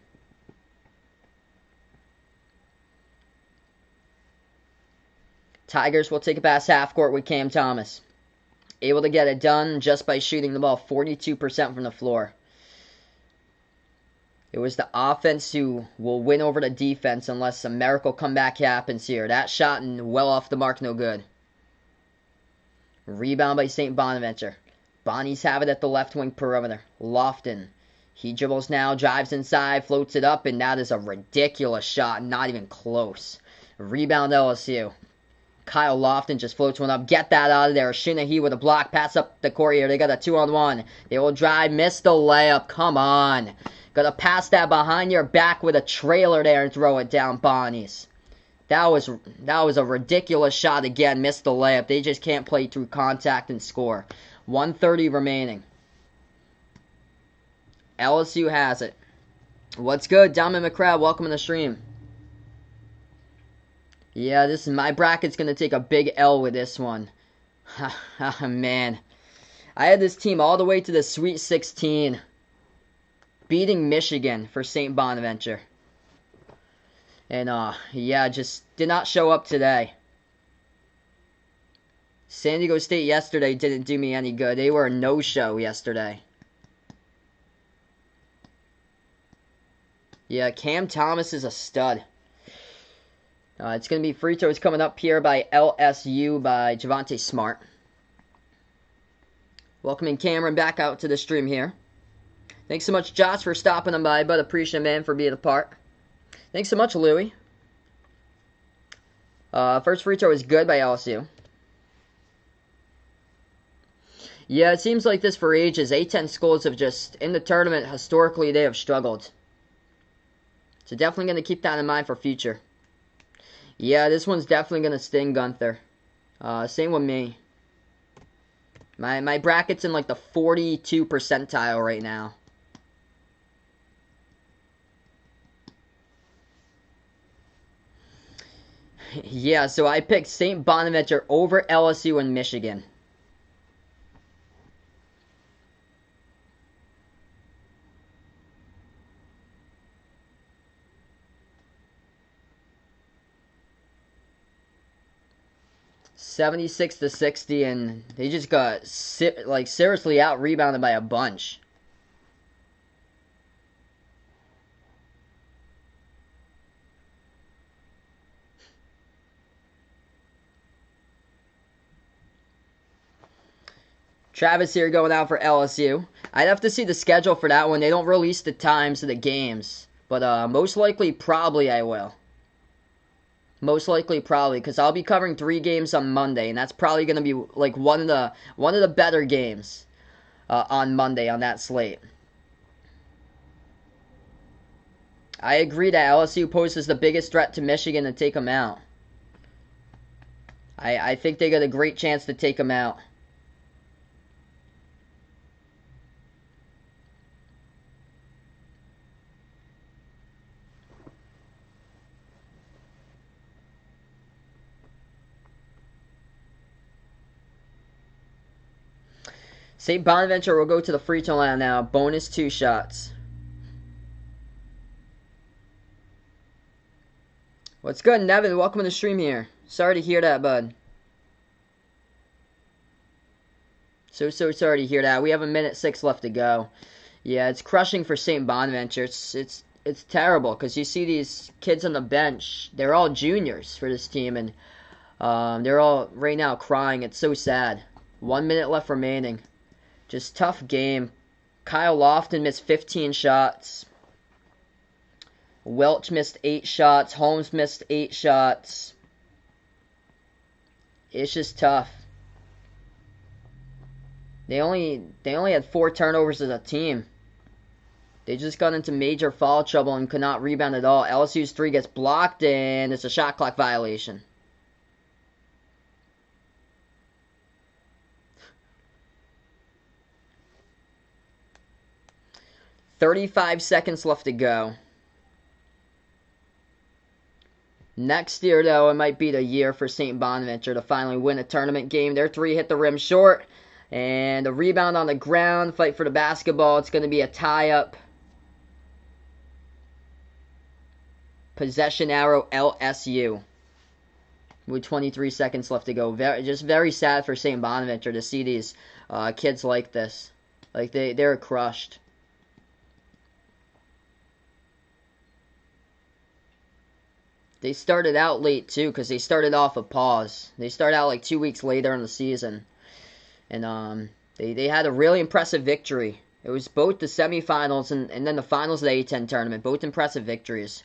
Tigers will take it past half court with Cam Thomas. Able to get it done just by shooting the ball 42% from the floor. It was the offense who will win over the defense unless a miracle comeback happens here. That shot and well off the mark, no good. Rebound by St. Bonaventure. Bonnies have it at the left wing perimeter. Lofton. He dribbles now, drives inside, floats it up, and that is a ridiculous shot. Not even close. Rebound LSU. Kyle Lofton just floats one up. Get that out of there. Shinahi with a block. Pass up the court here. They got a 2-on-1. They will drive. Miss the layup. Come on. Gotta pass that behind your back with a trailer there and throw it down, Bonnies. That was a ridiculous shot again. Missed the layup. They just can't play through contact and score. 1:30 remaining. LSU has it. What's good? Diamond McCrab, welcome to the stream. Yeah, my bracket's going to take a big L with this one. Man. I had this team all the way to the Sweet 16. Beating Michigan for St. Bonaventure. And, yeah, just did not show up today. San Diego State yesterday didn't do me any good. They were a no-show yesterday. Yeah, Cam Thomas is a stud. It's going to be free throws coming up here by LSU by Javonte Smart. Welcoming Cameron back out to the stream here. Thanks so much, Josh, for stopping on by, but appreciate, man, for being a part. Thanks so much, Louie. First free throw is good by LSU. Yeah, it seems like this for ages. A-10 schools have just, in the tournament, historically, they have struggled. So definitely going to keep that in mind for future. Yeah, this one's definitely going to sting Gunther. Same with me. My bracket's in like the 42 percentile right now. Yeah, so I picked St. Bonaventure over LSU and Michigan. (76-60), and they just got seriously out rebounded by a bunch. Travis here going out for LSU. I'd have to see the schedule for that one. They don't release the times of the games. But most likely, probably I will. Most likely, probably, because I'll be covering 3 games on Monday, and that's probably going to be like one of the better games on Monday on that slate. I agree that LSU poses the biggest threat to Michigan to take them out. I think they got a great chance to take them out. St. Bonaventure will go to the free throw line now. Bonus 2 shots. What's good, Nevin? Welcome to the stream here. Sorry to hear that, bud. So sorry to hear that. We have 1:06 left to go. Yeah, it's crushing for St. Bonaventure. It's terrible because you see these kids on the bench. They're all juniors for this team, and they're all right now crying. It's so sad. 1 minute left remaining. Just tough game. Kyle Lofton missed 15 shots. Welch missed 8 shots. Holmes missed 8 shots. It's just tough. They only had 4 turnovers as a team. They just got into major foul trouble and could not rebound at all. LSU's 3 gets blocked, and it's a shot clock violation. "35 seconds left to go. Next year, though, it might be the year for St. Bonaventure to finally win a tournament game. Their 3 hit the rim short. And a rebound on the ground. Fight for the basketball. It's going to be a tie-up. Possession arrow, LSU. With 23 seconds left to go. Just very sad for St. Bonaventure to see these kids like this. Like, they're crushed. They started out late, too, because they started off a pause. They started out like 2 weeks later in the season. And they had a really impressive victory. It was both the semifinals and then the finals of the A-10 tournament. Both impressive victories.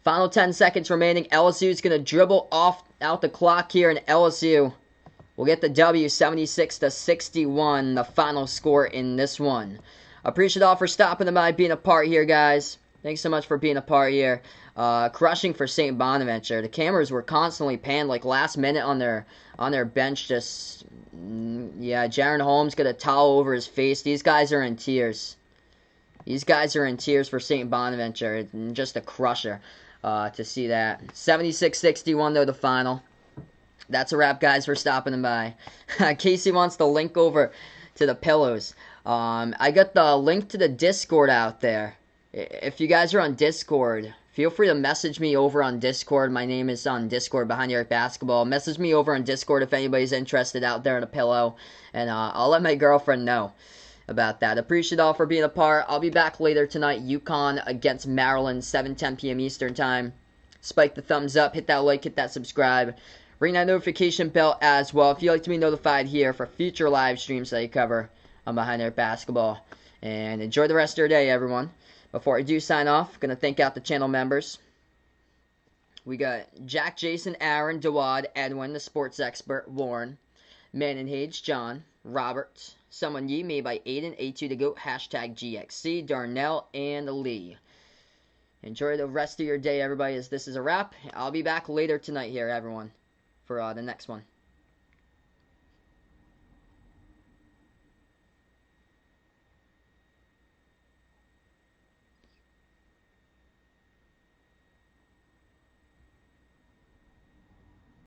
Final 10 seconds remaining. LSU is going to dribble out the clock here, and LSU will get the W, 76-61, the final score in this one. Appreciate all for stopping by, being a part here, guys. Thanks so much for being a part here. Crushing for St. Bonaventure. The cameras were constantly panned, like last minute on their bench. Just yeah, Jaron Holmes got a towel over his face. These guys are in tears. These guys are in tears for St. Bonaventure. Just a crusher to see that. 76-61 though the final. That's a wrap, guys, for stopping by. Casey wants the link over to the pillows. I got the link to the Discord out there. If you guys are on Discord, feel free to message me over on Discord. My name is on Discord, Behind the Arc Basketball. Message me over on Discord if anybody's interested out there in a pillow. And I'll let my girlfriend know about that. Appreciate all for being a part. I'll be back later tonight. UConn against Maryland, 7:10 p.m. Eastern Time. Spike the thumbs up. Hit that like. Hit that subscribe. Ring that notification bell as well if you'd like to be notified here for future live streams that I cover on Behind the Arc Basketball. And enjoy the rest of your day, everyone. Before I do sign off, going to thank out the channel members. We got Jack, Jason, Aaron, Dawad, Edwin, the sports expert, Warren, Man and Hage, John, Robert, Someone Ye, made by Aiden, A2 to Goat, hashtag GXC, Darnell, and Lee. Enjoy the rest of your day, everybody, as this is a wrap. I'll be back later tonight here, everyone, for the next one.